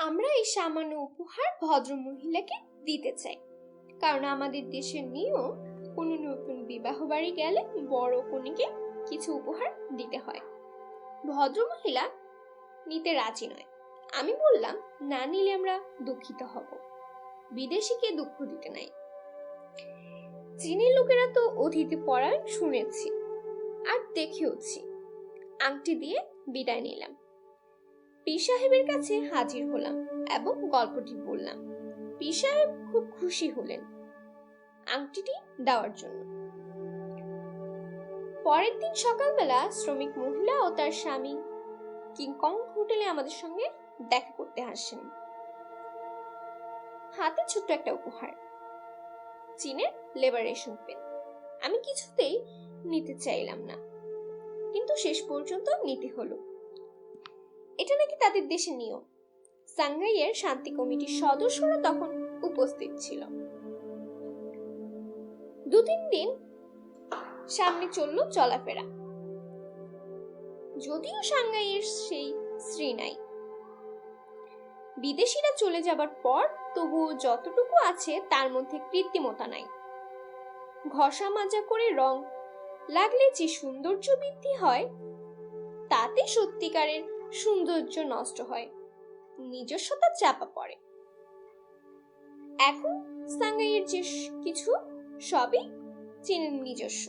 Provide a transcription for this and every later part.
আমরা এই সামান্য উপহার ভদ্র মহিলাকে দিতে চাই, কারণ আমাদের দেশের নিয়ম কোনো নতুন বিবাহ বাড়ি গেলে বড় কনেকে কিছু উপহার দিতে হয়। ভদ্র মহিলা নিতে রাজি নয়। আমি বললাম, না নিলে আমরা দুঃখিত হব। বিদেশিকে দুঃখ দিতে নাই। চীনের লোকেরা তো অতিথি পরায়ণ শুনেছি আর দেখেওছি। আংটি দিয়ে বিদায় নিলাম। পীর সাহেবের কাছে হাজির হলাম এবং গল্পটি বললাম। পীর সাহেব খুব খুশি হলেন আংটিটি দেওয়ার জন্য। পরের দিন সকালবেলা শ্রমিক মহিলা ও তার স্বামী কিংকং হোটেলে আমাদের সঙ্গে দেখা করতে আসেন। হাতে ছোট্ট একটা উপহার, চীনের লিবারেশন পেন। আমি কিছুতেই নিতে চাইলাম না, কিন্তু শেষ পর্যন্ত নিতে হলো। এটা নাকি তাদের দেশের নিয়ম। সাংহাইয়ের শান্তি কমিটির সদস্যরা তখন উপস্থিত ছিল। 2-3 দিন সামনে চলল চলাফেরা। যদিও সাংহাইয়ের সেই শ্রী নাই। বিদেশিরা চলে যাবার পর তবুও যতটুকু আছে তার মধ্যে কৃত্রিমতা নাই। ঘষা মাজা করে রং লাগলে যে সৌন্দর্য বৃদ্ধি হয়, তাতে সত্যিকারের সৌন্দর্য নষ্ট হয়, নিজস্বতা চাপা পড়ে। এখন সাংহাইয়ের যে কিছু সবই চীনের নিজস্ব।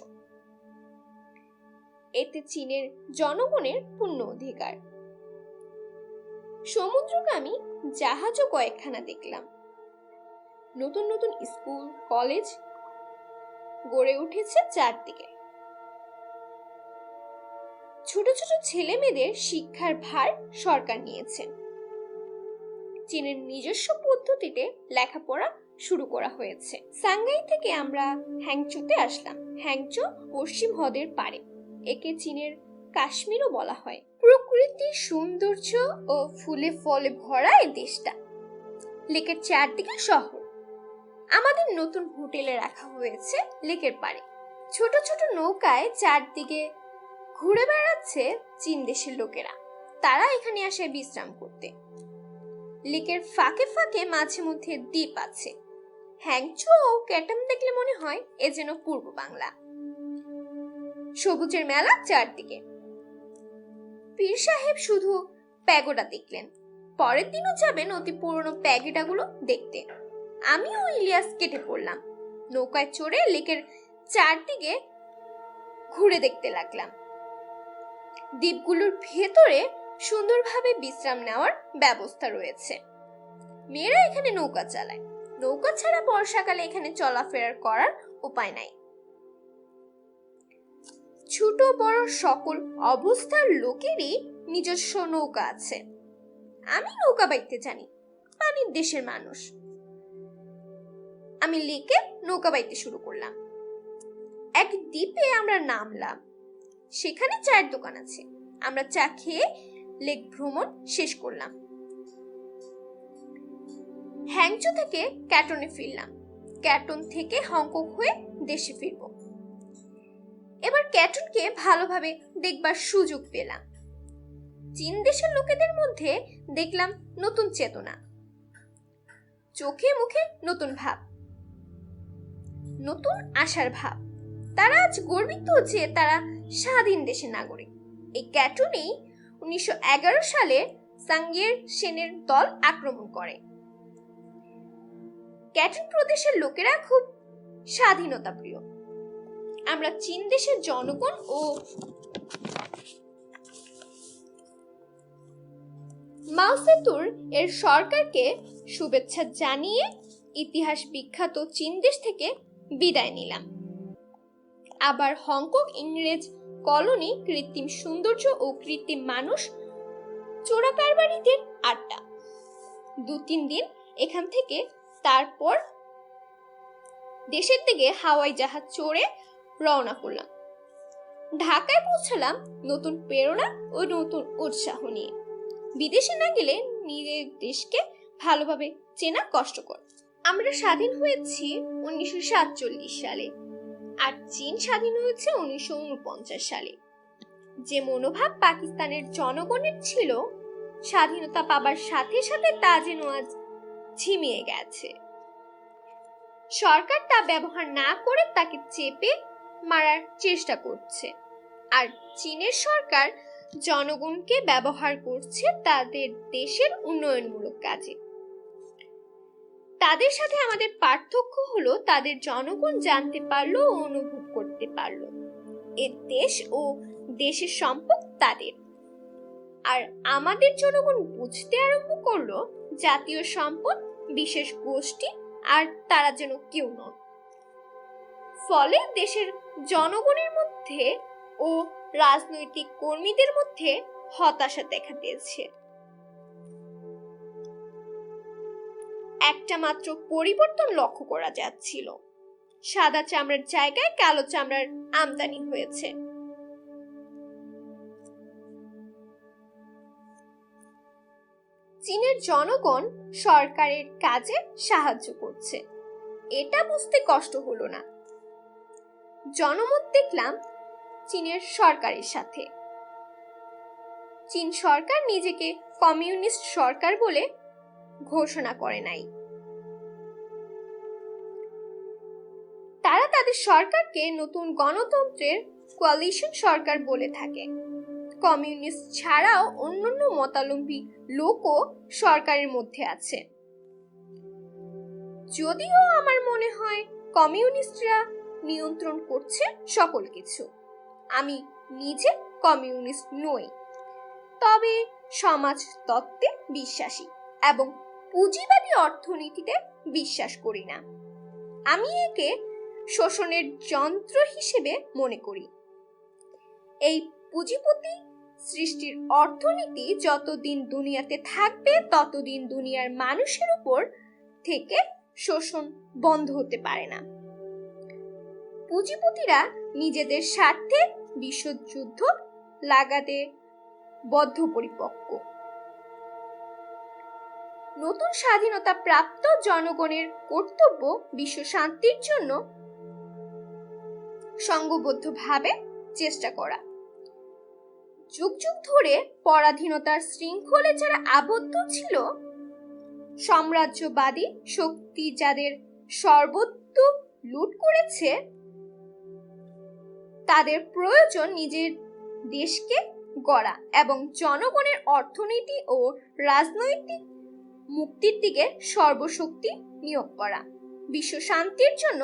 এতে চীনের জনগণের পূর্ণ অধিকার। সমুদ্রগামী জাহাজও কয়েকখানা দেখলাম। নতুন নতুন স্কুল কলেজ গড়ে উঠেছে চারদিকে। ছোট ছোট ছেলে মেয়েদের শিক্ষার ভার সরকার নিয়েছে। চীনের নিজস্ব পদ্ধতিতে লেখাপড়া শুরু করা হয়েছে। সাংহাই থেকে আমরা হ্যাংচৌতে আসলাম। হ্যাংচৌ পশ্চিম হ্রদের পাড়ে। একে চীনের কাশ্মীরও বলা হয়। প্রকৃতির সৌন্দর্য ও ফুলে ফলে ভরা এই দেশটা। লেকের চারদিকে শহর। আমাদের নতুন হোটেলে রাখা হয়েছে লেকের পাড়ে। ছোট ছোট নৌকায় চারদিকে ঘুরে বেড়াচ্ছে চীন দেশের লোকেরা। তারা এখানে আসে বিশ্রাম করতে। লেকের ফাঁকে ফাঁকে মাঝে মধ্যে দ্বীপ আছে। হ্যাংচৌ ও ক্যাটাম দেখলে মনে হয় এ যেন পূর্ব বাংলা। সবুজের মেলা চারদিকে। পীর সাহেব শুধু প্যাগোডা দেখলেন। পরের দিনও যাবেন অতি পুরনো প্যাগোডাগুলো দেখতে। আমিও ইলিয়াস কেটে পড়লাম। নৌকায় চড়ে লেকের চারদিকে ঘুরে দেখতে লাগলাম। দ্বীপগুলোর ভেতরে সুন্দরভাবে বিশ্রাম নেওয়ার ব্যবস্থা রয়েছে। মেয়েরা এখানে নৌকা চালায়। নৌকা ছাড়া বর্ষাকালে এখানে চলাফেরা করার উপায় নাই। ছোট বড় সকল অবস্থার লোকেরই নিজস্ব নৌকা আছে। আমি নৌকা বাইতে জানি, পানির দেশের মানুষ। আমি লেকে নৌকা বাইতে শুরু করলাম। এক দ্বীপে আমরা নামলাম। সেখানে চায়ের দোকান আছে। আমরা চা খেয়ে লেক ভ্রমণ শেষ করলাম। হ্যাংচৌ থেকে ক্যাটনে ফিরলাম। ক্যাটন থেকে হংকং হয়ে দেশে ফিরব। এবার ক্যাটনকে ভালোভাবে দেখবার সুযোগ পেলাম। চীন দেশের লোকেদের মধ্যে দেখলাম নতুন চেতনা, চোখে মুখে নতুন ভাব, নতুন আশার ভাব। তারা আজ গর্বিত যে তারা স্বাধীন দেশের নাগরিক। এই ক্যাটনেই 1911 সালে সাংহাইয়ের সেনের দল আক্রমণ করে। ক্যাটন প্রদেশের লোকেরা খুব স্বাধীনতা প্রিয়। আমরা চীন দেশের জনগণ ও মাও সেতুর এর সরকারকে শুভেচ্ছা জানিয়ে ইতিহাস বিখ্যাত চীন দেশ থেকে বিদায় নিলাম। আবার হংকং ইংরেজ কলোনি, কৃত্রিম সৌন্দর্য ও কৃত্রিম মানুষ, চোরাকারবারিদের আড্ডা। 2-3 দিন এখান থেকে তারপর দেশের দিকে হাওয়াই জাহাজ চড়ে রওনা করলাম। ঢাকায় পৌঁছালাম নতুন প্রেরণা ও নতুন উৎসাহ নিয়ে। বিদেশে না গেলে নিজের দেশকে ভালোভাবে চেনা কষ্টকর। আমরা স্বাধীন হয়েছি 1947 সালে, আর চীন স্বাধীন হয়েছে 1949 সালে। যে মনোভাব পাকিস্তানের জনগণের ছিল স্বাধীনতা পাবার সাথে সাথে তা যেন আজ ঝিমিয়ে গেছে। সরকার তা ব্যবহার না করে তাকে চেপে মারার চেষ্টা করছে, আর চীনের সরকার জনগণকে ব্যবহার করছে তাদের দেশের উন্নয়নমূলক কাজে। তাদের সাথে আমাদের পার্থক্য হলো তাদের জনগণ জানতে পারলো ও অনুভব করতে পারলো এ দেশ ও দেশের সম্পদ তাদের, আর আমাদের জনগণ বুঝতে আরম্ভ করলো জাতীয় সম্পদ বিশেষ গোষ্ঠী আর তারা যেন কেউ নয়। ফলে দেশের জনগণের মধ্যে ও রাজনৈতিক কর্মীদের মধ্যে হতাশা দেখা দিয়েছে। একটা মাত্র পরিবর্তন লক্ষ্য করা যাচ্ছিল, সাদা চামড়ার জায়গায় কালো চামড়ার আমদানি হয়েছে। চীনের জনগণ সরকারের কাজে সাহায্য করছে, এটা বুঝতে কষ্ট হলো না। জনমত দেখলাম চীনের সরকারের সাথে। চীন সরকার নিজেকে কমিউনিস্ট সরকার বলে ঘোষণা করে নাই। তারা তাদের সরকারকে নতুন গণতন্ত্রের কোয়ালিশন সরকার বলে থাকে। কমিউনিস্ট ছাড়াও অন্যান্য মতাবলম্বী লোকও সরকারের মধ্যে আছে। যদিও আমার মনে হয় কমিউনিস্টরা নিয়ন্ত্রণ করছে সকল কিছু। আমি নিজে কমিউনিস্ট নই, তবে সমাজ তত্ত্বে বিশ্বাসী এবং পুঁজিবাদী অর্থনীতিতে বিশ্বাস করি না। আমি একে শোষণের যন্ত্র হিসেবে মনে করি। এই পুঁজিপতি সৃষ্টির অর্থনীতি যতদিন দুনিয়াতে থাকবে ততদিন দুনিয়ার মানুষের উপর থেকে শোষণ বন্ধ হতে পারে না। পুঁজিপতিরা নিজেদের স্বার্থে বিশ্বযুদ্ধ লাগাতে বদ্ধপরিপক্ক। নতুন স্বাধীনতা প্রাপ্ত জনগণের কর্তব্য বিশ্ব শান্তির জন্য সংঘবদ্ধভাবে চেষ্টা করা। যুগ যুগ ধরে পরাধীনতার শৃঙ্খলে যারা আবদ্ধ ছিল, সাম্রাজ্যবাদী শক্তি যাদের সর্বত্র লুট করেছে, তাদের প্রয়োজন নিজের দেশকে গড়া এবং জনগণের অর্থনীতি ও রাজনৈতিক মুক্তির দিকে সর্বশক্তি নিয়োগ করা, বিশ্ব শান্তির জন্য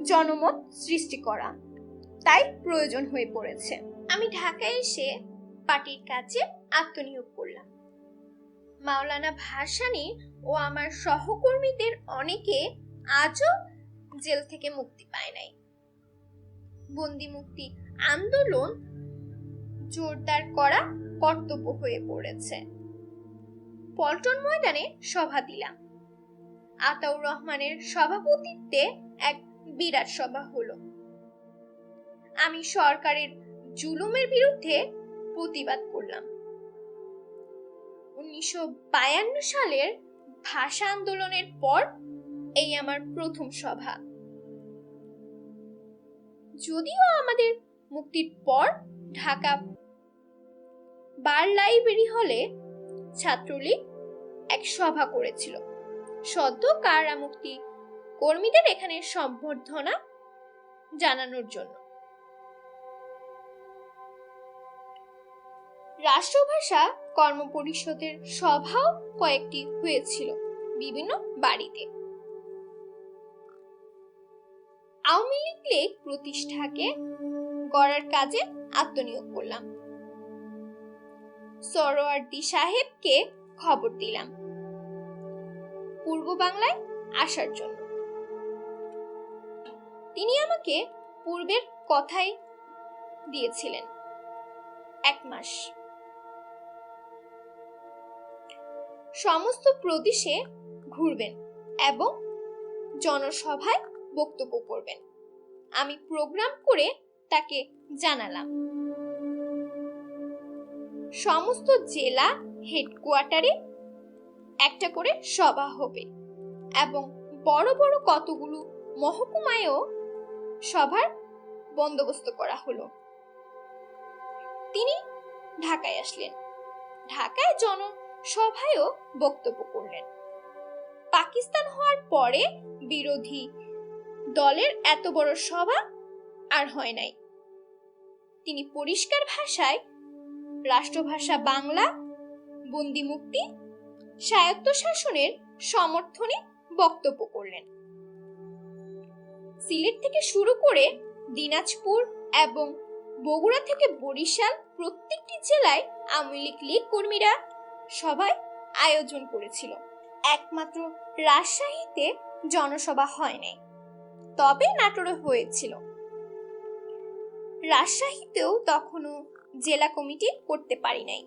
জনমত সৃষ্টি করা তাই প্রয়োজন হয়ে পড়েছে। আমি ঢাকায় এসে পার্টির কাজে আত্মনিয়োগ করলাম। মাওলানা ভাসানী ও আমার সহকর্মীদের অনেকে আজও জেল থেকে মুক্তি পায় নাই। বন্দি মুক্তি আন্দোলন জোরদার করা কর্তব্য হয়ে পড়েছে। পল্টন ময়দানে সভা দিলাম। আতাউর রহমানের সভাপতিত্বে এক বিরাট সভা হলো। আমি সরকারের জুলুমের বিরুদ্ধে প্রতিবাদ করলাম। 1952 সালের ভাষা আন্দোলনের পর এই আমার প্রথম সভা। যদিও আমাদের মুক্তির পর ঢাকা বার লাইব্রেরি হলে ছাত্রলীগ এক সভা করেছিল সদ্য কারামুক্তি কর্মীদের এখানে সম্বর্ধনা জানানোর জন্য। রাষ্ট্রভাষা কর্মপরিষদের সভাও কয়েকটি হয়েছিল বিভিন্ন বাড়িতে। আওয়ামী লীগ প্রতিষ্ঠাকে গড়ার কাজে আত্মনিয়োগ করলাম। সরোয়ার্দী সাহেবকে খবর দিলাম পূর্ব বাংলায় আসার জন্য। তিনি আমাকে পূর্বের কথাই দিয়েছিলেন, 1 মাস সমস্ত প্রদেশে ঘুরবেন এবং জনসভায় বক্তব্য করবেন। আমি প্রোগ্রাম করে তাকে জানালাম সমস্ত জেলা হেডকোয়ার্টারে একটা করে সভা হবে এবং বড় বড় কতগুলো মহকুমায়ও সভার বন্দোবস্ত করা হলো। তিনি ঢাকায় আসলেন। ঢাকায় জনসভায়ও বক্তব্য করলেন। পাকিস্তান হওয়ার পরে বিরোধী দলের এত বড় সভা আর হয় নাই। তিনি পরিষ্কার ভাষায় রাষ্ট্রভাষা বাংলা, বন্দিমুক্তি, স্বায়ত্তশাসনের সমর্থনে বক্তব্য করলেন। সিলেট থেকে শুরু করে দিনাজপুর এবং বগুড়া থেকে বরিশাল প্রত্যেকটি জেলায় আওয়ামী লীগ কর্মীরা সভায় আয়োজন করেছিল। একমাত্র রাজশাহীতে জনসভা হয় নাই, তবে নাটোরে হয়েছিল। রাজশাহীতেও তখনও জেলা কমিটি করতে পারি নাই।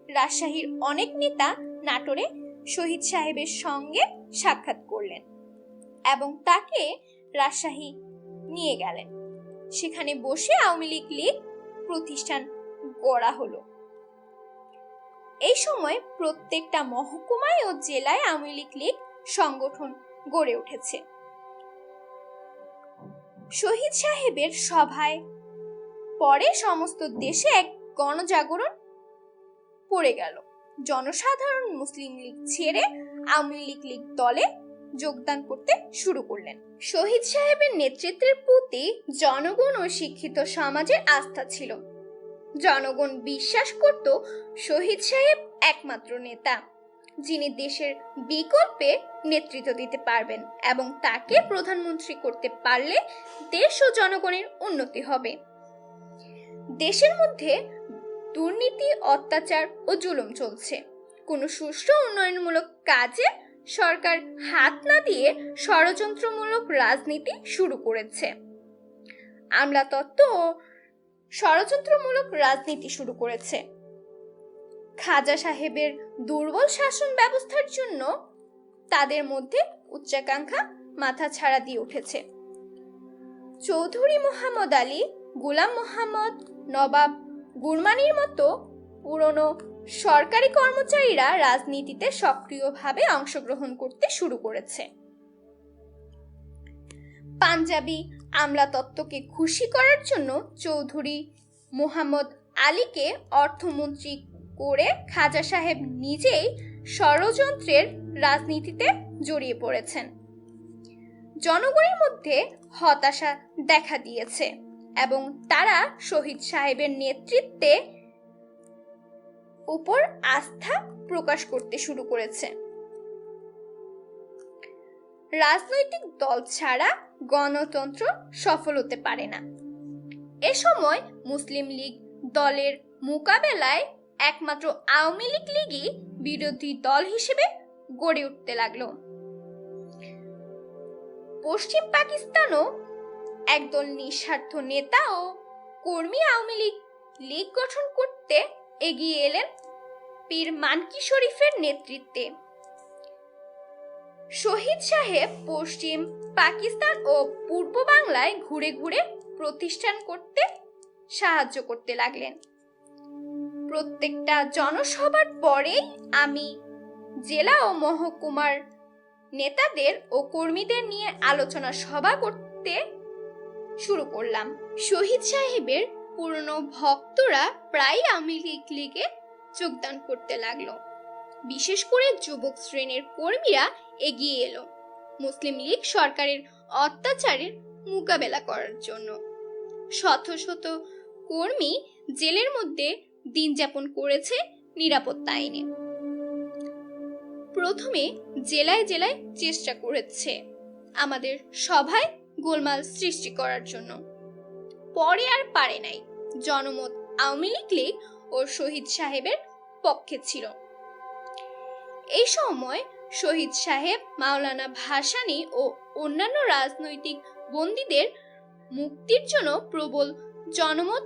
রাজশাহীর অনেক নেতা নাটোরে শহীদ সাহেবের সঙ্গে সাক্ষাৎ করলেন এবং তাকে রাজশাহী নিয়ে গেলেন। সেখানে বসে আওয়ামী লীগ প্রতিষ্ঠান গড়া হলো। এই সময় প্রত্যেকটা মহকুমায় ও জেলায় আওয়ামী লীগ সংগঠন গড়ে উঠেছে। শহীদ সাহেবের সভায় পরে সমস্ত দেশে এক গণজাগরণ পড়ে গেল। জনসাধারণ মুসলিম লীগ ছেড়ে আওয়ামী লীগ দলে যোগদান করতে শুরু করলেন। শহীদ সাহেবের নেতৃত্বের প্রতি জনগণ ও শিক্ষিত সমাজের আস্থা ছিল। জনগণ বিশ্বাস করত শহীদ সাহেব একমাত্র নেতা, যিনি দেশের বিকল্পে নেতৃত্ব দিতে পারবেন এবং তাকে প্রধানমন্ত্রী করতে পারলে দেশ ও জনগণের উন্নতি হবে। দেশের মধ্যে দুর্নীতি, অত্যাচার ও জুলুম চলছে। কোনো সুষ্ঠু উন্নয়নমূলক কাজে সরকার হাত না দিয়ে ষড়যন্ত্রমূলক রাজনীতি শুরু করেছে। আমলাতন্ত্র ও ষড়যন্ত্রমূলক রাজনীতি শুরু করেছে। খাজা সাহেবের দুর্বল শাসন ব্যবস্থার জন্য তাদের মধ্যে উচ্চাকাঙ্ক্ষা মাথা ছাড়া দিয়ে উঠেছে। চৌধুরী মোহাম্মদ আলী, গোলাম মোহাম্মদ, নবাব গুরমানির মতো পুরনো সরকারি কর্মচারীরা রাজনীতিতে সক্রিয়ভাবে অংশগ্রহণ করতে শুরু করেছে। পাঞ্জাবি আমলাতন্ত্রকে খুশি করার জন্য চৌধুরী মোহাম্মদ আলীকে অর্থমন্ত্রী করে খাজা সাহেব নিজেই ষড়যন্ত্রের রাজনীতিতে জড়িয়ে পড়েছেন। জনগণের মধ্যে হতাশা দেখা দিয়েছে এবং তারা শহীদ সাহেবের নেতৃত্বে উপর আস্থা প্রকাশ করতে শুরু করেছে। রাজনৈতিক দল ছাড়া গণতন্ত্র সফল হতে পারে না। এ সময় মুসলিম লীগ দলের মোকাবেলায় একমাত্র আওয়ামী লীগই বিরোধী দল হিসেবে গড়ে উঠতে লাগলো। পশ্চিম পাকিস্তানও একদল নিঃস্বার্থ নেতা ও কর্মী আওয়ামী লীগ গঠন করতে এগিয়ে এলেন পীর মানকি শরীফের নেতৃত্বে। শহীদ সাহেব পশ্চিম পাকিস্তান ও পূর্ব বাংলায় ঘুরে ঘুরে প্রতিষ্ঠান করতে সাহায্য করতে লাগলেন। প্রত্যেকটা জনসভার পরেই আমি জেলা ও মহকুমার নেতাদের ও কর্মীদের নিয়ে আলোচনা সভা করতে শুরু করলাম। শহীদ সাহেবের পুরনো ভক্তরা প্রায় আওয়ামী লীগে যোগদান করতে লাগলো। বিশেষ করে যুবক শ্রেণীর কর্মীরা এগিয়ে এলো মুসলিম লীগ সরকারের অত্যাচারের মোকাবেলা করার জন্য। শত শত কর্মী জেলের মধ্যে দিন যাপন করেছে নিরাপত্তা আইনে। প্রথমে জেলায় জেলায় চেষ্টা করেছে আমাদের সভায় গোলমাল সৃষ্টি করার জন্য, পরে আর পারে নাই। জনমত আওয়ামী লীগ ও শহীদ সাহেবের পক্ষে ছিল। এই সময় শহীদ সাহেব মাওলানা ভাসানী ও অন্যান্য রাজনৈতিক বন্দীদের মুক্তির জন্য প্রবল জনমত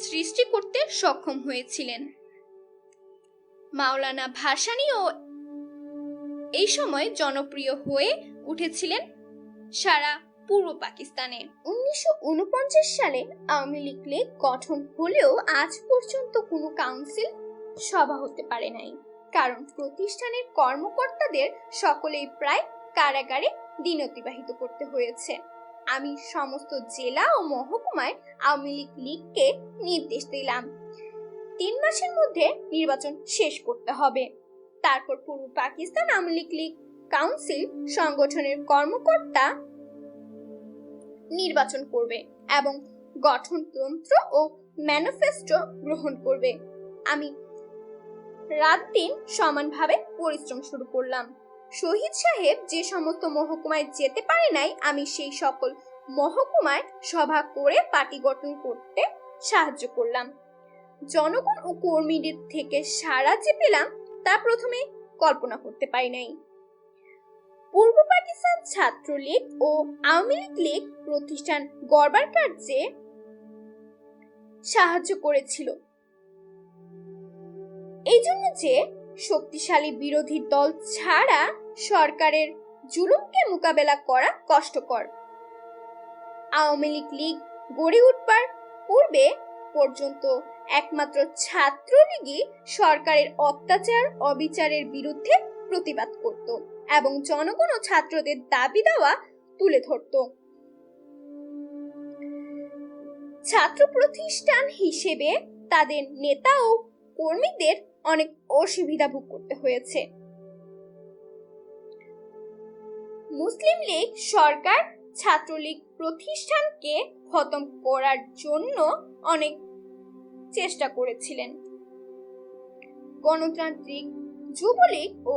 সৃষ্টি করতে সক্ষম হয়েছিলেন। মাওলানা ভাসানী ও এই সময় জনপ্রিয় হয়ে উঠেছিলেন সারা পূর্ব পাকিস্তানে। 1949 সালে আওয়ামী লীগ গঠন হলেও আজ পর্যন্ত কোনো কাউন্সিল সভা হতে পারে নাই, কারণ প্রতিষ্ঠানের কর্মকর্তাদের সকলেই প্রায় কারাগারে দিন অতিবাহিত করতে হয়েছে। আমি সমস্ত জেলা ও মহকুমায় আওয়ামী লীগকে নির্দেশ দিলাম 3 মাসের মধ্যে নির্বাচন শেষ করতে হবে। তারপর পূর্ব পাকিস্তান আওয়ামী লীগ কাউন্সিল সংগঠনের কর্মকর্তা নির্বাচন করবে এবং গঠনতন্ত্র ও ম্যানিফেস্টো গ্রহণ করবে। আমি রাত দিন সমানভাবে পরিশ্রম শুরু করলাম। শহীদ সাহেব যে সমস্ত মহকুমায় যেতে পারে নাই, আমি সেই সকল মহকুমায় সভা করে পার্টি গঠন করতে সাহায্য করলাম। জনগণ ও কর্মীদের থেকে সাড়া যে পেলাম তা প্রথমে কল্পনা করতে পারি নাই। পূর্ব পাকিস্তান ছাত্রলীগ ও আওয়ামী লীগ প্রতিষ্ঠান গড়বার কার্যে সাহায্য করেছিল। এই জন্য যে শক্তিশালী বিরোধী দল ছাড়া সরকারের জুলুমকে মোকাবেলা করা কষ্টকর। আওয়ামী লীগ গড়ে উঠবার পূর্বে পর্যন্ত একমাত্র ছাত্রলীগই সরকারের অত্যাচার অবিচারের বিরুদ্ধে প্রতিবাদ করত এবং জনগণ ও ছাত্রদের দাবি দেওয়া তুলে ধরত। ছাত্র প্রতিষ্ঠান হিসেবে তাদের নেতা ও কর্মীদের অনেক অসুবিধা ভোগ করতে হয়েছে। মুসলিম লীগ সরকার ছাত্রলীগ প্রতিষ্ঠানকে খতম করার জন্য অনেক চেষ্টা করেছিলেন। গণতান্ত্রিক যুবলীগ ও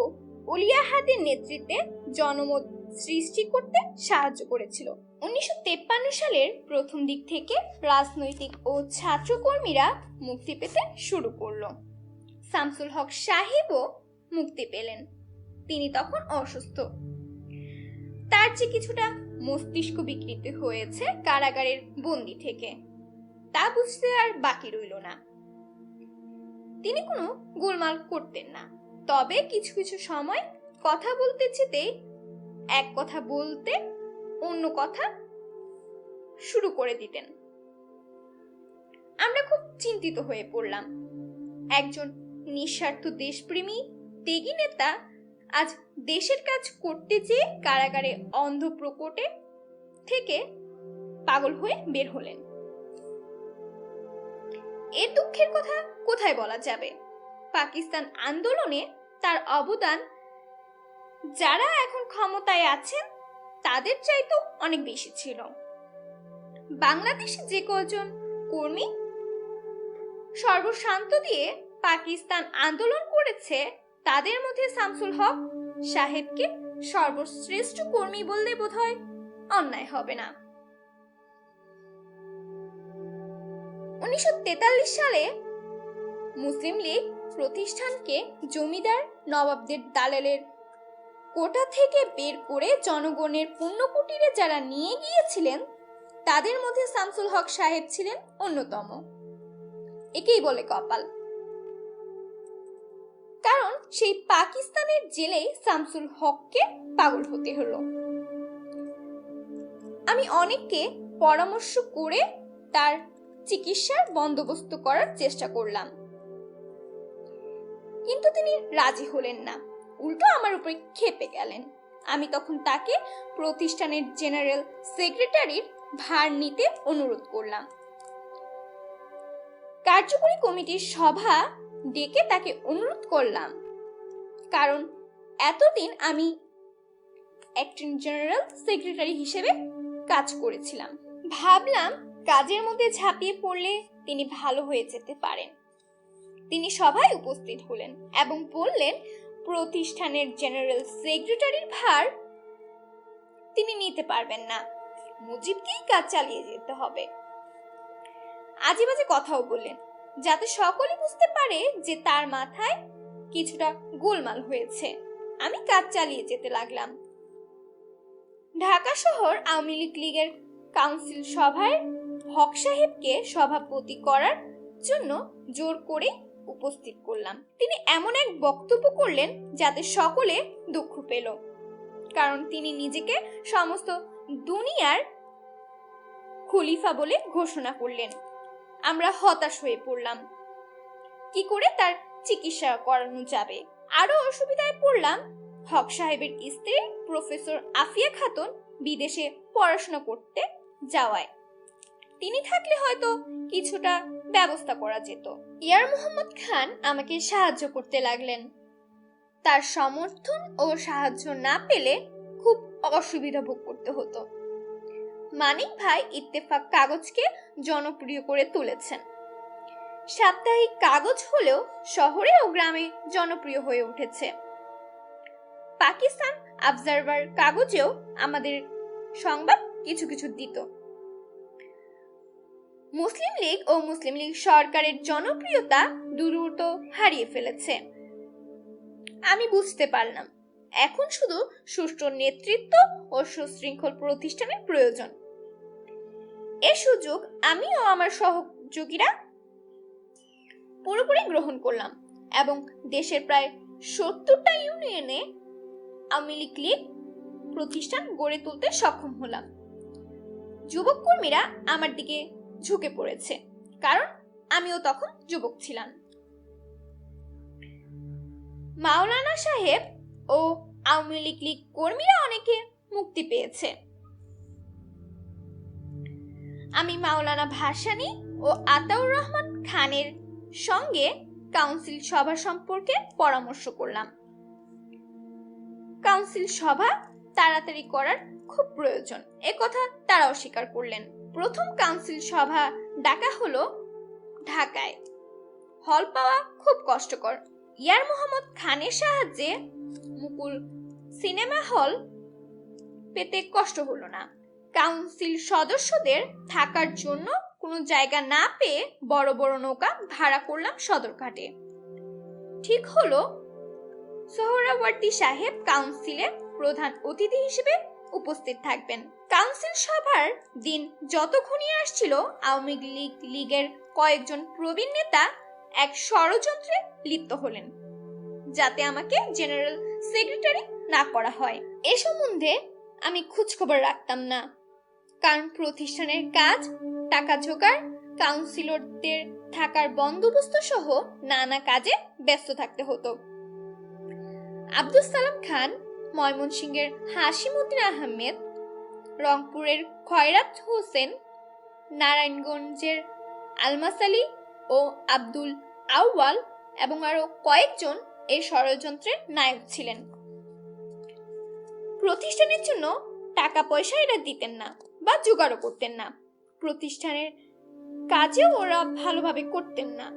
ওলিয়াহাদের নেতৃত্বে জনমত সৃষ্টি করতে সাহায্য করেছিল। 1953 সালের প্রথম দিক থেকে রাজনৈতিক ও ছাত্র কর্মীরা মুক্তি পেতে শুরু করলো। শামসুল হক সাহেবও মুক্তি পেলেন। তিনি তখন অসুস্থ। তার যে কিছুটা মস্তিষ্ক বিকৃতি হয়েছে কারাগারের বন্দি থেকে, তা বুঝতে আর বাকি রইল না। তিনি কোনো গোলমাল করতেন না, তবে কিছু কিছু সময় কথা বলতে যেতে এক কথা বলতে অন্য কথা শুরু করে দিতেন। আমরা খুব চিন্তিত হয়ে পড়লাম। একজন নিঃস্বার্থ দেশপ্রেমী ত্যাগী নেতা আজ দেশের কাজ করতে যেয়ে কারাগারে অন্ধ প্রকটে থেকে পাগল হয়ে বের হলেন। এর দুঃখের কথা কোথায় বলা যাবে? পাকিস্তান আন্দোলনে তার অবদান যারা এখন ক্ষমতায় আছেন তাদের চাইতেও অনেক বেশি ছিল। বাংলাদেশে যে কজন কর্মী সর্বশান্ত দিয়ে পাকিস্তান আন্দোলন করেছে তাদের মধ্যে শামসুল হক সাহেবকে সর্বশ্রেষ্ঠ কর্মী বললে বোধহয় অন্যায় হবে না। 1943 সালে মুসলিম লীগ প্রতিষ্ঠানকে জমিদার নবাবদের দালালের কোটা থেকে বের করে জনগণের পুণ্যকুটিরে যারা নিয়ে গিয়েছিলেন তাদের মধ্যে শামসুল হক সাহেব ছিলেন অন্যতম। একেই বলে কপাল। কারণ সেই পাকিস্তানের জেলেই শামসুল হককে পাগল হতে হলো। আমি অনেককে পরামর্শ করে তার চিকিৎসার বন্দোবস্ত করার চেষ্টা করলাম, কিন্তু তিনি রাজি হলেন না, উল্টো আমার উপরে ক্ষেপে গেলেন। আমি তখন তাকে প্রতিষ্ঠানের জেনারেল সেক্রেটারির ভার নিতে অনুরোধ করলাম। কার্যকরী কমিটির সভা ডেকে তাকে অনুরোধ করলাম, কারণ এতদিন আমি অ্যাক্টিং জেনারেল সেক্রেটারি হিসেবে কাজ করেছিলাম। ভাবলাম কাজের মধ্যে ঝাঁপিয়ে পড়লে তিনি ভালো হয়ে যেতে পারেন। তিনি সভায় উপস্থিত হলেন এবং বললেন প্রতিষ্ঠানের জেনারেল সেক্রেটারির ভার তিনি নিতে পারবেন না, মুজিবকেই কাজ চালিয়ে যেতে হবে। আজে বাজে কথাও বললেন, যাতে সকলে বুঝতে পারে যে তার মাথায় কিছুটা গোলমাল হয়েছে। আমি কাজ চালিয়ে যেতে লাগলাম। ঢাকা শহর আওয়ামী লীগের কাউন্সিল সভায় হক সাহেবকে সভাপতি করার জন্য জোর করে উপস্থিত করলাম। তিনি এমন এক বক্তব্য করলেন যাতে সকলে দুঃখ পেল, কারণ তিনি নিজেকে সমস্ত দুনিয়ার খলিফা বলে ঘোষণা করলেন। আমরা হতাশ হয়ে পড়লাম, কি করে তার চিকিৎসা করানো যাবে। আরো অসুবিধায় পড়লাম। হক সাহেবের স্ত্রী প্রফেসর আফিয়া খাতুন বিদেশে পড়াশোনা করতে যাওয়ায় তিনি থাকলে হয়তো কিছুটা ব্যবস্থা করা যেত। ইয়ার মোহাম্মদ খান আমাকে সাহায্য করতে লাগলেন। তার সমর্থন ও সাহায্য না পেলে খুব অসুবিধা ভোগ করতে হতো। মানিক ভাই ইত্তেফাক কাগজকে জনপ্রিয় করে তুলেছেন। সাপ্তাহিক কাগজ হলেও শহরে ও গ্রামে জনপ্রিয় হয়ে উঠেছে। পাকিস্তান অবজারভার কাগজেও আমাদের সংবাদ কিছু কিছু দিত। মুসলিম লীগ ও মুসলিম লীগ সরকারের জনপ্রিয়তা দ্রুত হারিয়ে ফেলেছে। আমি বুঝতে পারলাম এখন শুধু সুষ্ঠু নেতৃত্ব ও সুশৃঙ্খল প্রতিষ্ঠানের প্রয়োজন। এ সুযোগ আমি ও আমার সহযোগীরা পুরোপুরি গ্রহণ করলাম এবং দেশের প্রায় 70টা ইউনিয়নে আওয়ামী লীগ প্রতিষ্ঠান গড়ে তুলতে সক্ষম হলাম। যুবক কর্মীরা আমার দিকে ঝুঁকে পড়েছে, কারণ আমিও তখন যুবক ছিলাম। মাওলানা সাহেব ও আওয়ামী লীগ কর্মীরা অনেকে মুক্তি পেয়েছে। আমি মাওলানা ভাসানী ও আতাউর রহমান খানের সঙ্গে কাউন্সিল সভা সম্পর্কে পরামর্শ করলাম। কাউন্সিল সভা তাড়াতাড়ি করার খুব প্রয়োজন, একথা তারাও স্বীকার করলেন। প্রথম কাউন্সিল সভা ডাকা হলো ঢাকায়। হল পাওয়া খুব কষ্টকর। ইয়ার মোহাম্মদ খানের সাহায্যে মুকুল সিনেমা হল পেতে কষ্ট হলো না। কাউন্সিল সদস্যদের থাকার জন্য কোনো জায়গা না পেয়ে বড় বড় নৌকা ভাড়া করলাম সদরঘাটে। ঠিক হলো সোহরাওয়ার্দী সাহেব কাউন্সিলের প্রধান অতিথি হিসেবে উপস্থিত থাকবেন। কাউন্সিল সভার দিন যত ঘনিয়ে আসছিল, আওয়ামী লীগের কয়েকজন প্রবীণ নেতা এক ষড়যন্ত্রে লিপ্ত হলেন যাতে আমাকে জেনারেল সেক্রেটারি না করা হয়। এ সম্বন্ধে আমি খোঁজখবর রাখতাম না, কারণ প্রতিষ্ঠানের কাজ, টাকা জোগাড়, কাউন্সিলরদের থাকার বন্দোবস্ত সহ নানা কাজে ব্যস্ত থাকতে হতো। আব্দুল সালাম খান, ময়মনসিংহের হাশিমউদ্দিন আহমেদ, রংপুরের খয়রাত হোসেন, নারায়ণগঞ্জের আলমাস আলী ও আব্দুল আউয়াল এবং আরো কয়েকজন এই ষড়যন্ত্রের নায়ক ছিলেন। প্রতিষ্ঠানের জন্য টাকা পয়সা এরা দিতেন না বা জোগাড়ও করতেন না। প্রতিষ্ঠানের কাজেও ওরা ভালোভাবে করতেন না।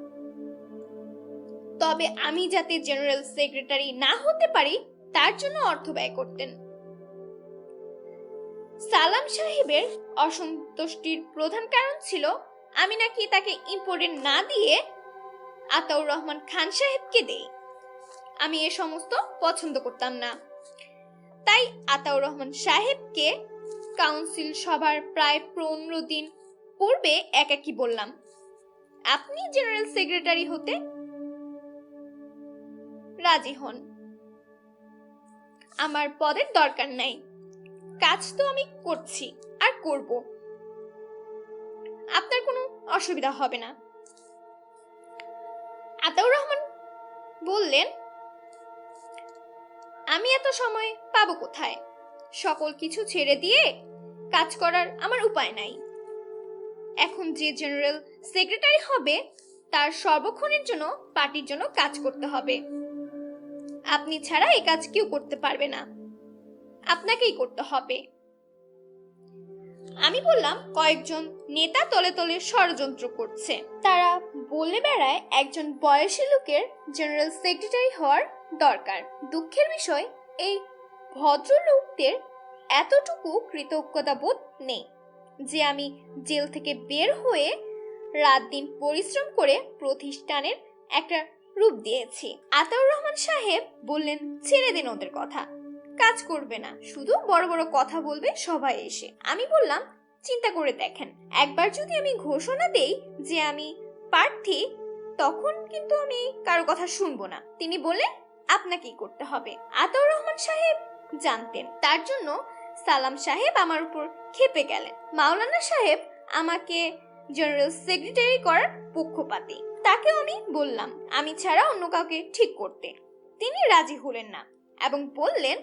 তবে আমি যাতে জেনারেল সেক্রেটারি না হতে পারি তার জন্য অর্থ ব্যয় করতেন। সালাম সাহেবের অসন্তুষ্টির প্রধান কারণ ছিল আমি নাকি তাকে ইম্পর্টেন্ট না দিয়ে আতাউর রহমান খান সাহেবকে দেই। আমি এ সমস্ত পছন্দ করতাম না। তাই আতাউর রহমান সাহেবকে কাউন্সিল সভার প্রায় 15 দিন পূর্বে একাকি বললাম, আপনি জেনারেল সেক্রেটারি হতে রাজি হন। আমার পদের দরকার নাই, কাজ তো আমি করছি আর করব, আপনার কোনো অসুবিধা হবে না। আতাউর রহমান বললেন, আমি এত সময় পাবো কোথায়? সকল কিছু ছেড়ে দিয়ে কাজ করার আমার উপায় নাই। এখন যে জেনারেল সেক্রেটারি হবে তার সর্বক্ষণের জন্য পার্টির জন্য কাজ করতে হবে। আপনি ছাড়া এই কাজ কেউ করতে পারবে না, আপনাকেই করতে হবে। আমি বললাম, কয়েকজন নেতা তলে তলে ষড়যন্ত্র করছে। তারা বলে বেড়ায় একজন বয়সী লোকের জেনারেল সেক্রেটারি হওয়ার দরকার। দুঃখের বিষয়, এই ভদ্রলোকদের এতটুকু কৃতজ্ঞতা বোধ নেই যে আমি জেল থেকে বের হয়ে রাত দিন পরিশ্রম করে প্রতিষ্ঠানের একটা রূপ দিয়েছি। আতাউর রহমান সাহেব বললেন, ছেড়ে দিন ওদের কথা, কাজ করবে না, শুধু বড় বড় কথা বলবে সভায় এসে। আমি বললাম, চিন্তা করে দেখেন, একবার যদি আমি ঘোষণা দেই যে আমি প্রার্থী, তখন কিন্তু আমি কারো কথা শুনবো না। তিনি বললেন, আপনাকেই করতে হবে। আতাউর রহমান সাহেব জানতেন, তার জন্য সালাম সাহেব আমার উপর ক্ষেপে গেলেন। মাওলানা সাহেব আমাকে জেনারেল সেক্রেটারি করার পক্ষপাতী। তাকেও আমি বললাম আমি ছাড়া অন্য কাউকে ঠিক করতে। তিনি রাজি হলেন না এবং বললেন,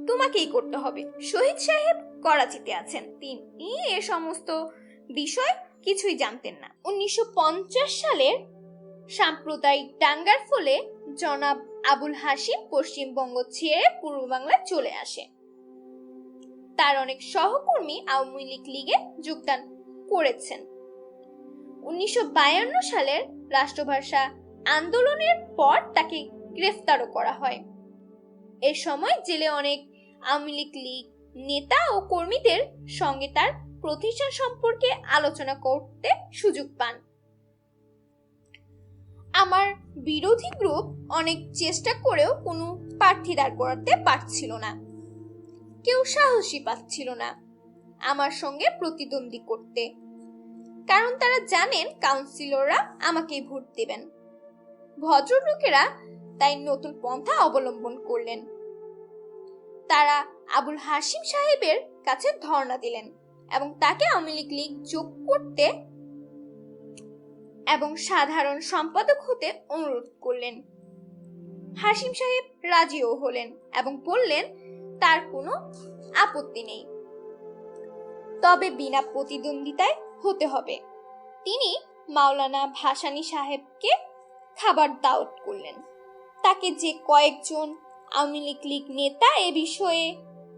তোমাকেই করতে হবে। শহীদ সাহেব করাচিতে আছেন, তিনি এ সমস্ত বিষয় কিছুই জানতেন না। 1950 সালের সাম্প্রদায়িক দাঙ্গার ফলে জনাব আবুল হাশিম পশ্চিমবঙ্গ ছেড়ে পূর্ব বাংলায় চলে আসে। তার অনেক সহকর্মী আওয়ামী লীগে যোগদান করেছেন। 1952 সালের রাষ্ট্রভাষা আন্দোলনের পর তাকে গ্রেফতারও করা হয়। এ সময় জেলে অনেক আওয়ামী লীগ নেতা ও কর্মীদের সঙ্গে তার প্রতিষ্ঠান সম্পর্কে আলোচনা করতে সুযোগ পান। আমার বিরোধী গ্রুপ অনেক চেষ্টা করেও কোনো প্রার্থী দাঁড় করাতে পারছিল না। কেউ সাহসী পাচ্ছিল না আমার সঙ্গে প্রতিদ্বন্দ্বী করতে, কারণ তারা জানেন কাউন্সিলররা আমাকেই ভোট দেবেন। ভদ্রলোকেরা তাই নতুন পন্থা অবলম্বন করলেন। তারা আবুল হাশিম সাহেবের কাছে ধর্ণা দিলেন এবং তাকে আওয়ামী লীগ যোগ করতে এবং সাধারণ সম্পাদক হতে অনুরোধ করলেন। হাশিম সাহেব রাজিও হলেন এবং বললেন তার কোনো আপত্তি নেই, তবে বিনা প্রতিদ্বন্দ্বিতায় হতে হবে। তিনি মাওলানা ভাসানী সাহেবকে খাবার দাওয়াত করলেন। তাকে যে কয়েকজন আওয়ামী লীগ নেতা এ বিষয়ে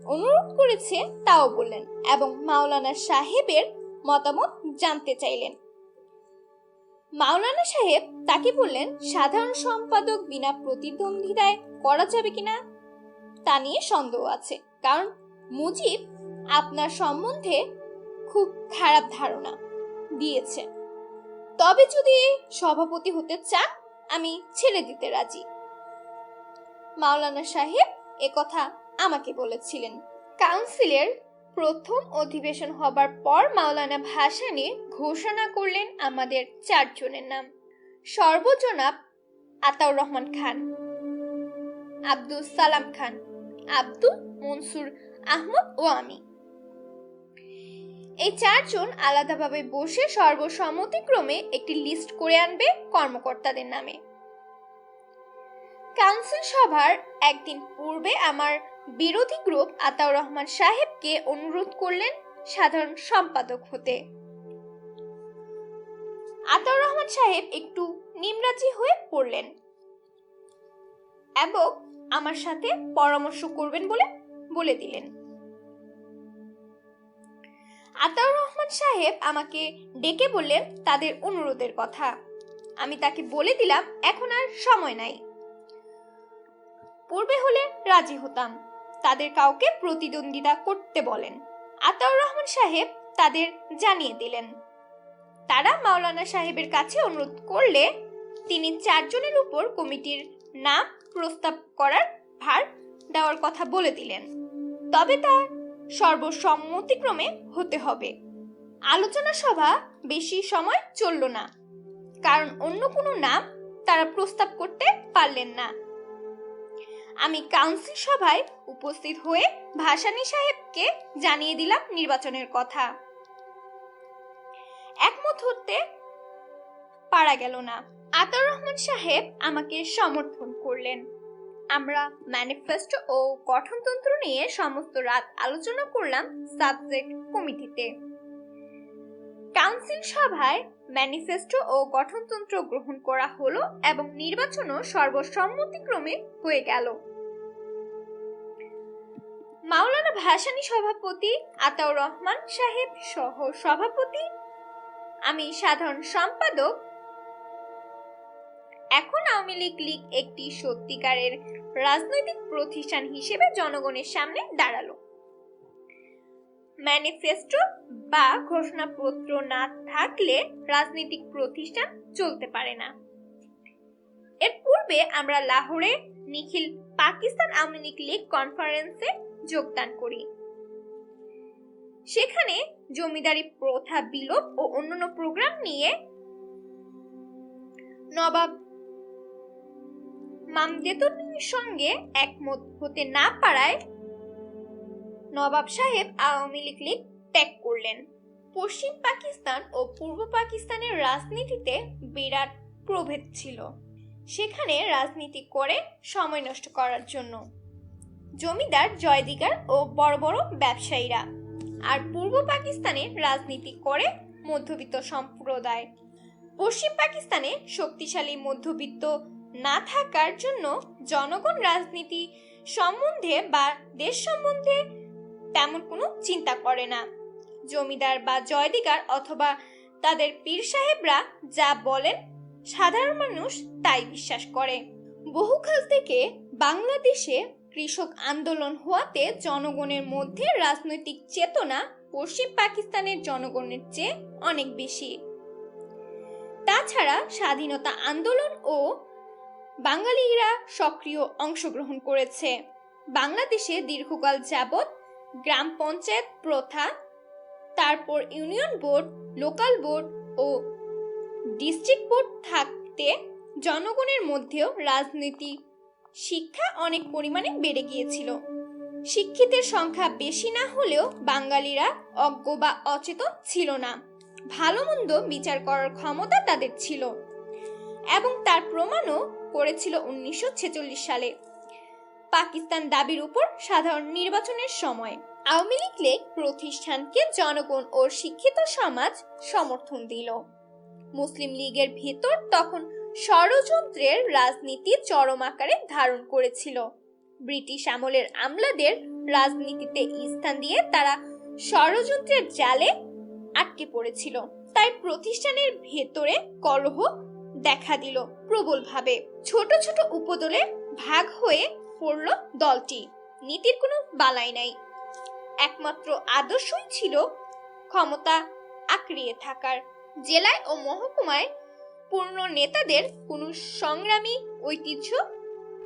অনুরোধ করেছে তাও বললেন এবং মাওলানা সাহেবের মতামত জানতে চাইলেন। মাওলানা সাহেব তাকে বললেন সাধারণ সম্পাদক বিনা প্রতিদ্বন্দ্বিতায় করা যাবে কিনা তা নিয়ে সন্দেহ আছে, কারণ মুজিব আপনার সম্বন্ধে খুব খারাপ ধারণা দিয়েছে। তবে যদি সভাপতি হতে চান আমি ছেড়ে দিতে রাজি। মাওলানা সাহেব একথা আমাকে বলেছিলেন। কাউন্সিলের প্রথম অধিবেশন হবার পর মাওলানা ভাসানী ঘোষণা করলেন আমাদের 4 জনের নাম। সর্বজনাব আতাউর রহমান খান, আব্দুল সালাম খান, আব্দুল মনসুর আহমদ ও আমি। এই 4 জন আলাদাভাবে বসে সর্বসম্মতিক্রমে একটি লিস্ট করে আনবে কর্মকর্তাদের নামে। কাউন্সিল সভার একদিন পূর্বে আমার বিরোধী গ্রুপ আতাউর রহমান সাহেবকে অনুরোধ করলেন সাধারণ সম্পাদক হতে। আতাউর রহমান সাহেব একটু নিমরাজি হয়ে পড়লেন এবং আমার সাথে পরামর্শ করবেন বলে দিলেন। আতাউর রহমান সাহেব আমাকে ডেকে বললেন তাদের অনুরোধের কথা। আমি তাকে বলে দিলাম এখন আর সময় নাই, পূর্বে হলে রাজি হতাম। তাদের কাউকে প্রতিদ্বন্দ্বিতা করতে বলেন। আতাউর রহমান সাহেব তাদের জানিয়ে দিলেন। তারা মাওলানা সাহেবের কাছে অনুরোধ করলে তিনি 4 জনের উপর কমিটির নাম প্রস্তাব করার ভার দেওয়ার কথা বলে দিলেন, তবে তা সর্বসম্মতিক্রমে হতে হবে। আলোচনা সভা বেশি সময় চলল না, কারণ অন্য কোনো নাম তারা প্রস্তাব করতে পারলেন না। আমি কাউন্সিল সভায় উপস্থিত হয়ে ভাসানী সাহেবকে জানিয়ে দিলাম নির্বাচনের কথা। একমত হতে পারা গেল না। আতাউর রহমান সাহেব আমাকে সমর্থন করলেন। আমরা ম্যানিফেস্টো ও গঠনতন্ত্র নিয়ে সমস্ত রাত আলোচনা করলাম সাবজেক্ট কমিটিতে। কাউন্সিল সভায় ম্যানিফেস্টো ও গঠনতন্ত্র গ্রহণ করা হলো এবং নির্বাচনও সর্বসম্মতিক্রমে হয়ে গেল। মাওলানা ভাসানী সভাপতি, আতাউর রহমান সাহেব সহ সভাপতি, আমি সাধারণ সম্পাদক। এখন আওয়ামী লীগ একটি সত্যিকারের রাজনৈতিক প্রতিষ্ঠান হিসেবে জনগণের সামনে দাঁড়ালো। ম্যানিফেস্টো বা ঘোষণাপত্র না থাকলে রাজনৈতিক প্রতিষ্ঠান চলতে পারে না। এর পূর্বে আমরা লাহোরে নিখিল পাকিস্তান আওয়ামী লীগ কনফারেন্সে যোগদান করি। সেখানে জমিদারি প্রথা বিলোপ ও অন্যান্য প্রোগ্রাম নিয়ে নবাব মামদেতুনের সঙ্গে একমত হতে না পারায় নবাব সাহেব আওয়ামী লীগ ত্যাগ করলেন। পশ্চিম পাকিস্তান ও পূর্ব পাকিস্তানের রাজনীতিতে বিরাট প্রভেদ ছিল। সেখানে রাজনীতি করে সময় নষ্ট করার জন্য জমিদার, জয়দিগার ও বড় বড় ব্যবসায়ীরা, আর পূর্ব পাকিস্তানে রাজনীতি করে মধ্যবিত্ত সম্প্রদায়। পশ্চিম পাকিস্তানে শক্তিশালী মধ্যবিত্ত না থাকার জন্য জনগণ রাজনীতি সম্বন্ধে বা দেশ সম্বন্ধে তেমন কোনো চিন্তা করে না। জমিদার বা জয়দিগার অথবা তাদের পীর সাহেবরা যা বলেন সাধারণ মানুষ তাই বিশ্বাস করে। বহুকাল থেকে বাংলাদেশে কৃষক আন্দোলন হওয়াতে জনগণের মধ্যে রাজনৈতিক চেতনা পশ্চিম পাকিস্তানের জনগণের চেয়ে অনেক বেশি। তাছাড়া স্বাধীনতা আন্দোলন ও বাঙালিরা সক্রিয় অংশগ্রহণ করেছে। বাংলাদেশে দীর্ঘকাল যাবৎ গ্রাম পঞ্চায়েত প্রথা, তারপর ইউনিয়ন বোর্ড, লোকাল বোর্ড ও ডিস্ট্রিক্ট বোর্ড থাকতে জনগণের মধ্যেও রাজনীতি শিক্ষা অনেক পরিমাণে বেড়ে গিয়েছিল। শিক্ষিতের সংখ্যা বেশি না হলেও বাঙালিরা অজ্ঞ বা অচেতন ছিল না। ভালো মন্দ বিচার করার ক্ষমতা তাদের ছিল এবং তার প্রমাণও করেছিল 1946 সালে পাকিস্তান দাবির উপর সাধারণ নির্বাচনের সময়। আওয়ামী লীগ প্রতিষ্ঠানকে জনগণ ও শিক্ষিত সমাজ সমর্থন দিল। মুসলিম লীগের ভেতর তখন ষড়যন্ত্রের রাজনীতি চরম আকারে ধারণ করেছিল। ব্রিটিশ আমলের আমলাদের রাজনীতিতে স্থান দিয়ে তারা ষড়যন্ত্রের জালে আটকে পড়েছিল। তাই প্রতিষ্ঠানের ভেতরে কলহ দেখা দিল প্রবলভাবে। ছোট ছোট উপদলে ভাগ হয়ে পড়ল দলটি। নীতির কোনো বালাই নাই, একমাত্র আদর্শই ছিল ক্ষমতা আঁকড়িয়ে থাকার। জেলায় ও মহকুমায় পূর্ণ নেতাদের কোনো সংগ্রামী ঐতিহ্য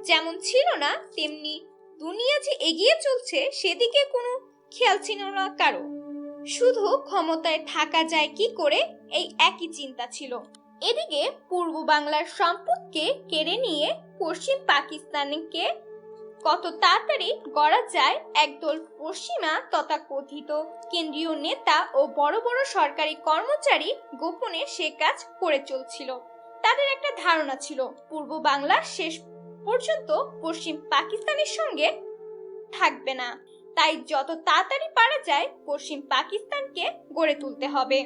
যেমন ছিল না, তেমনি দুনিয়া যে এগিয়ে চলছে সেদিকে কোনো খেয়াল ছিল না কারো। শুধু ক্ষমতায় থাকা যায় কি করে, এই একই চিন্তা ছিল। এদিকে পূর্ব বাংলার সম্পদকে কেড়ে নিয়ে পশ্চিম পাকিস্তানকে কত তাড়াতাড়ি গড়া যায় একদল পশ্চিমা তথাকথিত কেন্দ্রীয় নেতা ও বড় বড় সরকারি কর্মচারী গোপনে সে কাজ করে চলছিল। তাদের একটা ধারণা ছিল পূর্ব বাংলা শেষ পর্যন্ত পশ্চিম পাকিস্তানের সঙ্গে থাকবে না, তাই যত তাড়াতাড়ি পারা যায় পশ্চিম পাকিস্তানকে গড়ে তুলতে হবে।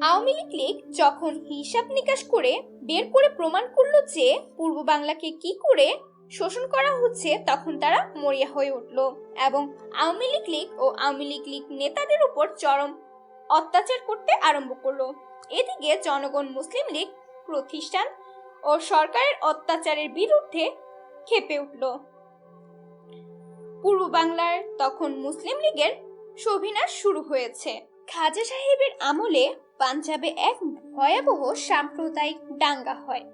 আওয়ামী লীগ যখন হিসাব নিকাশ করে বের করে প্রমাণ করলো যে পূর্ব বাংলাকে কি করে শোষণ করা হচ্ছে, তখন তারা মরিয়া হয়ে উঠল এবং আওয়ামী লীগ ও আওয়ামী লীগ নেতাদের উপর চরম অত্যাচার করতে আরম্ভ করলো। এদিকে জনগণ মুসলিম লীগ প্রতিষ্ঠান ও সরকারের অত্যাচারের বিরুদ্ধে ক্ষেপে উঠল। পূর্ব বাংলার তখন মুসলিম লীগের সবিনাশ শুরু হয়েছে। খাজা সাহেবের আমলে পাঞ্জাবে এক ভয়াবহ সাম্প্রদায়িক দাঙ্গা হয়,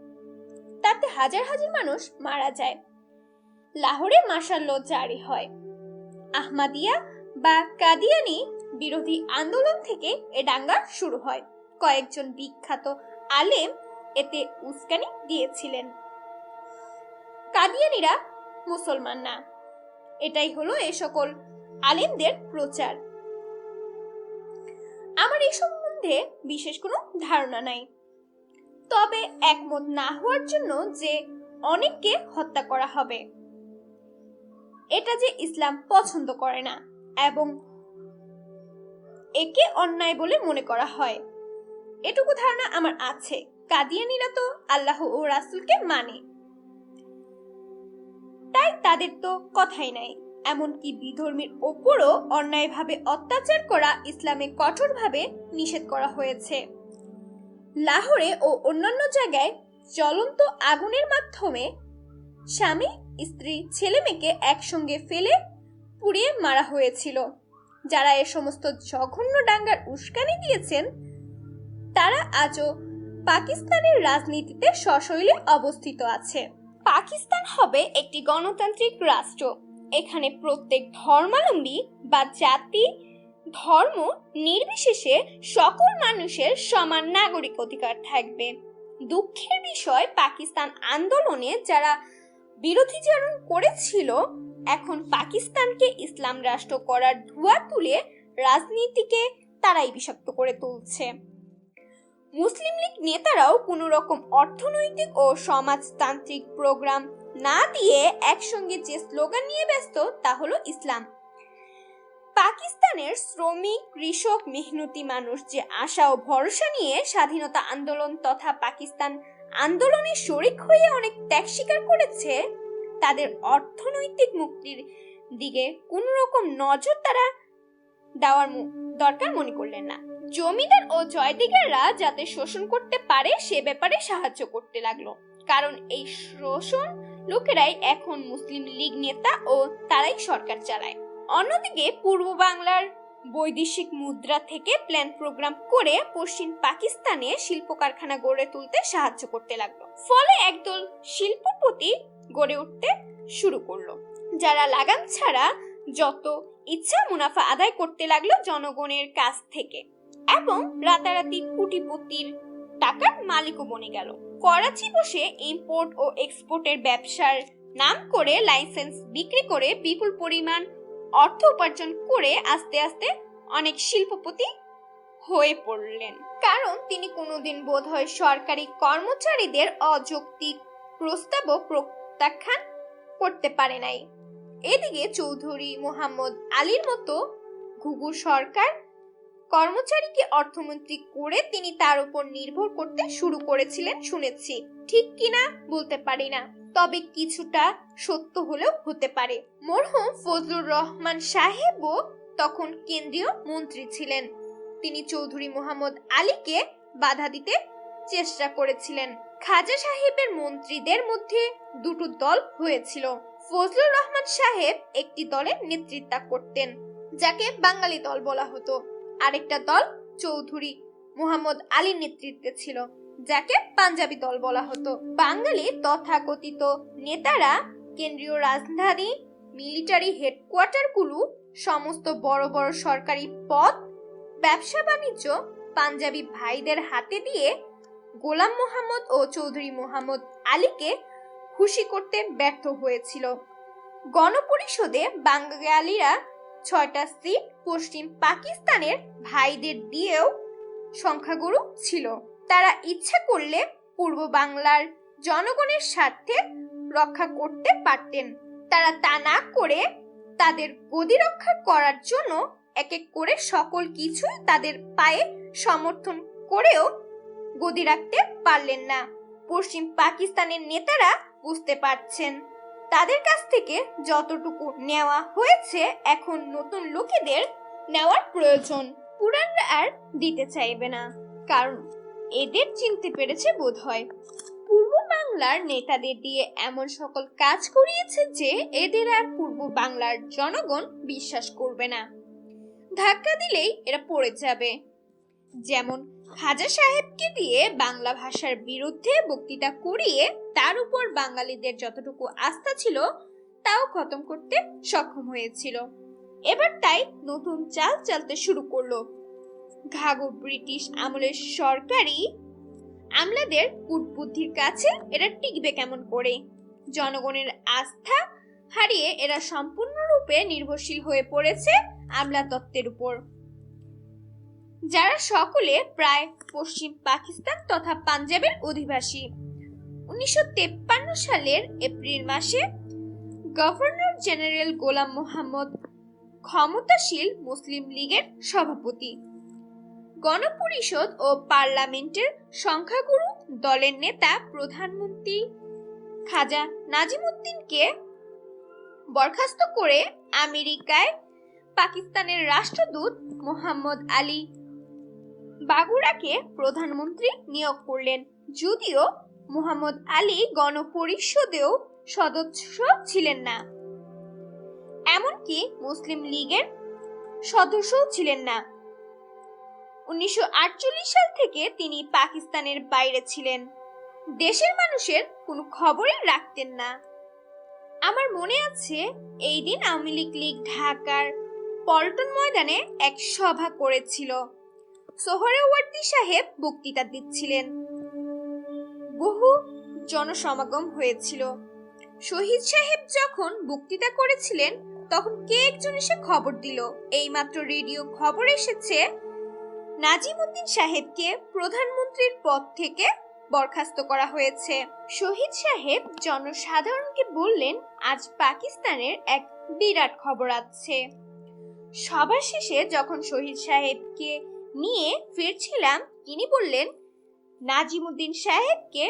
তাতে হাজার হাজার মানুষ মারা যায়। লাহোরে মার্শাল ল জারি হয়। আহমাদিয়া বা কাদিয়ানি বিরোধী আন্দোলন থেকে এ দাঙ্গা শুরু হয়। কয়েকজন বিখ্যাত আলেম এতে উস্কানি দিয়েছিলেন। কাদিয়ানিরা মুসলমান না, এটাই হলো এ সকল আলেমদের প্রচার। আমার এই সম্বন্ধে বিশেষ কোনো ধারণা নাই, তবে একমত না হওয়ার জন্য যে অনেককে হত্যা করা হবে এটা যে ইসলাম পছন্দ করে না এবং একে অন্যায় বলে মনে করা হয়, এটুকু ধারণা আমার আছে। কাদিয়ানিরা তো আল্লাহ ও রাসূলকে মানে, তাই তাদের তো কথাই নাই। এমনকি বিধর্মীর ওপরও অন্যায়ভাবে অত্যাচার করা ইসলামে কঠোরভাবে নিষেধ করা হয়েছে। লাহোরে ও অন্যান্য জায়গায় জ্বলন্ত আগুনের মাধ্যমে স্বামী, স্ত্রী, ছেলে মেয়েকে একসঙ্গে ফেলে পুড়িয়ে মারা হয়েছিল। যারা এ সমস্ত জঘন্য দাঙ্গার উস্কানি দিয়েছেন তারা আজও পাকিস্তানের রাজনীতিতে সশৈলে অবস্থিত আছে। পাকিস্তান হবে একটি গণতান্ত্রিক রাষ্ট্র। এখানে প্রত্যেক ধর্মাবলম্বী বা জাতি ধর্ম নির্বিশেষে সকল মানুষের সমান নাগরিক অধিকার থাকবে। দুঃখের বিষয়, পাকিস্তান আন্দোলনে যারা বিরোধীচরণ করেছিল এখন পাকিস্তানকে ইসলাম রাষ্ট্র করার ধোঁয়া তুলে রাজনীতিকে তারাই বিষাক্ত করে তুলছে। মুসলিম লীগ নেতারাও কোনো রকম অর্থনৈতিক ও সমাজতান্ত্রিক প্রোগ্রাম না দিয়ে একসঙ্গে যে স্লোগান নিয়ে ব্যস্ত তা হলো ইসলাম। পাকিস্তানের শ্রমিক, কৃষক, মেহনতি মানুষ যে আশা ও ভরসা নিয়ে স্বাধীনতা আন্দোলন তথা পাকিস্তান আন্দোলনে শরিক হয়ে অনেক ত্যাগ স্বীকার করেছে, তাদের অর্থনৈতিক মুক্তির দিকে কোন রকম নজর তারা দেওয়ার দরকার মনে করলেন না। জমিদার ও জয়দিগাররা যাতে শোষণ করতে পারে সে ব্যাপারে সাহায্য করতে লাগলো, কারণ এই শোষণ লোকেরাই এখন মুসলিম লীগ নেতা ও তারাই সরকার চালায়। অন্যদিকে পূর্ব বাংলার বৈদেশিক মুদ্রা থেকে প্ল্যান প্রোগ্রাম করে পশ্চিম পাকিস্তানে শিল্প কারখানা গড়ে তুলতে সাহায্য করতে লাগলো। ফলে একদল শিল্পপতি গড়ে উঠতে শুরু করলো, যারা লাগাম ছাড়া যত ইচ্ছা মুনাফা আদায় করতে লাগলো জনগণের কাছ থেকে এবং রাতারাতি কোটিপতির টাকার মালিকও বনে গেল। করাচি বসে ইম্পোর্ট ও এক্সপোর্টের ব্যবসার নাম করে লাইসেন্স বিক্রি করে বিপুল পরিমাণ অর্থ উপার্জন করে আস্তে আস্তে অনেক শিল্পপতি হয়ে পড়লেন, কারণ তিনি কোনোদিন বোধহয় সরকারি কর্মচারীদের অযৌক্তিক প্রস্তাবও প্রত্যাখ্যান করতে পারে নাই। এদিকে চৌধুরী মোহাম্মদ আলীর মতো ঘুঘু সরকার কর্মচারীকে অর্থমন্ত্রী করে তিনি তার উপর নির্ভর করতে শুরু করেছিলেন শুনেছি, ঠিক কিনা বলতে পারি না, তবে কিছুটা সত্য হলেও হতে পারে। মরহুম ফজলুর রহমান সাহেবও তখন কেন্দ্রীয় মন্ত্রী ছিলেন। তিনি চৌধুরী মোহাম্মদ আলীকে বাধা দিতে চেষ্টা করেছিলেন। খাজা সাহেবের মন্ত্রীদের মধ্যে দুটো দল হয়েছিল। ফজলুর রহমান সাহেব একটি দলের নেতৃত্ব করতেন, যাকে বাঙালি দল বলা হতো। আরেকটা দল চৌধুরী মোহাম্মদ আলীর নেতৃত্বে ছিল, যাকে পাঞ্জাবি দল বলা হতো। বাঙালি তথাকথিত নেতারা কেন্দ্রীয় রাজধানী, মিলিটারি হেডকোয়ার্টারগুলো, সমস্ত বড় বড় সরকারি পদ, ব্যবসা বাণিজ্য পাঞ্জাবি ভাইদের হাতে দিয়ে গোলাম মোহাম্মদ ও চৌধুরী মোহাম্মদ আলীকে খুশি করতে ব্যর্থ হয়েছিল। গণপরিষদে বাঙালিরা 6টা সিট পশ্চিম পাকিস্তানের ভাইদের দিয়েও সংখ্যাগুরু ছিল। তারা ইচ্ছা করলে পূর্ব বাংলার জনগণের স্বার্থে রক্ষা করতে পারতেন। তারা তা না করে তাদের গদি রক্ষা করার জন্য এক এক করে সকল কিছুই তাদের পায়ে সমর্থন করেও গদি রাখতে পারলেন না। পশ্চিম পাকিস্তানের নেতারা বুঝতে পারছেন তাদের কাছ থেকে যতটুকু নেওয়া হয়েছে এখন নতুন লোকেদের নেওয়ার প্রয়োজন। পুরানরা আর দিতে চাইবে না, কারণ এদের চিনতে পেরেছে বোধহয় পূর্ব বাংলার নেতাদের দিয়ে এমন সকল কাজ করিয়েছে যে এদের আর পূর্ব বাংলার জনগণ বিশ্বাস করবে না। ধাক্কা দিলেই এরা পড়ে যাবে। যেমন খাজা সাহেবকে দিয়ে বাংলা ভাষার বিরুদ্ধে বক্তৃতা করিয়ে তার উপর বাঙালিদের যতটুকু আস্থা ছিল তাও খতম করতে সক্ষম হয়েছিল। এবার তাই নতুন চাল চালতে শুরু করলো। ঘাগো ব্রিটিশ আমলের সরকারি আমলাদের কূটবুদ্ধির কাছে এরা টিকবে কেমন করে? জনগণের আস্থা হারিয়ে এরা সম্পূর্ণরূপে নির্ভরশীল হয়ে পড়েছে আমলাতন্ত্রের উপর, যারা সকলে প্রায় পশ্চিম পাকিস্তান তথা পাঞ্জাবের অধিবাসী। 1953 সালের এপ্রিল মাসে গভর্নর জেনারেল গোলাম মোহাম্মদ ক্ষমতাশীল মুসলিম লীগের সভাপতি, গণপরিষদ ও পার্লামেন্টের সংখ্যাগুরু দলের নেতা প্রধানমন্ত্রী খাজা নাজিমুদ্দিনকে বরখাস্ত করে আমেরিকায় পাকিস্তানের রাষ্ট্রদূত মোহাম্মদ আলী বাগুরাকে প্রধানমন্ত্রী নিয়োগ করলেন। যদিও মোহাম্মদ আলী গণপরিষদেও সদস্য ছিলেন না, এমনকি মুসলিম লীগের সদস্যও ছিলেন না। 1948 সাল থেকে তিনি পাকিস্তানের বাইরে ছিলেন। দেশের মানুষের কোনো খবরই রাখতেন না। আমার মনে আছে এই দিন আওয়ামী লীগ ঢাকার পল্টন ময়দানে এক সভা করেছিল। সোহরাওয়ার্দী সাহেব বক্তৃতা দিচ্ছিলেন। বহু জনসমাগম হয়েছিল। শহীদ সাহেব যখন বক্তৃতা করেছিলেন তখন কে একজন এসে খবর দিল, এইমাত্র রেডিও খবর এসেছে নাজিমুদ্দিন সাহেবকে প্রধানমন্ত্রীর পদ থেকে বরখাস্ত করা হয়েছে। শহীদ সাহেব জনসাধারণকে বললেন, আজ পাকিস্তানের এক বিরাট খবর আছে। সবার শেষে যখন শহীদ সাহেবকে নিয়ে ফিরছিলাম, তিনি বললেন, নাজিমুদ্দিন সাহেবকে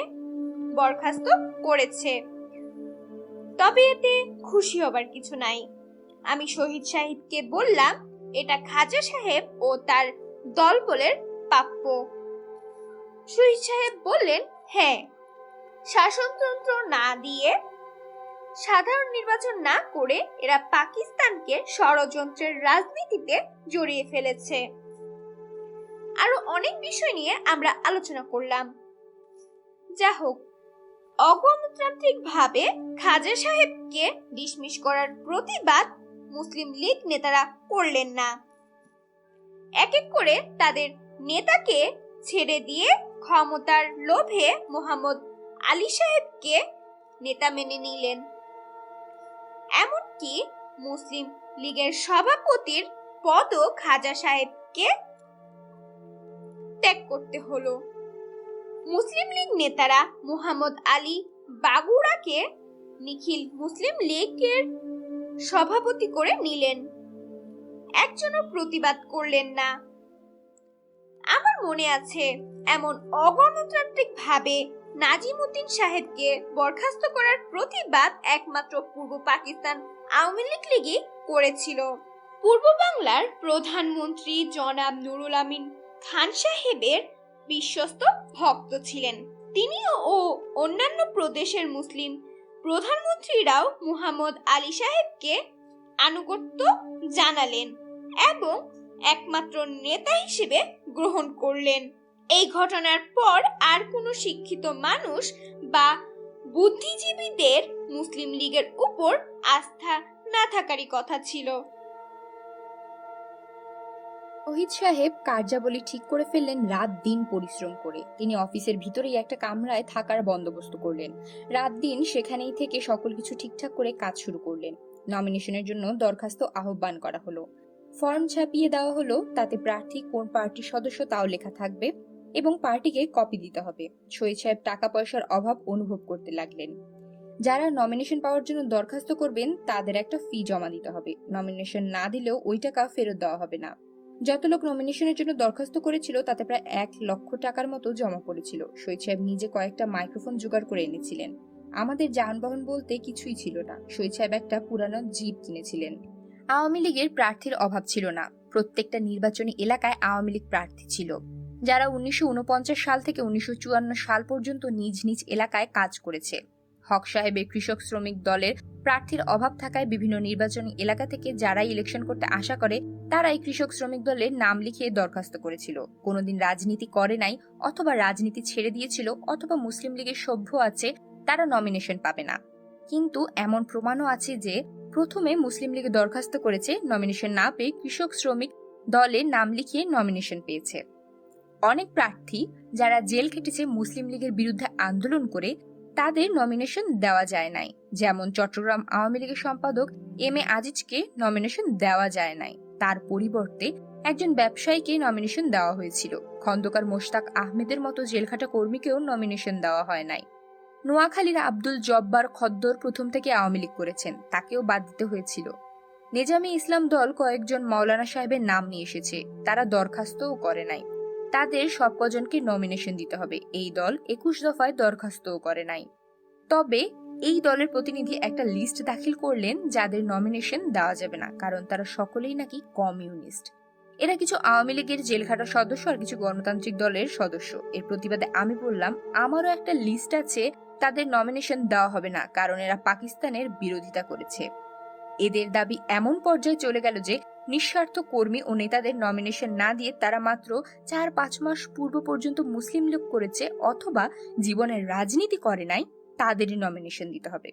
বরখাস্ত করেছে, তবে এতে খুশি হবার কিছু নাই। আমি শহীদ সাহেবকে বললাম, এটা খাজা সাহেব ও তার দলবলের প্রাপ্য। শহীদ সাহেব বললেন, হ্যাঁ, শাসনতন্ত্র না দিয়ে, সাধারণ নির্বাচন না করে এরা পাকিস্তানকে ষড়যন্ত্রের রাজনীতিতে জড়িয়ে ফেলেছে। আরো অনেক বিষয় নিয়ে আমরা আলোচনা করলাম। যা হোক, অগণতান্ত্রিক ভাবে খাজা সাহেবকে ডিসমিস করার প্রতিবাদ মুসলিম লীগ নেতারা করলেন না। এক এক করে তাদের নেতাকে ছেড়ে দিয়ে ক্ষমতার লোভে মোহাম্মদ আলী সাহেবকে নেতা মেনে নিলেন। এমনকি মুসলিম লীগের সভাপতির পদও খাজা সাহেবকে ত্যাগ করতে হলো। মুসলিম লীগ নেতারা মোহাম্মদ আলী বাগুড়াকে নিখিল মুসলিম লীগের সভাপতি করে নিলেন। একজনও প্রতিবাদ করলেন না। আমার মনে আছে, এমন অগণতান্ত্রিক ভাবে নাজিমুদ্দিন সাহেবকে বরখাস্ত করার প্রতিবাদ একমাত্র পূর্ব পাকিস্তান আওয়ামী লীগই করেছিল। পূর্ব বাংলার প্রধানমন্ত্রী জনাব নুরুল আমিন খান সাহেবের বিশ্বস্ত ভক্ত ছিলেন। তিনিও ও অন্যান্য প্রদেশের মুসলিম প্রধানমন্ত্রীরাও মুহাম্মদ আলী সাহেবকে আনুগত্য জানালেন এবং একমাত্র নেতা হিসেবে গ্রহণ করলেন। এই ঘটনার পর আর কোনো শিক্ষিত মানুষ বা বুদ্ধিজীবীদের মুসলিম লীগের উপর আস্থা না থাকারই কথা ছিল। শহীদ সাহেব কার্যাবলী ঠিক করে ফেললেন রাত দিন পরিশ্রম করে। তিনি অফিসের ভিতরেই একটা কামরায় থাকার বন্দোবস্ত করলেন। রাত দিন সেখানেই থেকে সকল কিছু ঠিকঠাক করে কাজ শুরু করলেন। নমিনেশনের জন্য দরখাস্ত আহ্বান করা হলো, ফর্ম ছাপিয়ে দেওয়া হলো, তাতে প্রার্থী কোন পার্টির সদস্য তাও লেখা থাকবে এবং পার্টিকে কপি দিতে হবে। শহীদ সাহেব টাকা পয়সার অভাব অনুভব করতে লাগলেন। যারা নমিনেশন পাওয়ার জন্য দরখাস্ত করবেন তাদের একটা ফি জমা দিতে হবে। নমিনেশন না দিলেও ওই টাকা ফেরত দেওয়া হবে না। যত লোক নমিনেশনের জন্য দরখাস্ত করেছিল তাতে প্রায় 1 লক্ষ টাকার মতো জমা পড়েছিল। শহীদ সাহেব নিজে কয়েকটা মাইক্রোফোন জোগাড় করে এনেছিলেন। আমাদের যানবাহন বলতে কিছুই ছিল না। শহীদ সাহেব একটা পুরানো জিপ কিনেছিলেন। আওয়ামী লীগের প্রার্থীর অভাব ছিল না। প্রত্যেকটা নির্বাচনী এলাকায় আওয়ামী লীগ প্রার্থী ছিল, যারা 1949 সাল থেকে 1954 সাল পর্যন্ত নিজ নিজ এলাকায় কাজ করেছে। হক সাহেবের কৃষক শ্রমিক দলের প্রার্থীর অভাব থাকায় বিভিন্ন নির্বাচনী এলাকা থেকে যারাই ইলেকশন করতে আশা করে তারাই কৃষক শ্রমিক দলের নাম লিখিয়ে দরখাস্ত করেছিল। কোনোদিন রাজনীতি করে নাই, অথবা রাজনীতি ছেড়ে দিয়েছিল, অথবা মুসলিম লীগের সভ্য আছে, তারা নমিনেশন পাবে না। কিন্তু এমন প্রমাণও আছে যে প্রথমে মুসলিম লীগে দরখাস্ত করেছে, নমিনেশন না পেয়ে কৃষক শ্রমিক দলের নাম লিখিয়ে নমিনেশন পেয়েছে। অনেক প্রার্থী যারা জেল খেটেছে মুসলিম লীগের বিরুদ্ধে আন্দোলন করে, তাদের নমিনেশন দেওয়া যায় নাই। যেমন চট্টগ্রাম আওয়ামী লীগের সম্পাদক এম.এ. আজিজকে নমিনেশন দেওয়া যায় নাই। তার পরিবর্তে একজন ব্যবসায়ীকে নমিনেশন দেওয়া হয়েছিল। খন্দকার মোশতাক আহমেদের মতো জেলখাটা কর্মীকেও নমিনেশন দেওয়া হয় নাই। নোয়াখালীর আব্দুল জব্বার খদ্দর প্রথম থেকে আওয়ামী লীগ করেছেন, তাকেও বাদ দিতে হয়েছিল। নেজামী ইসলাম দল কয়েকজন মাওলানা সাহেবের নাম নিয়ে এসেছে, তারা দরখাস্তও করে নাই। তাদের সব কজনকে নমিনেশন দিতে হবে। এই দল 21 দফায় দরখাস্তও করে নাই। তবে এই দলের প্রতিনিধি একটা লিস্ট দাখিল করলেন যাদের নমিনেশন দেওয়া যাবে না, কারণ তারা সকলেই নাকি কমিউনিস্ট। এরা কিছু আওয়ামী লীগের জেলখাটা সদস্য আর কিছু গণতান্ত্রিক দলের সদস্য। এর প্রতিবাদে আমি বললাম, আমারও একটা লিস্ট আছে, তাদের নমিনেশন দেওয়া হবে না, কারণ এরা পাকিস্তানের বিরোধিতা করেছে। এদের দাবি এমন পর্যায়ে চলে গেল যে নিঃস্বার্থ কর্মী ও নেতাদের নমিনেশন না দিয়ে তারা মাত্র 4-5 মাস পূর্ব পর্যন্ত মুসলিম লীগ করেছে অথবা জীবনের রাজনীতি করে নাই, তাদেরই নমিনেশন দিতে হবে।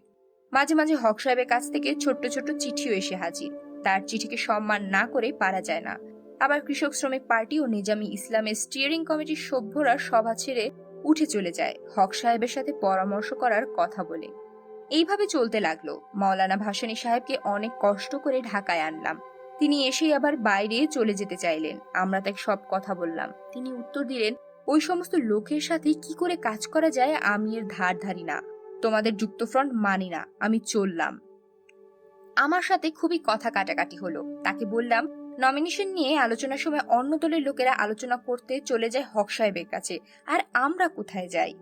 মাঝে মাঝে হক সাহেবের কাছ থেকে ছোট্ট ছোট্ট চিঠিও এসে হাজির। তার চিঠিকে সম্মান না করে পারা যায় না। আবার কৃষক শ্রমিক পার্টি ও নিজামী ইসলামের স্টিয়ারিং কমিটির সভ্যরা সভা ছেড়ে উঠে চলে যায় হক সাহেবের সাথে পরামর্শ করার কথা বলে। এইভাবে চলতে লাগলো। মাওলানা ভাসানী সাহেবকে অনেক কষ্ট করে ঢাকায় আনলাম। তিনি এসেই আবার বাইরে চলে যেতে চাইলেন। আমরা তাকে সব কথা বললাম। তিনি উত্তর দিলেন, ওই সমস্ত লোকের সাথে কি করে কাজ করা যায় আমি এর ধার ধারি না। তোমাদের যুক্তফ্রন্ট মানি না, আমি চললাম। আমার সাথে খুবই কথা কাটাকাটি হলো। তাকে বললাম, নমিনেশন নিয়ে আলোচনার সময় অন্য দলের লোকেরা আলোচনা করতে চলে যায় হক সাহেবের কাছে, আর আমরা কোথায় যাই?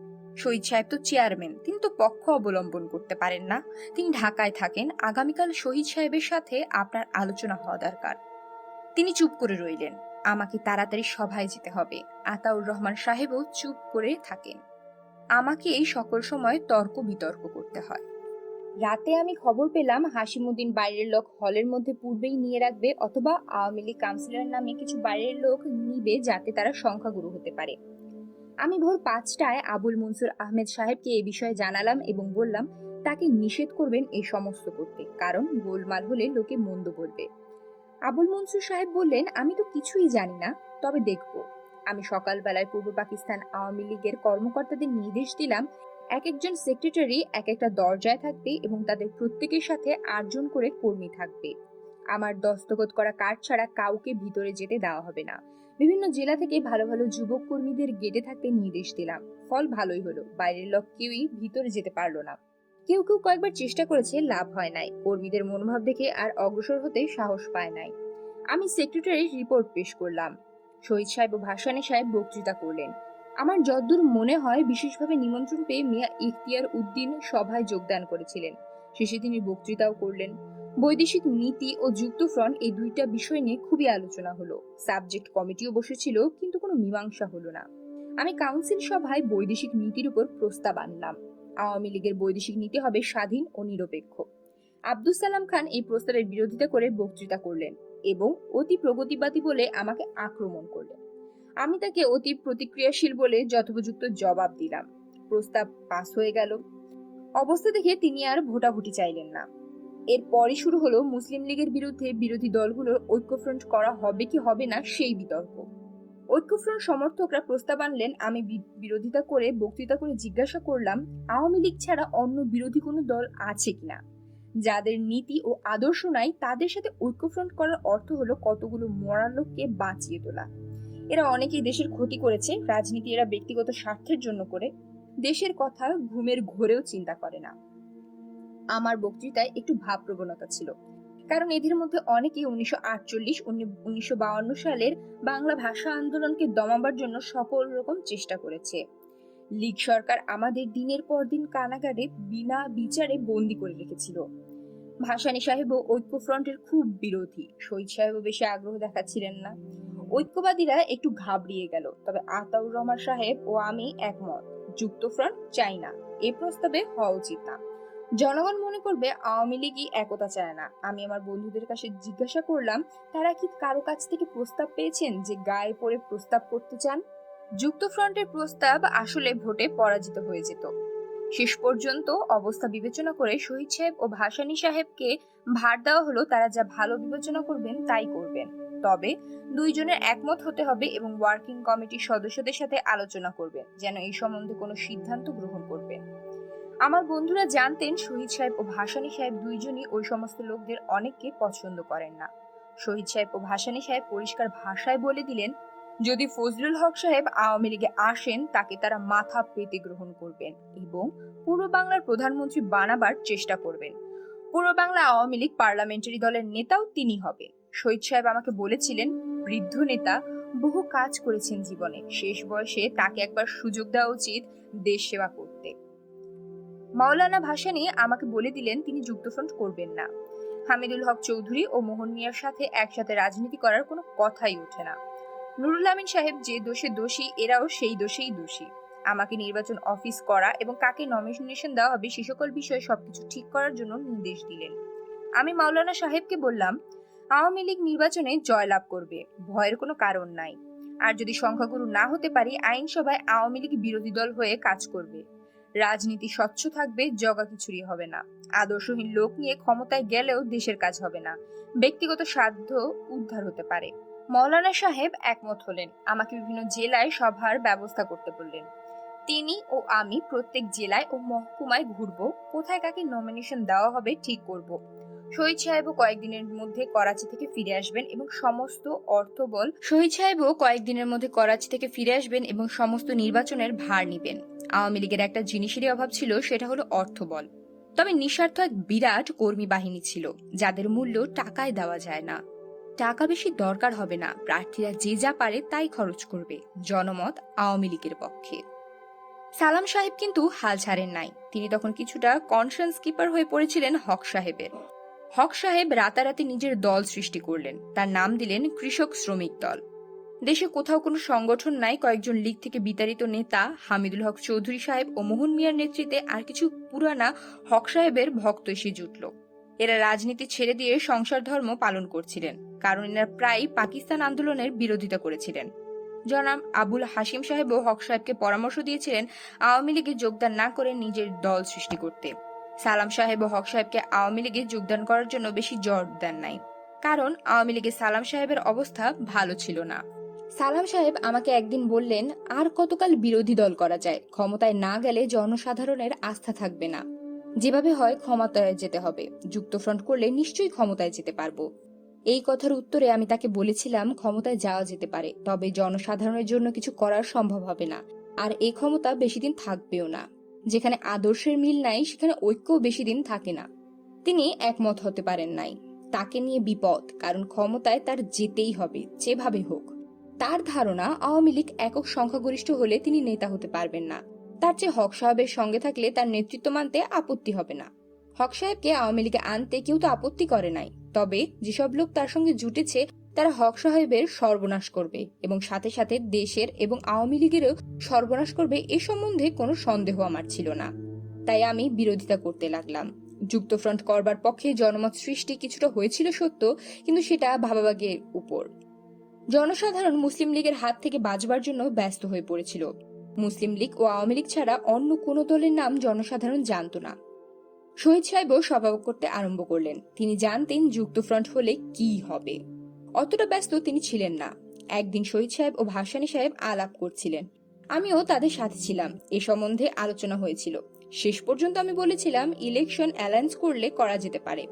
শহীদ সাহেব তো চেয়ারম্যান, তিনি তো পক্ষ অবলম্বন করতে পারেন না। তিনি ঢাকায় থাকেন। আগামীকাল শহীদ সাহেবের সাথে আপনার আলোচনা হওয়া দরকার। তিনি চুপ করে রইলেন। আমাকে তাড়াতাড়ি সভায় যেতে হবে। আতাউর রহমান সাহেবও চুপ করে থাকেন। আমাকে এই সকল সময় তর্ক বিতর্ক করতে হয়। রাতে আমি খবর পেলাম হাসিমুদ্দিন বাইরের লোক হলের মধ্যে পূর্বেই নিয়ে রাখবে, অথবা আওয়ামী লীগ কাউন্সিলর নামে কিছু বাইরের লোক নিবে, যাতে তারা সংখ্যাগুরু হতে পারে। আমি ভোর 5টায় আবুল মনসুর আহমেদ সাহেবকে এ বিষয়ে জানালাম এবং বললাম তাকে নিষেধ করবেন এই সমস্ত করতে, কারণ গোলমাল হলে লোকে মন্দ বলবে। আবুল মনসুর সাহেব বললেন, আমি তো কিছুই জানি না, তবে দেখব। আমি সকালবেলায় পূর্ব পাকিস্তান আওয়ামী লীগের কর্মকর্তাদের নির্দেশ দিলাম এক একজন সেক্রেটারি এক একটা দরজায় থাকবে এবং তাদের প্রত্যেকের সাথে 8জন করে কর্মী থাকবে। আমার দস্তখত করা কার্ড ছাড়া কাউকে ভিতরে যেতে দেওয়া হবে না। বিভিন্ন জেলা থেকে ভালো ভালো যুবক কর্মীদের গেটে থাকতে নির্দেশ দিলাম। ফল ভালোই হলো, বাইরের লোক কেউই ভিতরে যেতে পারলো না। কেউ কেউ কয়েকবার চেষ্টা করেছে, লাভ হয় নাই। কর্মীদের মনোভাব দেখে আর অগ্রসর হতে সাহস পায় নাই। আমি সেক্রেটারির রিপোর্ট পেশ করলাম। শহীদ সাহেব ও ভাসানী সাহেব বক্তৃতা করলেন। আমার যদ্দূর মনে হয় বিশেষভাবে নিমন্ত্রণ পেয়ে মিয়া ইখতিয়ার উদ্দিন সভায় যোগদান করেছিলেন। শেষে তিনি বক্তৃতাও করলেন। বৈদেশিক নীতি ও যুক্তফ্রন্ট এই দুইটা বিষয় নিয়ে খুবই আলোচনা হলো। সাবজেক্ট কমিটিও বসেছিল, কিন্তু কোনো মীমাংসা হলো না। আমি কাউন্সিল সভায় বৈদেশিক নীতির উপর প্রস্তাব আনলাম। আওয়ামী লীগের বৈদেশিক নীতি হবে স্বাধীন ও নিরপেক্ষ। আব্দুস সালাম খান এই প্রস্তাবের বিরোধিতা করে বক্তৃতা করলেন এবং অতি প্রগতিবাদী বলে আমাকে আক্রমণ করলেন। আমি তাকে অতি প্রতিক্রিয়াশীল বলে যথোপযুক্ত জবাব দিলাম। প্রস্তাব পাস হয়ে গেল। অবস্থা দেখে তিনি আর ভোটাভুটি চাইলেন না। এরপরই শুরু হলো মুসলিম লীগের বিরুদ্ধে বিরোধী দলগুলোর ঐক্যফ্রন্ট করা হবে কি হবে না সেই বিতর্ক। ঐক্যফ্রন্ট সমর্থকরা প্রস্তাব আনলেন। আমি বিরোধিতা করে বক্তৃতা করে জিজ্ঞাসা করলাম, আওয়ামী লীগ ছাড়া অন্য বিরোধী কোনো দল আছে কিনা? যাদের নীতি ও আদর্শ নাই তাদের সাথে ঐক্যফ্রন্ট করার অর্থ হলো কতগুলো মরার লোককে বাঁচিয়ে তোলা। এরা অনেকেই দেশের ক্ষতি করেছে। রাজনীতি এরা ব্যক্তিগত স্বার্থের জন্য করে, দেশের কথা ঘুমের ঘোরেও চিন্তা করে না। আমার বক্তৃতায় একটু ভাব প্রবণতা ছিল, কারণ এদের মধ্যে অনেকে 1948-1952 সালের বাংলা ভাষা আন্দোলনকে দমাবার জন্য সকল রকম চেষ্টা করেছে। লীগ সরকার আমাদের দিনের পর দিন কারাগারে বিনা বিচারে বন্দী করে রেখেছিল। ভাসানী সাহেবও ঐক্যফ্রন্টের খুব বিরোধী। শহীদ সাহেবও বেশি আগ্রহ দেখাচ্ছিলেন না। ঐক্যবাদীরা একটু ঘাবড়িয়ে গেল। তবে আতাউর রহমান সাহেব ও আমি একমত, যুক্তফ্রন্ট চাই না, এ প্রস্তাবে হওয়া উচিত না। জনগণ মনে করবে আওয়ামী লীগই একতা চায় না। আমি আমার বন্ধুদের কাছে জিজ্ঞাসা করলাম, তারা কি কারো কাছ থেকে প্রস্তাব পেয়েছেন যে গায়ে পড়ে প্রস্তাব করতে চান? যুক্তফ্রন্টের প্রস্তাব আসলে ভোটে পরাজিত হয়ে যেত। শেষ পর্যন্ত অবস্থা বিবেচনা করে শহীদ সাহেব ও ভাসানী সাহেবকে ভার দেওয়া হলো, তারা যা ভালো বিবেচনা করবেন তাই করবেন। তবে দুইজনের একমত হতে হবে এবং ওয়ার্কিং কমিটির সদস্যদের সাথে আলোচনা করবেন যেন এই সম্বন্ধে কোনো সিদ্ধান্ত গ্রহণ করবেন। আমার বন্ধুরা জানতেন শহীদ সাহেব ও ভাসানী সাহেব দুইজনই ওই সমস্ত লোকদের অনেককে পছন্দ করেন না। শহীদ সাহেব ও ভাসানী সাহেব পরিষ্কার ভাষায় বলে দিলেন, যদি ফজলুল হক সাহেব আওয়ামী লীগে আসেন তাকে তারা মাথা পেতে গ্রহণ করবেন এবং পূর্ব বাংলার প্রধানমন্ত্রী বানাবার চেষ্টা করবেন। পূর্ব বাংলা আওয়ামী লীগ পার্লামেন্টারি দলের নেতাও তিনি হবেন। শহীদ সাহেব আমাকে বলেছিলেন, বৃদ্ধ নেতা, বহু কাজ করেছেন জীবনে, শেষ বয়সে তাকে একবার সুযোগ দেওয়া উচিত দেশ সেবা করতে। মাওলানা ভাসানী আমাকে বলে দিলেন তিনি যুক্তফ্রন্ট করবেন না। হামিদুল হক চৌধুরী ও মোহন মিয়ার সাথে একসাথে রাজনীতি করার কোনো কথাই ওঠে না। নুরুল আমিন সাহেব যে দোষে দোষী, এরাও সেই দোষেই দোষী। আমাকে নির্বাচন অফিস করা এবং কাকে নমিনেশন দেওয়া হবে সে সকল বিষয়ে সবকিছু ঠিক করার জন্য নির্দেশ দিলেন। আমি মাওলানা সাহেবকে বললাম, আওয়ামী লীগ নির্বাচনে জয়লাভ করবে, ভয়ের কোনো কারণ নাই। আর যদি সংখ্যাগুরু না হতে পারি, আইনসভায় আওয়ামী লীগ বিরোধী দল হয়ে কাজ করবে। রাজনীতি স্বচ্ছ থাকবে, জগা খিচুড়ি হবে না। আদর্শহীন লোক নিয়ে ক্ষমতায় গেলেও দেশের কাজ হবে না, ব্যক্তিগত স্বার্থ উদ্ধার হতে পারে। মাওলানা সাহেব একমত হলেন। আমাকে বিভিন্ন জেলায় সভার ব্যবস্থা করতে বললেন। তিনি ও আমি প্রত্যেক জেলায় ও মহকুমায় ঘুরবো, কোথায় কাকে নমিনেশন দেওয়া হবে ঠিক করব। শহীদ সাহেবও কয়েকদিনের মধ্যে করাচি থেকে ফিরে আসবেন এবং সমস্ত নির্বাচনের ভার নিবেন। আওয়ামী লীগের একটা জিনিসেরই অভাব ছিল, সেটা হলো অর্থবল। তবে নিঃস্বার্থ এক বিরাট কর্মী বাহিনী ছিল, যাদের মূল্য টাকায় দেওয়া যায় না। টাকা বেশি দরকার হবে না, প্রার্থীরা যে যা পারে তাই খরচ করবে। জনমত আওয়ামী লীগের পক্ষে। সালাম সাহেব কিন্তু হাল ছাড়েন নাই। তিনি তখন কিছুটা কনসার্স কিপার হয়ে পড়েছিলেন হক সাহেবের। হক সাহেব রাতারাতি নিজের দল সৃষ্টি করলেন। তার নাম দিলেন কৃষক শ্রমিক দল। দেশে কোথাও কোনো সংগঠন নাই, কয়েকজন লীগ থেকে বিতাড়িত নেতা হামিদুল হক চৌধুরী সাহেব ও মোহন মিয়ার নেতৃত্বে আর কিছু পুরানা হক সাহেবের ভক্ত এসে জুটল। এরা রাজনীতি ছেড়ে দিয়ে সংসার ধর্ম পালন করছিলেন, কারণ এরা প্রায় পাকিস্তান আন্দোলনের বিরোধিতা করেছিলেন। জনাব আবুল হাসিম সাহেবও হক সাহেবকে পরামর্শ দিয়েছিলেন আওয়ামী লীগে যোগদান না করে নিজের দল সৃষ্টি করতে। সালাম সাহেব ও হক সাহেবকে আওয়ামী লীগে যোগদান করার জন্য বেশি জোর দেন নাই, কারণ আওয়ামী লীগে সালাম সাহেবের অবস্থা ভালো ছিল না। সালাম সাহেব আমাকে একদিন বললেন, আর কতকাল বিরোধী দল করা যায়, ক্ষমতায় না গেলে জনসাধারণের আস্থা থাকবে না। যেভাবে হয় ক্ষমতায় যেতে হবে, যুক্তফ্রন্ট করলে নিশ্চয়ই ক্ষমতায় যেতে পারবো। এই কথার উত্তরে আমি তাকে বলেছিলাম, ক্ষমতায় যাওয়া যেতে পারে, তবে জনসাধারণের জন্য কিছু করার সম্ভব হবে না, আর এই ক্ষমতা বেশি দিন থাকবেও না। যেখানে আদর্শের মিল নাই, সেখানে ঐক্যও বেশি দিন থাকে না। তিনি একমত হতে পারেন নাই। তাকে নিয়ে বিপদ, কারণ ক্ষমতায় তার যেতেই হবে, যেভাবে হোক। তার ধারণা আওয়ামী লীগ একক সংখ্যাগরিষ্ঠ হলে তিনি নেতা হতে পারবেন না। তার চেয়ে হক সাহেবের সঙ্গে থাকলে তার নেতৃত্ব মানতে আপত্তি হবে না। হক সাহেবকে আওয়ামী লীগে আনতে কেউ তো আপত্তি করে নাই, তবে যেসব লোক তার সঙ্গে জুটেছে তারা হক সাহেবের সর্বনাশ করবে এবং সাথে সাথে দেশের এবং আওয়ামী লীগেরও সর্বনাশ করবে, এ সম্বন্ধে কোনো সন্দেহ আমার ছিল না। তাই আমি বিরোধিতা করতে লাগলাম। যুক্তফ্রন্ট করবার পক্ষে জনমত সৃষ্টি কিছুটা হয়েছিল সত্য, কিন্তু সেটা ভাবাভাগের উপর। জনসাধারণ মুসলিম লীগের হাত থেকে বাঁচবার জন্য ব্যস্ত হয়ে পড়েছিল। মুসলিম লীগ ও আওয়ামী লীগ ছাড়া অন্য কোনো দলের নাম জনসাধারণ জানত না। শহীদ সাহেবও সভা করতে আরম্ভ করলেন। তিনি জানতেন যুক্তফ্রন্ট হলে কি হবে। অতটা ব্যস্ত তিনি ছিলেন না। একদিন শহীদ সাহেব ও ভাসানী সাহেব আলাপ করছিলেন, আমিও তাদের সাথে ছিলাম। এ সম্বন্ধে আলোচনা হয়েছিল। শেষ পর্যন্ত আমি বলেছিলাম, ইলেকশন অ্যালায়েন্স করলে করা যেতে পারে।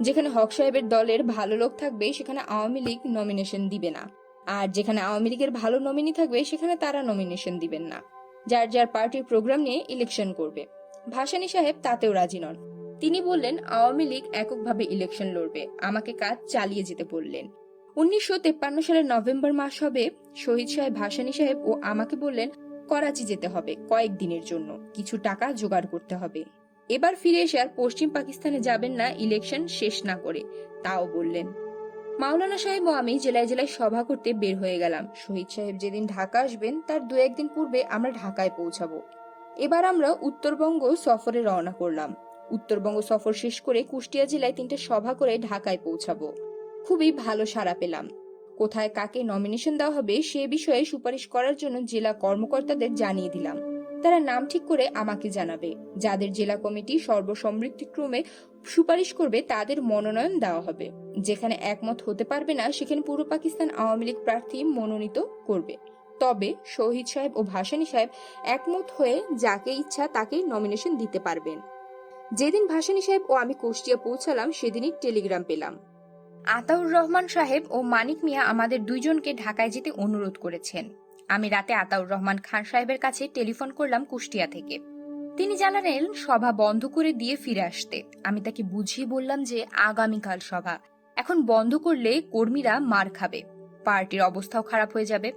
যেখানে হক সাহেবের দলের ভালো লোক থাকবে সেখানে আওয়ামী লীগ নমিনেশন দিবে না, আর যেখানে আওয়ামী লীগের ভালো নমিনি থাকবে সেখানে তারা নমিনেশন দিবেন না। যার যার পার্টির প্রোগ্রাম নিয়ে ইলেকশন করবে। ভাসানী সাহেব তাতেও রাজি নন। তিনি বললেন, আওয়ামী লীগ এককভাবে ইলেকশন লড়বে, আমাকে কাজ চালিয়ে যেতে বললেন। 1953 সালের নভেম্বর মাস হবে। শহীদ সাহেব, ভাসানী সাহেব ও আমাকে বললেন, করাচি যেতে হবে কয়েকদিনের জন্য, কিছু টাকা জোগাড় করতে হবে। এবার ফিরে এসে আর পশ্চিম পাকিস্তানে যাবেন না ইলেকশন শেষ না করে, তাও বললেন। মাওলানা সাহেব ও আমি জেলায় জেলায় সভা করতে বের হয়ে গেলাম। শহীদ সাহেব যেদিন ঢাকা আসবেন তার 2-1 দিন পূর্বে আমরা ঢাকায় পৌঁছাবো। এবার আমরা উত্তরবঙ্গ সফরে রওনা করলাম। উত্তরবঙ্গ সফর শেষ করে কুষ্টিয়া জেলায় 3টে সভা করে ঢাকায় পৌঁছাবো। খুবই ভালো সাড়া পেলাম। কোথায় কাকে নমিনেশন দেওয়া হবে সে বিষয়ে সুপারিশ করার জন্য জেলা কর্মকর্তাদের জানিয়ে দিলাম। তারা নাম ঠিক করে আমাকে জানাবে। যাদের জেলা কমিটি সর্বসম্মতিক্রমে সুপারিশ করবে তাদের মনোনয়ন দেওয়া হবে। যেখানে একমত হতে পারবে না সেখানে পূর্ব পাকিস্তান আওয়ামী লীগ প্রার্থী মনোনীত করবে। তবে শহীদ সাহেব ও ভাসানী সাহেব একমত হয়ে যাকে ইচ্ছা তাকে নমিনেশন দিতে পারবেন। যেদিন ভাসানী সাহেব ও আমি কুষ্টিয়া পৌঁছালাম সেদিনই টেলিগ্রাম পেলাম। আতাউর রহমান সাহেব ও মানিক মিয়া আমাদের দুইজনকে ঢাকায় যেতে অনুরোধ করেছেন। আমি রাতে আতাউর রহমান খান সাহেবের কাছে টেলিফোন করলাম কুষ্টিয়া থেকে। তিনি জানালেন সভা বন্ধ করে দিয়ে ফিরে আসতে। আমি তাকে বুঝিয়ে বললাম যে আগামীকাল সভা, এখন বন্ধ করলে কর্মীরা মার খাবে, পার্টির অবস্থাও খারাপ হয়ে যাবে।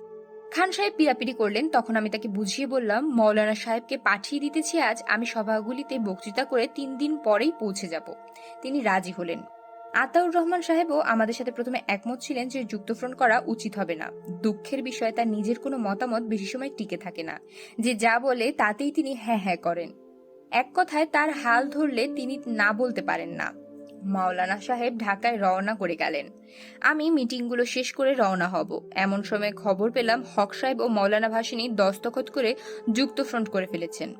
খান সাহেব পিড়াপিড়ি করলেন। তখন আমি তাকে বুঝিয়ে বললাম, মৌলানা সাহেবকে পাঠিয়ে দিতেছি আজ, আমি সভাগুলিতে বক্তৃতা করে 3 দিন পরেই পৌঁছে যাব। তিনি রাজি হলেন। আতাউর রহমান সাহেবও আমাদের সাথে প্রথমে একমত ছিলেন যে যুক্তফ্রন্ট করা উচিত হবে না। দুঃখের বিষয়, তার নিজের কোনো মতামত বেশি সময় টিকে থাকে না। যে যা বলে তাতেই তিনি হ্যাঁ হ্যাঁ করেন। এক কথায় তার হাল ধরলে তিনি না বলতে পারেন না। মাওলানা সাহেব ঢাকায় রওনা করে গেলেন। আমি মিটিংগুলো শেষ করে রওনা হব। এমন সময় খবর পেলাম হক সাহেব ও মাওলানা ভাসানী দস্তখত করে যুক্তফ্রন্ট করে ফেলেছেন।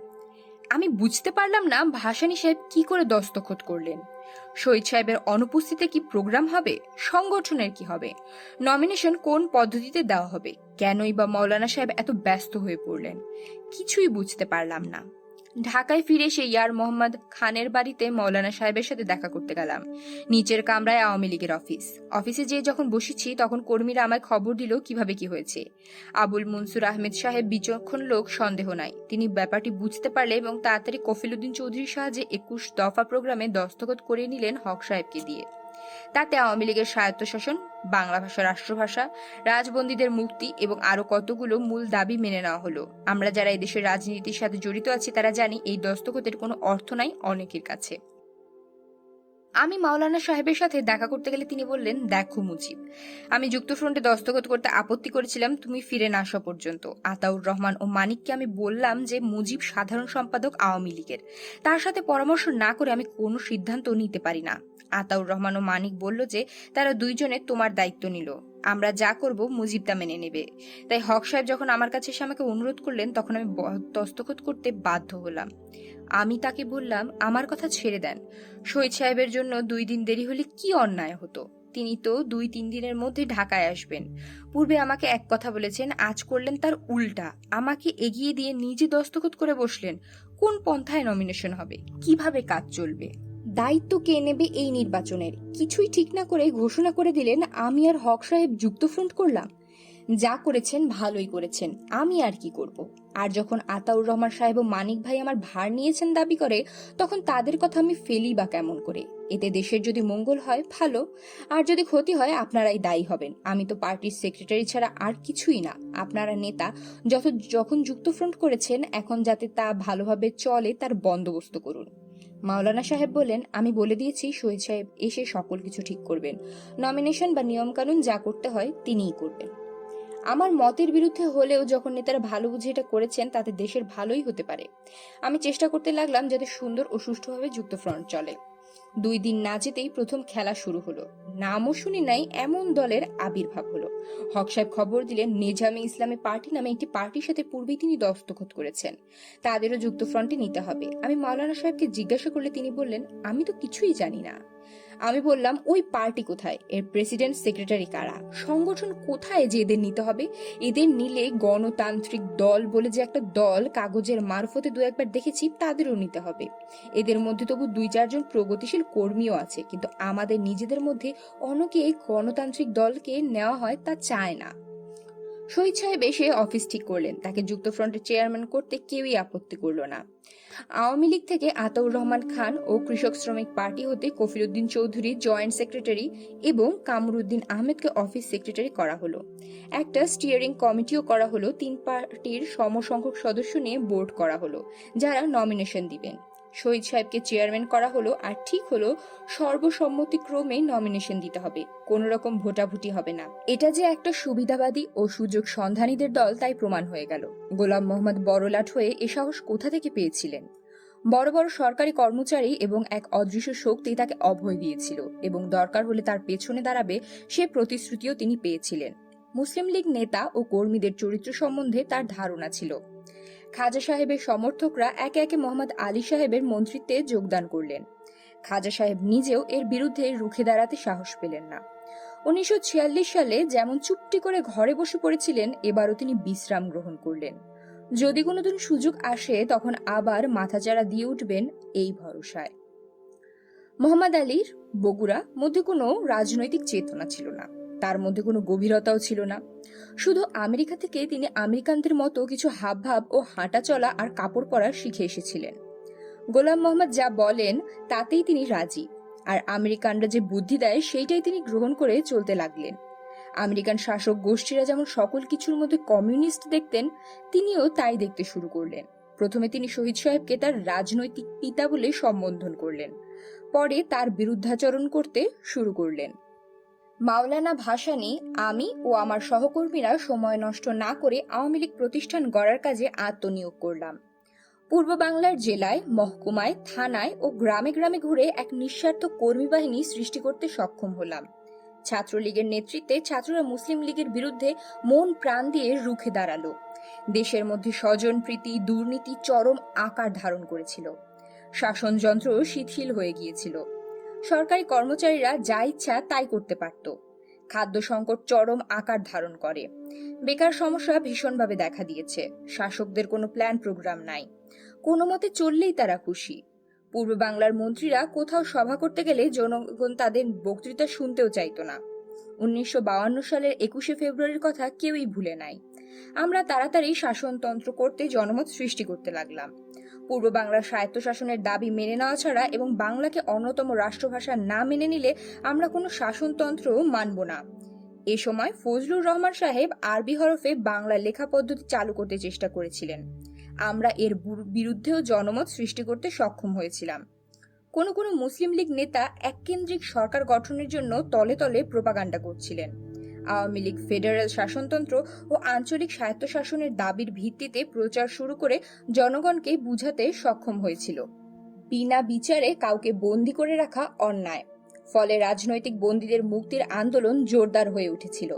আমি বুঝতে পারলাম না ভাসানী সাহেব কি করে দস্তখত করলেন। শহীদ সাহেবের অনুপস্থিতিতে কি প্রোগ্রাম হবে, সংগঠনের কি হবে, নমিনেশন কোন পদ্ধতিতে দেওয়া হবে, কেনই বা মাওলানা সাহেব এত ব্যস্ত হয়ে পড়লেন, কিছুই বুঝতে পারলাম না। ঢাকায় ফিরে এসে ইয়ার মোহাম্মদ খানের বাড়িতে মৌলানা সাহেবের সাথে দেখা করতে গেলাম। নিচের কামরায় আওয়ামী লীগের অফিসে যেয়ে যখন বসেছি তখন কর্মীরা আমায় খবর দিল কিভাবে কি হয়েছে। আবুল মনসুর আহমেদ সাহেব বিচক্ষণ লোক, সন্দেহ নাই। তিনি ব্যাপারটি বুঝতে পারলে এবং তাড়াতাড়ি কফিল উদ্দিন চৌধুরীর সাহায্যে 21 দফা প্রোগ্রামে দস্তখত করে নিলেন হক সাহেবকে দিয়ে। তাতে আওয়ামী লীগের স্বায়ত্তশাসন, বাংলা ভাষা রাষ্ট্রভাষা, রাজবন্দীদের মুক্তি এবং আরো কতগুলো মূল দাবি মেনে নেওয়া হলো। আমরা যারা এদেশের রাজনীতির সাথে জড়িত আছি তারা জানি এই দস্তখতের কোনো অর্থ নাই অনেকের কাছে। আমি মাওলানা সাহেবের সাথে দেখা করতে গেলে তিনি বললেন, দেখো মুজিব, আমি যুক্তফ্রন্টে দস্তখত করতে আপত্তি করেছিলাম তুমি ফিরে না আসা পর্যন্ত। আতাউর রহমান ও মানিককে আমি বললাম যে মুজিব সাধারণ সম্পাদক আওয়ামী লীগের, তার সাথে পরামর্শ না করে আমি কোনো সিদ্ধান্ত নিতে পারি না। আতাউর রহমান ও মানিক বলল যে তারা দুইজনে তোমার দায়িত্ব নিল, আমরা যা করব মুজিব তা মেনে নেবে। তাই হক সাহেব যখন আমার কাছে এসে আমাকে অনুরোধ করলেন তখন আমি দস্তখত করতে বাধ্য হলাম। আমি তাকে বললাম, আমার কথা ছেড়ে দেন, শহীদ সাহেবের জন্য 2 দিন দেরি হলে কি অন্যায় হতো? তিনি তো 2-3 দিনের মধ্যে ঢাকায় আসবেন। পূর্বে আমাকে এক কথা বলেছেন, আজ করলেন তার উল্টা, আমাকে এগিয়ে দিয়ে নিজে দস্তখত করে বসলেন। কোন পন্থায় নমিনেশন হবে, কিভাবে কাজ চলবে, দায়িত্ব কে নেবে এই নির্বাচনের, কিছুই ঠিক না করে ঘোষণা করে দিলেন আমি আর হক সাহেব যুক্তফ্রন্ট করলাম। যা করেছেন ভালোই করেছেন, আমি আর কি করব। আর যখন আতাউর রহমান সাহেব ও মানিক ভাই আমার ভার নিয়েছেন দাবি করে, তখন তাদের কথা আমি ফেলি বা কেমন করে? এতে দেশের যদি মঙ্গল হয় ভালো, আর যদি ক্ষতি হয় আপনারাই দায়ী হবেন। আমি তো পার্টির সেক্রেটারি ছাড়া আর কিছুই না। আপনারা নেতা যখন যুক্তফ্রন্ট করেছেন, এখন যাতে তা ভালোভাবে চলে তার বন্দোবস্ত করুন। মাওলানা সাহেব বলেন, আমি বলে দিয়েছি শহীদ সাহেব এসে সকল কিছু ঠিক করবেন। নমিনেশন বা নিয়মকানুন যা করতে হয় তিনিই করবেন। আমার মতের বিরুদ্ধে হলেও যখন নেতারা ভালো বুঝে এটা করেছেন তাতে দেশের ভালোই হতে পারে। আমি চেষ্টা করতে লাগলাম যাতে সুন্দর ও সুষ্ঠুভাবে যুক্তফ্রন্ট চলে। 2 দিন না যেতেই প্রথম খেলা শুরু হলো। নামও শুনি নাই এমন দলের আবির্ভাব হলো। হক সাহেব খবর দিলেন নেজামে ইসলামী পার্টি নামে একটি পার্টির সাথে পূর্বেই তিনি দস্তখত করেছেন, তাদেরও যুক্তফ্রন্টে নিতে হবে। আমি মাওলানা সাহেবকে জিজ্ঞাসা করলে তিনি বললেন, আমি তো কিছুই জানি না। আমি বললাম, ওই পার্টি কোথায়, এর প্রেসিডেন্ট সেক্রেটারি কারা, সংগঠন কোথায় যে এদের নিতে হবে? এদের নিলে গণতান্ত্রিক দল বলে যে একটা দল কাগজের মারফতে 2-1বার দেখেছি, তাদেরও নিতে হবে। এদের মধ্যে তবু 2-4 জন প্রগতিশীল কর্মীও আছে, কিন্তু আমাদের নিজেদের মধ্যে অনেকে গণতান্ত্রিক দলকে নেওয়া হয় তা চায় না। শহীদ সাহেব এসে অফিস ঠিক করলেন, তাকে যুক্তফ্রন্টের চেয়ারম্যান করতে কেউই আপত্তি করল না। আওয়ামী লীগ থেকে আতাউর রহমান খান ও কৃষক শ্রমিক পার্টি হতে কফিল উদ্দিন চৌধুরী জয়েন্ট সেক্রেটারি এবং কামরুদ্দিন আহমেদকে অফিস সেক্রেটারি করা হলো। একটা স্টিয়ারিং কমিটিও করা হলো, 3 পার্টির সমসংখ্যক সদস্য নিয়ে বোর্ড করা হলো যারা নমিনেশন দিবেন। শহীদ সাহেবকে চেয়ারম্যান করা হলো, আর ঠিক হলো সর্বসম্মতিক্রমে নমিনেশন দিতে হবে, কোন রকম ভোটাভুটি হবে না। এটা যে একটা সুবিধাবাদী ও সুযোগ সন্ধানীদের দল তাই প্রমাণ হয়ে গেল। গোলাম মোহাম্মদ বড়লাট হয়ে এ সাহস কোথা থেকে পেয়েছিলেন? বড় বড় সরকারি কর্মচারী এবং এক অদৃশ্য শক্তি তাকে অভয় দিয়েছিল এবং দরকার হলে তার পেছনে দাঁড়াবে সে প্রতিশ্রুতিও তিনি পেয়েছিলেন। মুসলিম লীগ নেতা ও কর্মীদের চরিত্র সম্বন্ধে তার ধারণা ছিল। খাজা সাহেবের সমর্থকরা একে একে মোহাম্মদ আলী সাহেবের মন্ত্রিত্বে যোগদান করলেন। খাজা সাহেব নিজেও এর বিরুদ্ধে রুখে দাঁড়াতে সাহস পেলেন না। 1946 সালে যেমন চুপটি করে ঘরে বসে পড়েছিলেন, এবারও তিনি বিশ্রাম গ্রহণ করলেন। যদি কোনোদিন সুযোগ আসে তখন আবার মাথাচাড়া দিয়ে উঠবেন এই ভরসায়। মোহাম্মদ আলীর বগুড়া মধ্যে কোনো রাজনৈতিক চেতনা ছিল না, তার মধ্যে কোনো গভীরতাও ছিল না। শুধু আমেরিকা থেকে তিনি আমেরিকানদের মতো কিছু হাবভাব ও হাঁটা চলা আর কাপড় পরা শিখে এসেছিলেন। গোলাম মোহাম্মদ যা বলেন তাতেই তিনি রাজি, আর আমেরিকানরা যে বুদ্ধি দেয় সেইটাই তিনি গ্রহণ করে চলতে লাগলেন। আমেরিকান শাসক গোষ্ঠীরা যেমন সকল কিছুর মধ্যে কমিউনিস্ট দেখতেন, তিনিও তাই দেখতে শুরু করলেন। প্রথমে তিনি শহীদ সাহেবকে তার রাজনৈতিক পিতা বলে সম্বোধন করলেন, পরে তার বিরুদ্ধাচরণ করতে শুরু করলেন। মাওলানা ভাসানী, আমি ও আমার সহকর্মীরা সময় নষ্ট না করে আওয়ামী লীগ প্রতিষ্ঠান গড়ার কাজে আত্মনিয়োগ করলাম। পূর্ব বাংলার জেলায়, মহকুমায়, থানায় ও গ্রামে গ্রামে ঘুরে এক নিঃস্বার্থ কর্মী বাহিনী সৃষ্টি করতে সক্ষম হলাম। ছাত্রলীগের নেতৃত্বে ছাত্ররা মুসলিম লীগের বিরুদ্ধে মন প্রাণ দিয়ে রুখে দাঁড়ালো। দেশের মধ্যে স্বজনপ্রীতি, দুর্নীতি চরম আকার ধারণ করেছিল। শাসনযন্ত্র শিথিল হয়ে গিয়েছিল। সরকারি কর্মচারীরা যা ইচ্ছা তাই করতে পারত। খাদ্য সংকট চরম আকার ধারণ করে। বেকার সমস্যা ভীষণভাবে দেখা দিয়েছে। শাসকদের কোনো প্ল্যান প্রোগ্রাম নাই। কোনো মতে চললেই তারা খুশি। পূর্ব বাংলার মন্ত্রীরা কোথাও সভা করতে গেলে জনগণ তাদের বক্তৃতা শুনতেও চাইতো না। 1952 সালের 21শে ফেব্রুয়ারির কথা কেউই ভুলে নাই। আমরা তাড়াতাড়ি শাসনতন্ত্র করতে জনমত সৃষ্টি করতে লাগলাম। পূর্ব বাংলার স্বায়ত্তশাসনের দাবি মেনে নেওয়া ছাড়া এবং বাংলাকে অন্যতম রাষ্ট্রভাষা না মেনে নিলে আমরা কোনো শাসনতন্ত্র মানব না। এ সময় ফজলুর রহমান সাহেব আরবি হরফে বাংলা লেখা পদ্ধতি চালু করতে চেষ্টা করেছিলেন। আমরা এর বিরুদ্ধেও জনমত সৃষ্টি করতে সক্ষম হয়েছিলাম। কোনো কোনো মুসলিম লীগ নেতা এককেন্দ্রিক সরকার গঠনের জন্য তলে তলে প্রোপাগান্ডা করছিলেন। আওয়ামী লীগ ফেডারেল শাসনতন্ত্র ও আঞ্চলিক স্বায়ত্তশাসনের দাবির ভিত্তিতে প্রচার শুরু করে জনগণকে বুঝাতে সক্ষম হয়েছিল বিনা বিচারে কাউকে বন্দী করে রাখা অন্যায়। ফলে রাজনৈতিক বন্দীদের মুক্তির আন্দোলন জোরদার হয়ে উঠেছিল।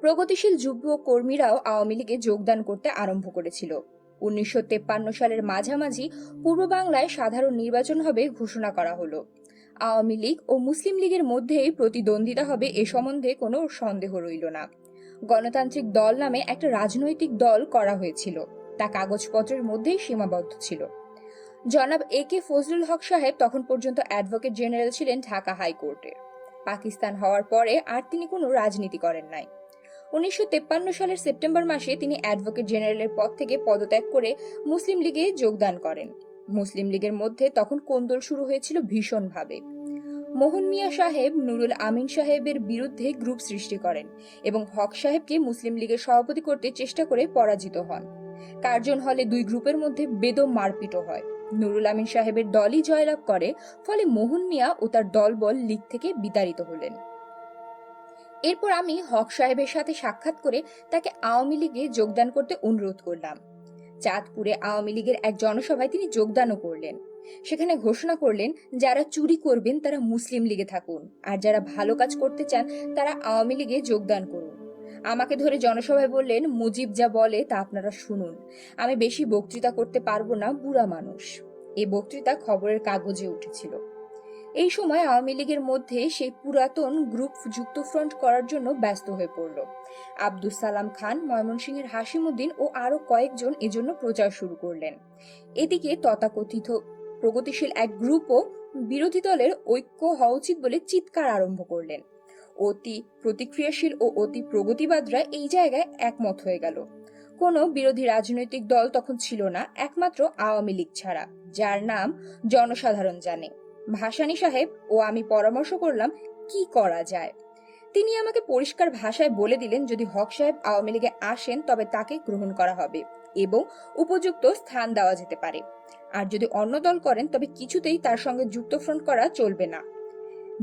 প্রগতিশীল যুব কর্মীরাও আওয়ামী লীগে যোগদান করতে আরম্ভ করেছিল। 1953 সালের মাঝামাঝি পূর্ব বাংলায় সাধারণ নির্বাচন হবে ঘোষণা করা হলো। আওয়ামী লীগ ও মুসলিম লীগের মধ্যেই প্রতিদ্বন্দ্বিতা হবে এ সম্বন্ধে কোনো সন্দেহ রইল না। গণতান্ত্রিক দল নামে একটা রাজনৈতিক দল করা হয়েছিল, তা কাগজপত্রের মধ্যেই সীমাবদ্ধ ছিল। জনাব A.K. ফজলুল হক সাহেব তখন পর্যন্ত অ্যাডভোকেট জেনারেল ছিলেন ঢাকা হাইকোর্টের। পাকিস্তান হওয়ার পরে আর তিনি কোনো রাজনীতি করেন নাই। 1953 সালের সেপ্টেম্বর মাসে তিনি অ্যাডভোকেট জেনারেলের পদ থেকে পদত্যাগ করে মুসলিম লীগে যোগদান করেন। মুসলিম লীগের মধ্যে তখন কোন্দল শুরু হয়েছিল ভীষণভাবে। মোহন মিয়া সাহেব নুরুল আমিন সাহেবের বিরুদ্ধে গ্রুপ সৃষ্টি করেন এবং হক সাহেবকে মুসলিম লীগের সভাপতি করতে চেষ্টা করে পরাজিত হন। কার্জন হলে দুই গ্রুপের মধ্যে বেদম মারপিটও হয়। নুরুল আমিন সাহেবের দলই জয়লাভ করে, ফলে মোহন মিয়া ও তার দলবল লীগ থেকে বিতাড়িত হলেন। এরপর আমি হক সাহেবের সাথে সাক্ষাৎ করে তাকে আওয়ামী লীগে যোগদান করতে অনুরোধ করলাম। চাঁদপুরে আওয়ামী লীগের এক জনসভায় তিনি যোগদানও করলেন। সেখানে ঘোষণা করলেন, যারা চুরি করবেন তারা মুসলিম লীগে থাকুন, আর যারা ভালো কাজ করতে চান তারা আওয়ামী লীগে যোগদান করুন। আমাকে ধরে জনসভায় বললেন, মুজিব যা বলে তা আপনারা শুনুন, আমি বেশি বক্তৃতা করতে পারবো না, বুড়া মানুষ। এই বক্তৃতা খবরের কাগজে উঠেছিল। এই সময় আওয়ামী লীগের মধ্যে সেই পুরাতন গ্রুপ যুক্তফ্রন্ট করার জন্য ব্যস্ত হয়ে পড়ল। আব্দুস সালাম খান, ময়মনসিংহের হাসিমুদ্দিন ও আরো কয়েকজন এজন্য প্রচার শুরু করলেন। এদিকে তথাকথিত প্রগতিশীল এক গ্রুপও বিরোধী দলের ঐক্য হওয়া উচিত বলে চিৎকার আরম্ভ করলেন। অতি প্রতিক্রিয়াশীল ও অতি প্রগতিবাদরা এই জায়গায় একমত হয়ে গেল। কোনো বিরোধী রাজনৈতিক দল তখন ছিল না, একমাত্র আওয়ামী লীগ ছাড়া, যার নাম জনসাধারণ জানে। ভাসানী সাহেব ও আমি পরামর্শ করলাম কি করা যায়। তিনি আমাকে পরিষ্কার ভাষায় বলে দিলেন, যদি হক সাহেব আওয়ামী লীগে আসেন তবে তাকে গ্রহণ করা হবে এবং উপযুক্ত স্থান দেওয়া যেতে পারে, আর যদি অন্য দল করেন তবে কিছুতেই তার সঙ্গে যুক্তফ্রন্ট করা চলবে না।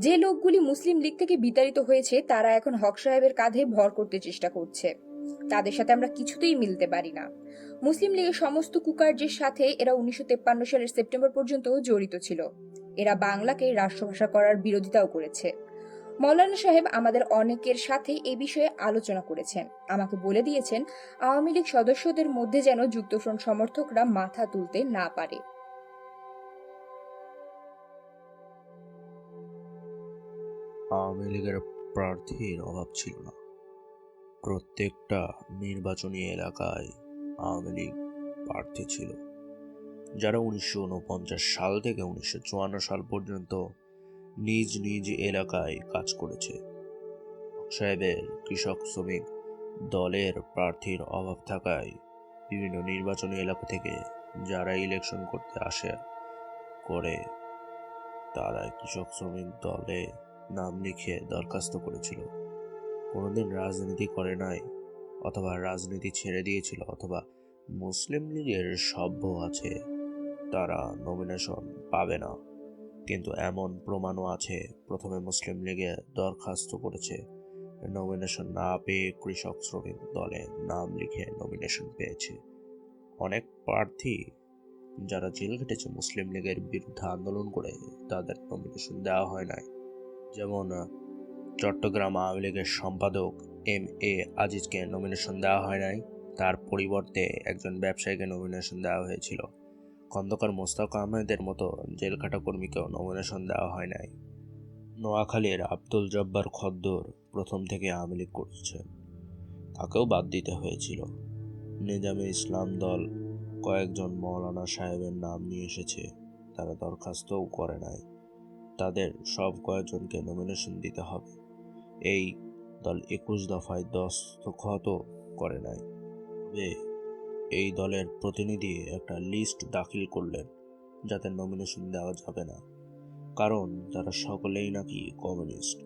যে লোকগুলি মুসলিম লীগ থেকে বিতাড়িত হয়েছে তারা এখন হক সাহেবের কাঁধে ভর করতে চেষ্টা করছে। তাদের সাথে আমরা কিছুতেই মিলতে পারি না। মুসলিম লীগের সমস্ত কুকার্যের সাথে এরা 1953 সালের সেপ্টেম্বর পর্যন্ত জড়িত ছিল। এরা বাংলাকে রাষ্ট্রভাষা করার বিরোধিতাও করেছে। মৌলানা সাহেব আমাদের অনেকের সাথে এই বিষয়ে আলোচনা করেছেন। আমাকে বলে দিয়েছেন, আওয়ামী লীগ সদস্যদের মধ্যে যেন যুক্তফ্রন্ট সমর্থকরা মাথা তুলতে না পারে। আওয়ামী লীগের প্রার্থীর অভাব ছিল না। প্রত্যেকটা নির্বাচনী এলাকায় আওয়ামী লীগ প্রার্থী ছিল, যারা 1949 সাল থেকে 1954 সাল পর্যন্ত নিজ নিজ এলাকায় কাজ করেছে। সাহেবের কৃষক শ্রমিক দলের প্রার্থীর অভাব থাকায় বিভিন্ন নির্বাচনী এলাকা থেকে যারা ইলেকশন করতে আসে করে তারা কৃষক শ্রমিক দলে নাম লিখে দরখাস্ত করেছিল। কোনোদিন রাজনীতি করে নাই, অথবা রাজনীতি ছেড়ে দিয়েছিল, অথবা মুসলিম লীগের সভ্য আছে, তারা নমিনেশন পাবে না। কিন্তু এমন প্রমাণও আছে, প্রথমে মুসলিম লীগে দরখাস্ত করেছে, নমিনেশন না পেয়ে কৃষক শ্রমিক দলে নাম লিখে নমিনেশন পেয়েছে। অনেক প্রার্থী যারা জেল খেটেছে মুসলিম লীগের বিরুদ্ধে আন্দোলন করে, তাদের নমিনেশন দেওয়া হয় নাই। যেমন চট্টগ্রাম আওয়ামী লীগের সম্পাদক M.A. আজিজকে নমিনেশন দেওয়া হয় নাই, তার পরিবর্তে একজন ব্যবসায়ীকে নমিনেশন দেওয়া হয়েছিল। খন্দকার মোস্তাক আহমেদের মতো জেলখাটা কর্মীকেও নমিনেশন দেওয়া হয় নাই। নোয়াখালীর আব্দুল জব্বার খদ্দর প্রথম থেকে আওয়ামী লীগ করছেন, তাকেও বাদ দিতে হয়েছিল। নিজামে ইসলাম দল কয়েকজন মৌলানা সাহেবের নাম নিয়ে এসেছে, তারা দরখাস্তও করে নাই। তাদের সব কয়েকজনকে নমিনেশন দিতে হবে। এই দল 21 দফায় দস্তখতও করে নাই। তবে এই দলের প্রতিনিধি একটা লিস্ট দাখিল করলেন যাতে নমিনেশন দেওয়া যাবে না, কারণ তারা সকলেই নাকি কমিউনিস্ট।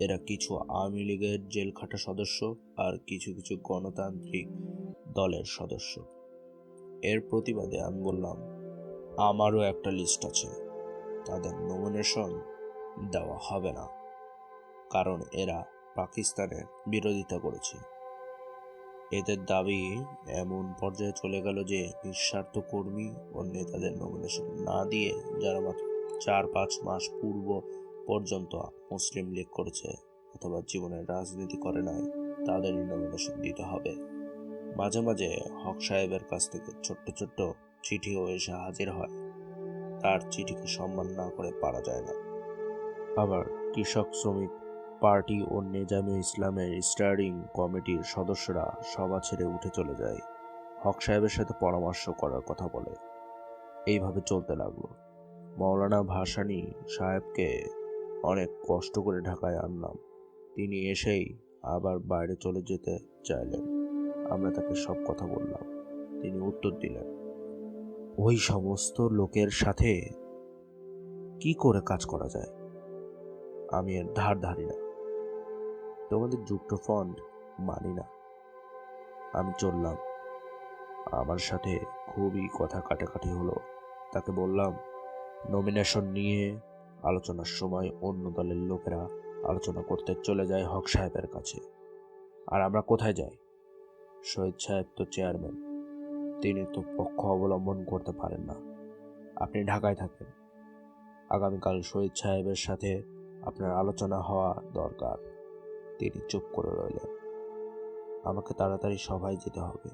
এরা কিছু আওয়ামী লীগের জেলখাটা সদস্য আর কিছু কিছু গণতান্ত্রিক দলের সদস্য। এর প্রতিবাদে আমি বললাম, আমারও একটা লিস্ট আছে, তাদের নমিনেশন দেওয়া হবে না, কারণ এরা পাকিস্তানের বিরোধিতা করেছে। এদের দাবি এমন পর্যায়ে চলে গেল যে নিঃস্বার্থ কর্মী ও নেতাদের নমিনেশন না দিয়ে যারা মাত্র 4-5 মাস পূর্ব পর্যন্ত মুসলিম লীগ করেছে অথবা জীবনের রাজনীতি করে নাই, তাদেরই নমিনেশন দিতে হবে। মাঝে মাঝে হক সাহেবের কাছ থেকে ছোট্ট ছোট্ট চিঠিও এসে হাজির হয়। তার চিঠিকে সম্মান না করে পারা যায় না। আবার কৃষক শ্রমিক পার্টি ও নেজামে ইসলামের স্টারিং কমিটির সদস্যরা সভা ছেড়ে উঠে চলে যায়, হক সাহেবের সাথে পরামর্শ করার কথা বলে। এইভাবে চলতে লাগলো। মৌলানা ভাসানী সাহেবকে অনেক কষ্ট করে ঢাকায় আনলাম। তিনি এসেই আবার বাইরে চলে যেতে চাইলেন। আমরা তাকে সব কথা বললাম। তিনি উত্তর দিলেন, ওই সমস্ত লোকের সাথে কি করে কাজ করা যায়? আমি এর ধার ধারি না, তোমাদের যুক্তফ্রন্ট মানি না। আমি চললাম। আমার সাথে খুবই কথা কাটাকাটি হলো। তাকে বললাম, নমিনেশন নিয়ে আলোচনার সময় অন্য দলের লোকেরা আলোচনা করতে চলে যায় হক সাহেবের কাছে। আর আমরা কোথায় যাই? শহীদ সাহেব তো চেয়ারম্যান, তিনি তো পক্ষ অবলম্বন করতে পারেন না। আপনি ঢাকায় থাকেন, আগামীকাল শহীদ সাহেবের সাথে আপনার আলোচনা হওয়া দরকার। তিনি চুপ করে রইলেন। আমাকে তাড়াতাড়ি সভায় যেতে হবে।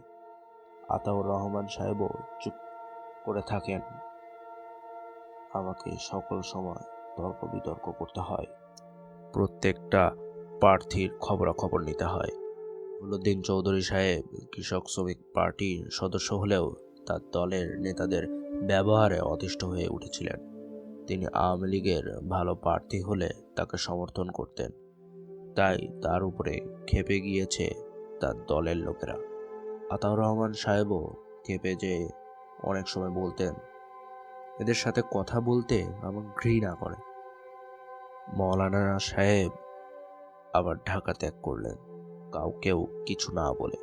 আতাউর রহমান সাহেবও চুপ করে থাকেন। আমাকে সকল সময় তর্ক বিতর্ক করতে হয়। প্রত্যেকটা প্রার্থীর খবরাখবর নিতে হয়। হলুদ্দিন চৌধুরী সাহেব কৃষক শ্রমিক পার্টির সদস্য হলেও তার দলের নেতাদের ব্যবহারে অতিষ্ঠ হয়ে উঠেছিলেন। তিনি আওয়ামী লীগের ভালো প্রার্থী হলে তাকে সমর্থন করতেন, তাই তার উপরে ক্ষেপে গিয়েছে তার দলের লোকেরা। আতাউর রহমান সাহেবও ক্ষেপে যে অনেক সময় বলতেন, এদের সাথে কথা বলতে আমার ঘৃণা করে। মৌলানা সাহেব আবার ঢাকা ত্যাগ করলেন, কাউকেও কিছু না বলে।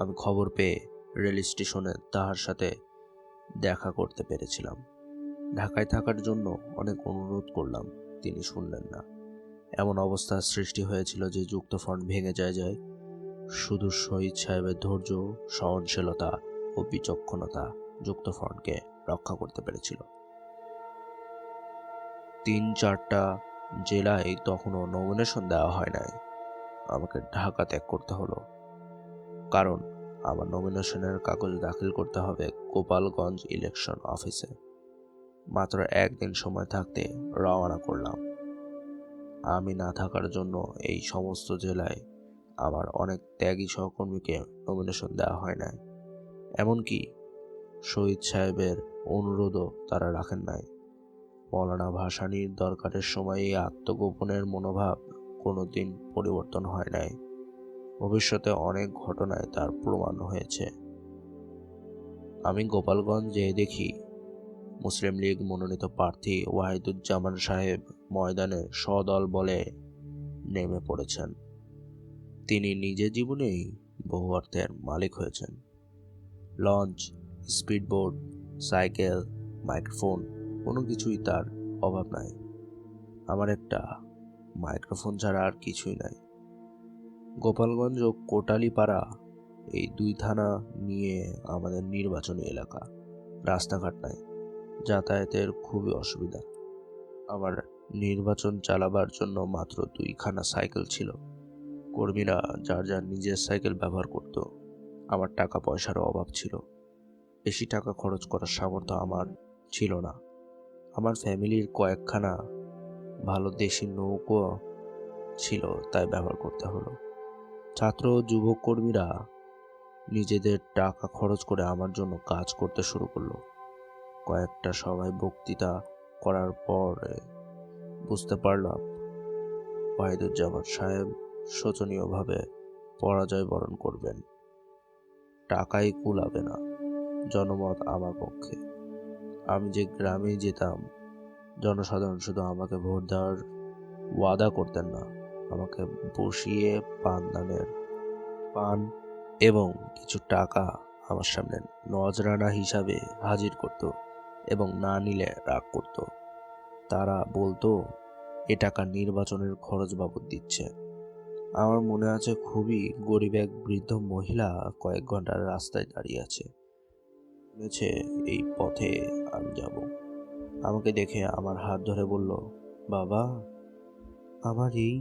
আমি খবর পেয়ে রেল স্টেশনে তাহার সাথে দেখা করতে পেরেছিলাম। ঢাকায় থাকার জন্য অনেক অনুরোধ করলাম, তিনি শুনলেন না। এমন অবস্থার সৃষ্টি হয়েছিল যে যুক্তফ্রন্ট ভেঙে যায়। শুধু শহীদ সাহেবের ধৈর্য, সহনশীলতা ও বিচক্ষণতা যুক্তফ্রন্টকে রক্ষা করতে পেরেছিল। 3-4টা জেলায় তখনও নমিনেশন দেওয়া হয় নাই। আমাকে ঢাকা ত্যাগ করতে হলো, কারণ আমার নমিনেশনের কাগজ দাখিল করতে হবে গোপালগঞ্জ ইলেকশন অফিসে। মাত্র একদিন সময় থাকতে রওনা করলাম। আমি না থাকার জন্য এই সমস্ত জেলায় আমার অনেক ত্যাগী সহকর্মীকে নমিনেশন দেওয়া হয় নাই। এমনকি শহীদ সাহেবের অনুরোধও তারা রাখেন নাই। মৌলানা ভাসানীর দরকারের সময় এই আত্মগোপনের মনোভাব কোনোদিন পরিবর্তন হয় নাই। ভবিষ্যতে অনেক ঘটনায় তার প্রমাণ হয়েছে। আমি গোপালগঞ্জ যেয়ে দেখি মুসলিম লীগ মনোনীত প্রার্থী ওয়াহিদুজ্জামান সাহেব ময়দানে সদল বলে নেমে পড়েছেন। তিনি নিজের জীবনেই বহু অর্থের মালিক হয়েছেন। লঞ্চ, স্পিডবোট, সাইকেল, মাইক্রোফোন, কোনো কিছুই তার অভাব নাই। আমার একটা মাইক্রোফোন ছাড়া আর কিছুই নাই। গোপালগঞ্জ ও কোটালীপাড়া এই 2 থানা নিয়ে আমাদের নির্বাচনী এলাকা। রাস্তাঘাট নাই, যাতায়াতের খুবই অসুবিধা। আমার নির্বাচন চালাবার জন্য মাত্র 2খানা সাইকেল ছিল। কর্মীরা যার যার নিজের সাইকেল ব্যবহার করত। আমার টাকা পয়সারও অভাব ছিল। বেশি টাকা খরচ করার সামর্থ্য আমার ছিল না। আমার ফ্যামিলির কয়েকখানা ভালো দেশি নৌকো ছিল, তাই ব্যবহার করতে হলো। ছাত্র ও যুবক কর্মীরা নিজেদের টাকা খরচ করে আমার জন্য কাজ করতে শুরু করলো। কয়েকটা সভায় বক্তৃতা করার পর বুঝতে পারলাম ওয়াহিদুজ্জামান সাহেব শোচনীয়ভাবে পরাজয় বরণ করবেন। টাকাই কুলাবে না, জনমত আমার পক্ষে। আমি যে গ্রামেই যেতাম, জনসাধারণ শুধু আমাকে ভোট দেওয়ার ওয়াদা করতেন না, আমাকে বসিয়ে পান এবং কিছু টাকা আমার সামনে নজরানা হিসাবে হাজির করত এবং না নিলে রাগ করত। তারা বলতো এ টাকা নির্বাচনের খরচ বাবদ দিচ্ছে। আমার মনে আছে, খুবই গরিব এক বৃদ্ধ মহিলা কয়েক ঘন্টার রাস্তায় দাঁড়িয়ে আছে, বলেছে এই পথে আমি যাব। আমাকে দেখে আমার হাত ধরে বলল, বাবা, আমার এই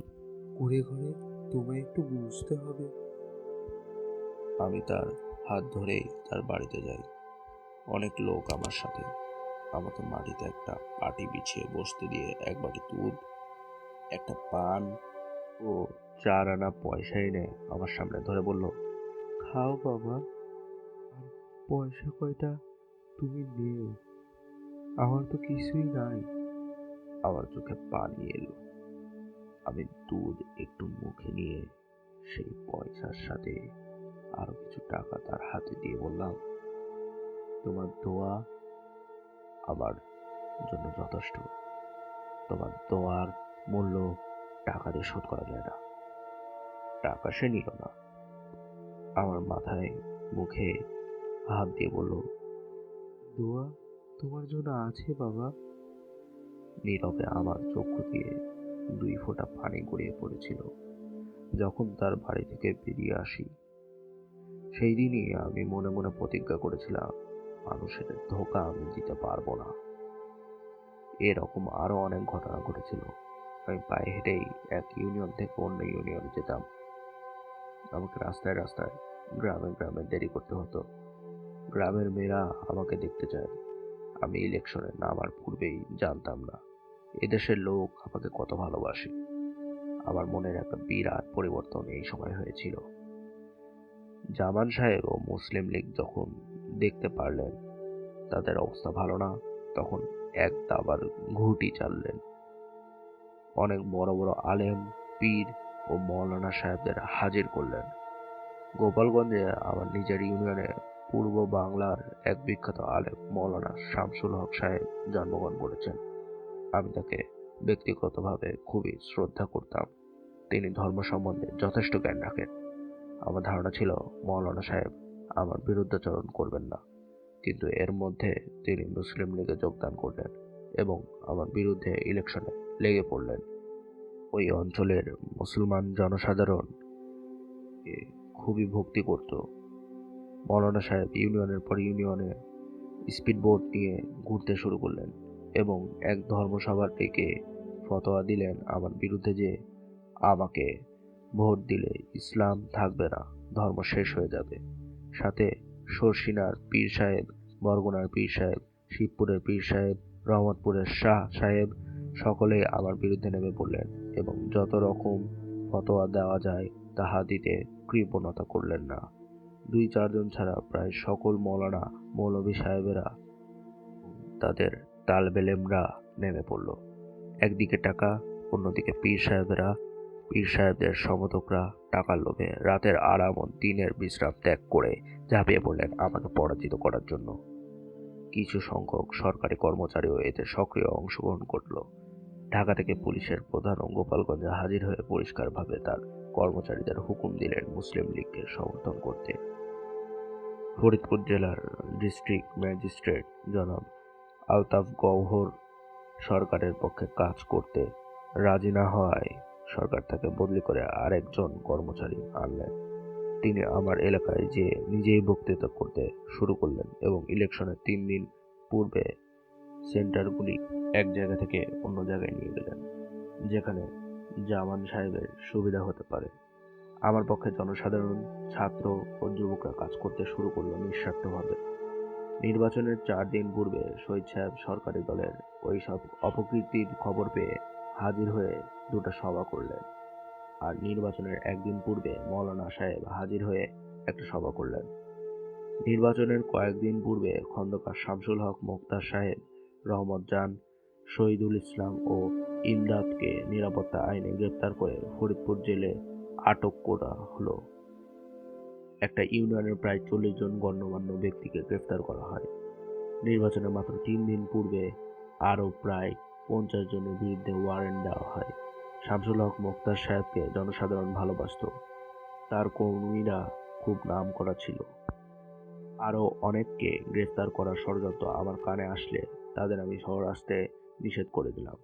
কুড়ে ঘরে তোমায় একটু বুঝতে হবে। আমি তার হাত ধরেই তার বাড়িতে যাই। অনেক লোক আমার সাথে। আমাকে মাটিতে একটা পাটি বিছিয়ে বসতে দিয়ে এক বাটি দুধ, একটা পান ও 4 আনা পয়সা এনে আমার সামনে ধরে বলল, খাও বাবা, আর পয়সা কয়টা তুমি নিও, আমার তো কিছুই নাই। আমার চোখে পানি এলো। আমি দুধ একটু মুখে নিয়ে সেই পয়সার সাথে আরো কিছু টাকা তার হাতে দিয়ে বললাম, তোমার দোয়া আমার জন্য যথেষ্ট। তোমার দোয়ার মূল্য টাকা দিয়ে শোধ করা যায় না। টাকা সে নিল না, আমার মাথায় মুখে হাত দিয়ে বলল, দোয়া তোমার জন্য আছে বাবা। নীরবে আমার চক্ষু দিয়ে 2 ফোঁটা পানি গড়িয়ে পড়েছিল। যখন তার বাড়ি থেকে বেরিয়ে আসি, সেই দিনই আমি মনে মনে প্রতিজ্ঞা করেছিলাম, মানুষের ধোঁকা আমি দিতে পারবো না। এরকম আরো অনেক ঘটনা ঘটেছিল। আমি পায়ে হেঁটেই এক ইউনিয়ন থেকে অন্য ইউনিয়নে যেতাম। আমাকে রাস্তায় রাস্তায়, গ্রামে গ্রামে দেরি করতে হতো। গ্রামের মেয়েরা আমাকে দেখতে চায়। আমি ইলেকশনে নামার পূর্বেই জানতাম না এদেশের লোক আমাকে কত ভালোবাসে। আমার মনের একটা বিরাট পরিবর্তন এই সময় হয়েছিল। জামান সাহেব ও মুসলিম লীগ যখন দেখতে পারলেন তাদের অবস্থা ভালো না, তখন এক দাবার ঘুঁটি চাললেন। অনেক বড় বড় আলেম, পীর ও মৌলানা সাহেবদের হাজির করলেন। গোপালগঞ্জে আমার নিজের ইউনিয়নে পূর্ব বাংলার এক বিখ্যাত আলেম মৌলানা শামসুল হক সাহেব জন্মগ্রহণ করেছেন। আমি তাকে ব্যক্তিগতভাবে খুবই শ্রদ্ধা করতাম। তিনি ধর্ম সম্বন্ধে যথেষ্ট জ্ঞান রাখেন। আমার ধারণা ছিল মৌলানা সাহেব আমার বিরুদ্ধাচরণ করবেন না, কিন্তু এর মধ্যে তিনি মুসলিম লীগে যোগদান করলেন এবং আমার বিরুদ্ধে ইলেকশনে লেগে পড়লেন। ওই অঞ্চলের মুসলমান জনসাধারণ খুবই ভক্তি করত। মৌলানা সাহেব ইউনিয়নের পর ইউনিয়নে স্পিড বোট নিয়ে ঘুরতে শুরু করলেন এবং এক ধর্মসভার থেকে ফতোয়া দিলেন আমার বিরুদ্ধে যে আমাকে ভোট দিলে ইসলাম থাকবে না, ধর্ম শেষ হয়ে যাবে। সাথে শর্ষিনার পীর সাহেব, বরগুনার পীর সাহেব, শিবপুরের পীর সাহেব, রহমতপুরের শাহ সাহেব সকলেই আমার বিরুদ্ধে নেমে পড়লেন এবং যত রকম ফতোয়া দেওয়া যায় তাহা দিতে কৃপণতা করলেন না। 2-4 জন ছাড়া প্রায় সকল মৌলানা মৌলভী সাহেবেরা, তাদের তালবেলেমরা নেমে পড়ল। একদিকে টাকা, অন্যদিকে পীর সাহেবেরা, পীর সাহেবদের সমর্থকরা টাকার লোভে রাতের আরাম ও দিনের বিশ্রাম ত্যাগ করে ঝাঁপিয়ে পড়লেন আমাকে পরাজিত করার জন্য। কিছু সংখ্যক সরকারি কর্মচারীও এতে সক্রিয় অংশগ্রহণ করল। ঢাকা থেকে পুলিশের প্রধান গোপালগঞ্জে হাজির হয়ে পরিষ্কারভাবে তার কর্মচারীদের হুকুম দিলেন মুসলিম লীগকে সমর্থন করতে। ফরিদপুর জেলার ডিস্ট্রিক্ট ম্যাজিস্ট্রেট জনাব আলতাফ গওহর সরকারের পক্ষে কাজ করতে রাজি না হওয়ায় সরকার তাকে বদলি করে আরেকজন কর্মচারী আনলেন। তিনি আমার এলাকায় যে নিজেই বক্তৃতা করতে শুরু করলেন এবং ইলেকশনের 3 দিন পূর্বে সেন্টারগুলি এক জায়গা থেকে অন্য জায়গায় নিয়ে গেলেন, যেখানে জামান সাহেবের সুবিধা হতে পারে। আমার পক্ষে জনসাধারণ, ছাত্র ও যুবকরা কাজ করতে শুরু করলো নিঃস্বার্থভাবে। নির্বাচনের 4 দিন পূর্বে শহীদ সাহেব সরকারি দলের ওই সব অপকীর্তির খবর পেয়ে হাজির হয়ে 2টা সভা করলেন, আর নির্বাচনের 1 দিন পূর্বে মৌলানা সাহেব হাজির হয়ে একটা সভা করলেন। নির্বাচনের কয়েকদিন পূর্বে খন্দকার শামসুল হক মোক্তার সাহেব, রহমত জান, শহীদুল ইসলাম ও ইমদাদকে নিরাপত্তা আইনে গ্রেপ্তার করে ফরিদপুর জেলে আটক করা হলো। একটা ইউনিয়নের প্রায় 40 জন গণ্যমান্য ব্যক্তিকে গ্রেফতার করা হয়। নির্বাচনের মাত্র 3 দিন পূর্বে আরও প্রায় 50 জনের বিরুদ্ধে ওয়ারেন্ট দেওয়া হয়। শামসুল হক মোক্তার সাহেবকে জনসাধারণ ভালোবাসত। তার কর্মীরা খুব নাম করা ছিল। আরও অনেককে গ্রেফতার করার ষড়যন্ত্র আমার কানে আসলে তাদের আমি শহর আসতে নিষেধ করে দিলাম।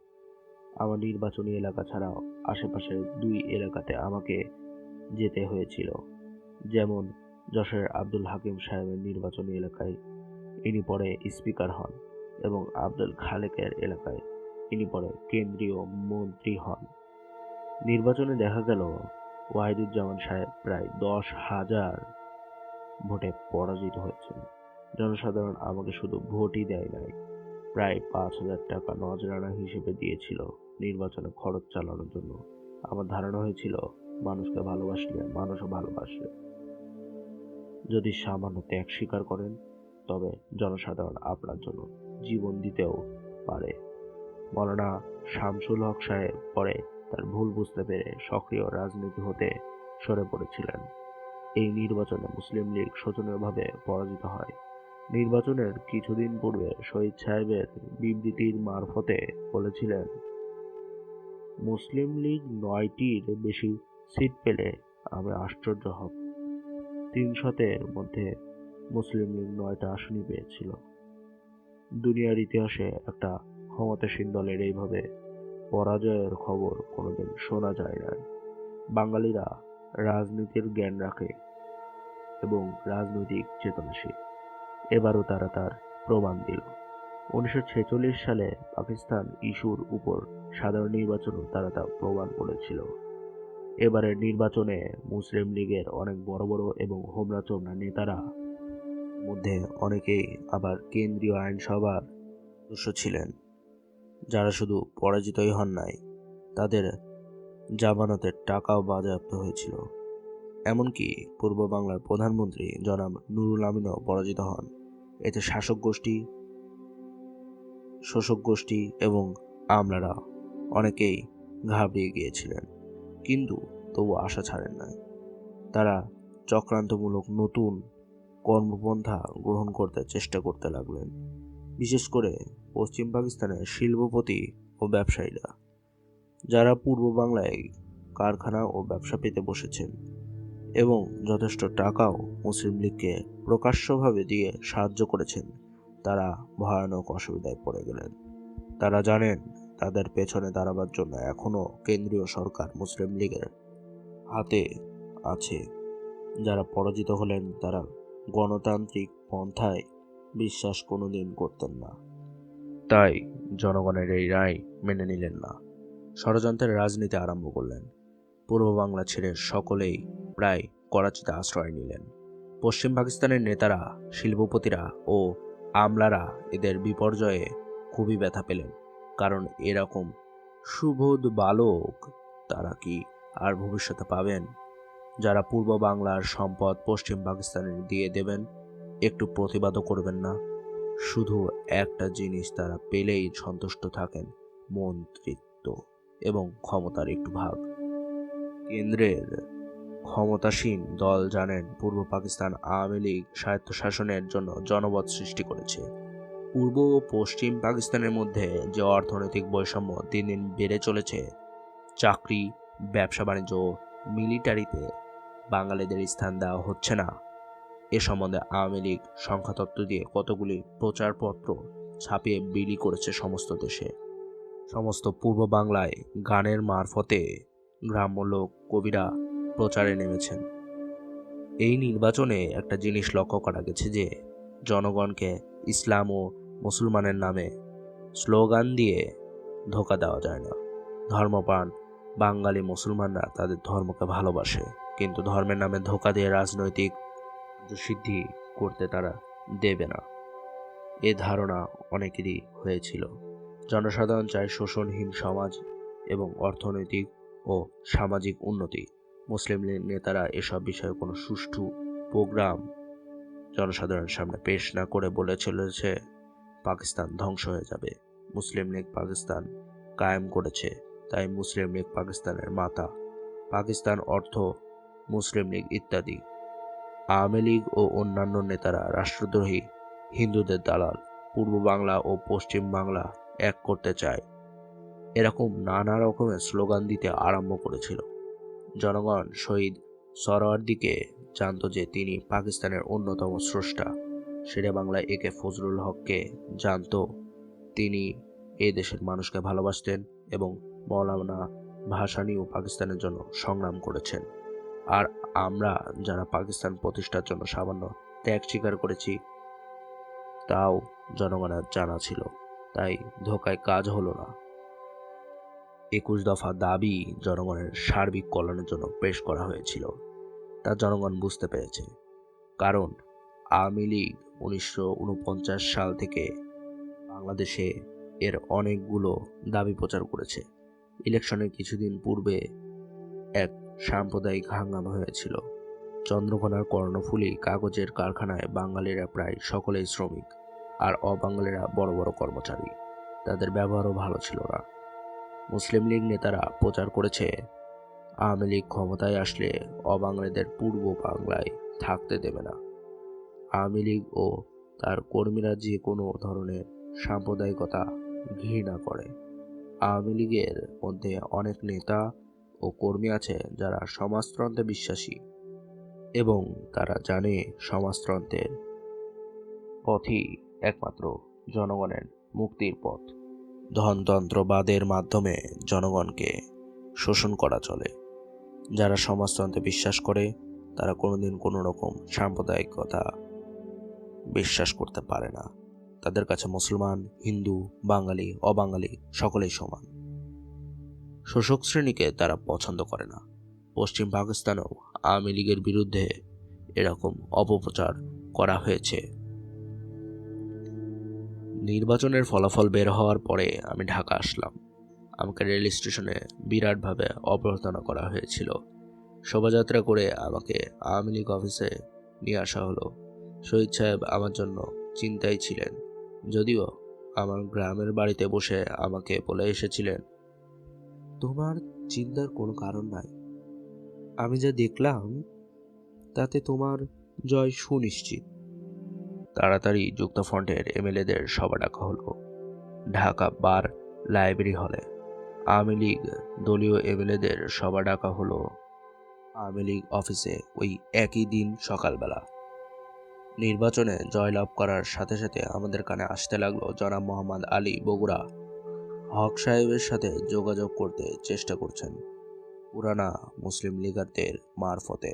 আমার নির্বাচনী এলাকা ছাড়াও আশেপাশের 2 এলাকাতে আমাকে যেতে হয়েছিল। যেমন যশোরের আব্দুল হাকিম সাহেবের নির্বাচনী এলাকায় ইনি পরে স্পিকার হন এবং আব্দুল খালেকের এলাকায় ইনি পরে কেন্দ্রীয় মন্ত্রী হন। নির্বাচনে দেখা গেল ওয়াহিদুজ্জামান সাহেব প্রায় 10,000 ভোটে পরাজিত হয়েছেন। জনসাধারণ আমাকে শুধু ভোটই দেয় নাই, প্রায় 5,000 টাকা নজরানা হিসেবে দিয়েছিল নির্বাচনে খরচ চালানোর জন্য। আমার ধারণা হয়েছিল মানুষকে ভালোবাসলে মানুষও ভালোবাসবে। যদি সামান্য ত্যাগ স্বীকার করেন তবে জনসাধারণ আপনার জন্য জীবন দিতেও পারে। মৌলানা শামসুল হক সাহেব পরে তার ভুল বুঝতে পেরে সক্রিয় রাজনীতি হতে সরে পড়েছিলেন। এই নির্বাচনে মুসলিম লীগ শোচনীয়ভাবে পরাজিত হয়। নির্বাচনের কিছুদিন পূর্বে শহীদ সাহেবের বিবৃতির মারফতে বলেছিলেন, মুসলিম লীগ 9টির বেশি সিট পেলে আমি আশ্চর্য হব। 300-এর মধ্যে মুসলিম লীগ 9টা আসনই পেয়েছিল। দুনিয়ার ইতিহাসে একটা ক্ষমতাসীন দলের এইভাবে পরাজয়ের খবর কোনোদিন শোনা যায় না। বাঙালিরা রাজনীতির জ্ঞান রাখে এবং রাজনৈতিক চেতনাশীল। এবারও তারা তার প্রমাণ দিল। 1946 সালে পাকিস্তান ইস্যুর উপর সাধারণ নির্বাচনও তারা তা প্রমাণ করেছিল। এবারের নির্বাচনে মুসলিম লীগের অনেক বড় বড় এবং হোমরা চোমরা নেতারা মধ্যে অনেকেই আবার কেন্দ্রীয় আইনসভার সদস্য ছিলেন। যারা শুধু পরাজিতই হন নাই, তাদের জামানতের টাকাও বাজেয়াপ্ত হয়েছিল। এমনকি পূর্ব বাংলার প্রধানমন্ত্রী জনাব নুরুল আমিনও পরাজিত হন। এতে শাসক গোষ্ঠী, শোষক গোষ্ঠী এবং আমলারা অনেকেই ঘাবড়িয়ে গিয়েছিলেন, কিন্তু তবু আশা ছাড়েন নাই। তারা চক্রান্তমূলক নতুন কর্মপন্থা গ্রহণ করতে চেষ্টা করতে লাগলেন। বিশেষ করে পশ্চিম পাকিস্তানের শিল্পপতি ও ব্যবসায়ীরা, যারা পূর্ব বাংলায় কারখানা ও ব্যবসা পেতে বসেছেন এবং যথেষ্ট টাকাও মুসলিম লীগকে প্রকাশ্যভাবে দিয়ে সাহায্য করেছেন, তারা ভয়ানক অসুবিধায় পড়ে গেলেন। তারা জানেন তাদের পেছনে দাঁড়াবার জন্য এখনো কেন্দ্রীয় সরকার মুসলিম লীগের হাতে আছে। যারা পরাজিত হলেন তারা গণতান্ত্রিক পন্থায় বিশ্বাস কোনোদিন করতেন না, তাই জনগণের এই রায় মেনে নিলেন না। ষড়যন্ত্রের রাজনীতি আরম্ভ করলেন। পূর্ব বাংলা ছেড়ে সকলেই প্রায় করাচিতে আশ্রয় নিলেন। পশ্চিম পাকিস্তানের নেতারা, শিল্পপতিরা ও আমলারা এদের বিপর্যয়ে খুবই ব্যথা পেলেন। কারণ এরকম সুবোধ বালক তারা কি আর ভবিষ্যতে পাবেন? যারা পূর্ব বাংলার সম্পদ পশ্চিম পাকিস্তানে দিয়ে দেবেন, একটু প্রতিবাদও করবেন না। শুধু একটা জিনিস তারা পেলেই সন্তুষ্ট থাকেন, মন্ত্রিত্ব এবং ক্ষমতার একটু ভাগ। কেন্দ্রের ক্ষমতাসীন দল জানেন পূর্ব পাকিস্তান আওয়ামী লীগ স্বায়ত্তশাসনের জন্য জনমত সৃষ্টি করেছে। পূর্ব ও পশ্চিম পাকিস্তানের মধ্যে যে অর্থনৈতিক বৈষম্য দিন দিন বেড়ে চলেছে, চাকরি, ব্যবসা বাণিজ্য, মিলিটারিতে বাঙালিদের স্থান দেওয়া হচ্ছে না, এ সম্বন্ধে আওয়ামী লীগ সংখ্যাতত্ত্ব দিয়ে কতগুলি প্রচারপত্র ছাপিয়ে বিলি করেছে সমস্ত দেশে। সমস্ত পূর্ব বাংলায় গানের মারফতে গ্রাম্য লোক কবিরা প্রচারে নেমেছেন। এই নির্বাচনে একটা জিনিস লক্ষ্য করা গেছে যে জনগণকে ইসলাম ও মুসলমানের নামে স্লোগান দিয়ে ধোঁকা দেওয়া যায় না। ধর্মপ্রাণ বাঙালি মুসলমানরা তাদের ধর্মকে ভালোবাসে, কিন্তু ধর্মের নামে ধোঁকা দিয়ে রাজনৈতিক সিদ্ধি করতে তারা দেবে না। এ ধারণা অনেকেরই হয়েছিল। জনসাধারণ চায় শোষণহীন সমাজ এবং অর্থনৈতিক ও সামাজিক উন্নতি। মুসলিম লীগ নেতারা এসব বিষয়ে কোনো সুষ্ঠু প্রোগ্রাম জনসাধারণের সামনে পেশ না করে বলে চলেছে পাকিস্তান ধ্বংস হয়ে যাবে, মুসলিম লীগ পাকিস্তান কায়েম করেছে, তাই মুসলিম লীগ পাকিস্তানের মাথা, পাকিস্তান অর্থ মুসলিম লীগ ইত্যাদি। আওয়ামী লীগ ও অন্যান্য নেতারা রাষ্ট্রদ্রোহী, হিন্দুদের দালাল, পূর্ব বাংলা ও পশ্চিম বাংলা এক করতে চায়, এরকম নানা রকমের স্লোগান দিতে আরম্ভ করেছিল। জনগণ শহীদ সোহরাওয়ার্দীকে জানত যে তিনি পাকিস্তানের অন্যতম স্রষ্টা, শেরে বাংলা একে ফজলুল হককে জানত তিনি এই দেশের মানুষকে ভালোবাসতেন এবং মৌলানা ভাসানীও পাকিস্তানের জন্য সংগ্রাম করেছেন। আর আমরা যারা পাকিস্তান প্রতিষ্ঠার জন্য সামান্য ত্যাগ স্বীকার করেছি তাও জনগণের জানা ছিল, তাই ধোকায় কাজ হলো না। 21 দফা দাবি জনগণের সার্বিক কল্যাণের জন্য পেশ করা হয়েছিল, তা জনগণ বুঝতে পেরেছে। কারণ আওয়ামী লীগ 1949 সাল থেকে বাংলাদেশে এর অনেকগুলো দাবি প্রচার করেছে। ইলেকশনের কিছুদিন পূর্বে এক সাম্প্রদায়িক হাঙ্গামা হয়েছিল। চন্দ্রকোনার কর্ণফুলী কাগজের কারখানায় বাঙালিরা প্রায় সকলেই শ্রমিক, আর অবাঙালিরা বড় বড় কর্মচারী। তাদের ব্যবহারও ভালো ছিল না। মুসলিম লীগ নেতারা প্রচার করেছে আওয়ামী লীগ ক্ষমতায় আসলে অবাঙালিদের পূর্ব বাংলায় থাকতে দেবে না। আওয়ামী লীগ ও তার কর্মীরা যে কোনো ধরনের সাম্প্রদায়িকতা ঘৃণা করে। আওয়ামী লীগের মধ্যে অনেক নেতা ও কর্মী আছে যারা সমাজতন্ত্রে বিশ্বাসী এবং তারা জানে সমাজতন্ত্রের পথই একমাত্র জনগণের মুক্তির পথ। ধনতন্ত্রবাদের মাধ্যমে জনগণকে শোষণ করা চলে। যারা সমাজতন্ত্রে বিশ্বাস করে তারা কোনোদিন কোনো রকম সাম্প্রদায়িকতা বিশ্বাস করতে পারে না। তাদের কাছে মুসলমান, হিন্দু, বাঙালি, অবাঙালি সকলেই সমান। শোষক শ্রেণীকে তারা পছন্দ করে না। পশ্চিম পাকিস্তানেও আওয়ামী লীগের বিরুদ্ধে এরকম অপপ্রচার করা হয়েছে। নির্বাচনের ফলাফল বের হওয়ার পরে আমি ঢাকা আসলাম। আমাকে রেল স্টেশনে বিরাটভাবে অভ্যর্থনা করা হয়েছিল। শোভাযাত্রা করে আমাকে আওয়ামী লীগ অফিসে নিয়ে আসা হলো। শহীদ সাহেব আমার জন্য চিন্তায় ছিলেন, যদিও আমার গ্রামের বাড়িতে বসে আমাকে বলে এসেছিলেন, তোমার চিন্তার কোনো কারণ নাই, আমি যা দেখলাম তাতে তোমার জয় সুনিশ্চিত। তাড়াতাড়ি যুক্তফ্রন্টের এমএলএদের সভা ডাকা হলো ঢাকা বার লাইব্রেরি হলে। আওয়ামী লীগ দলীয় এমএলএদের সভা ডাকা হলো আওয়ামী লীগ অফিসে ওই একই দিন সকালবেলা। নির্বাচনে জয়লাভ করার সাথে সাথে আমাদের কানে আসতে লাগলো জনাব মোহাম্মদ আলী বগুড়া হক সাহেবের সাথে যোগাযোগ করতে চেষ্টা করছেন পুরানা মুসলিম লীগারদের মারফতে,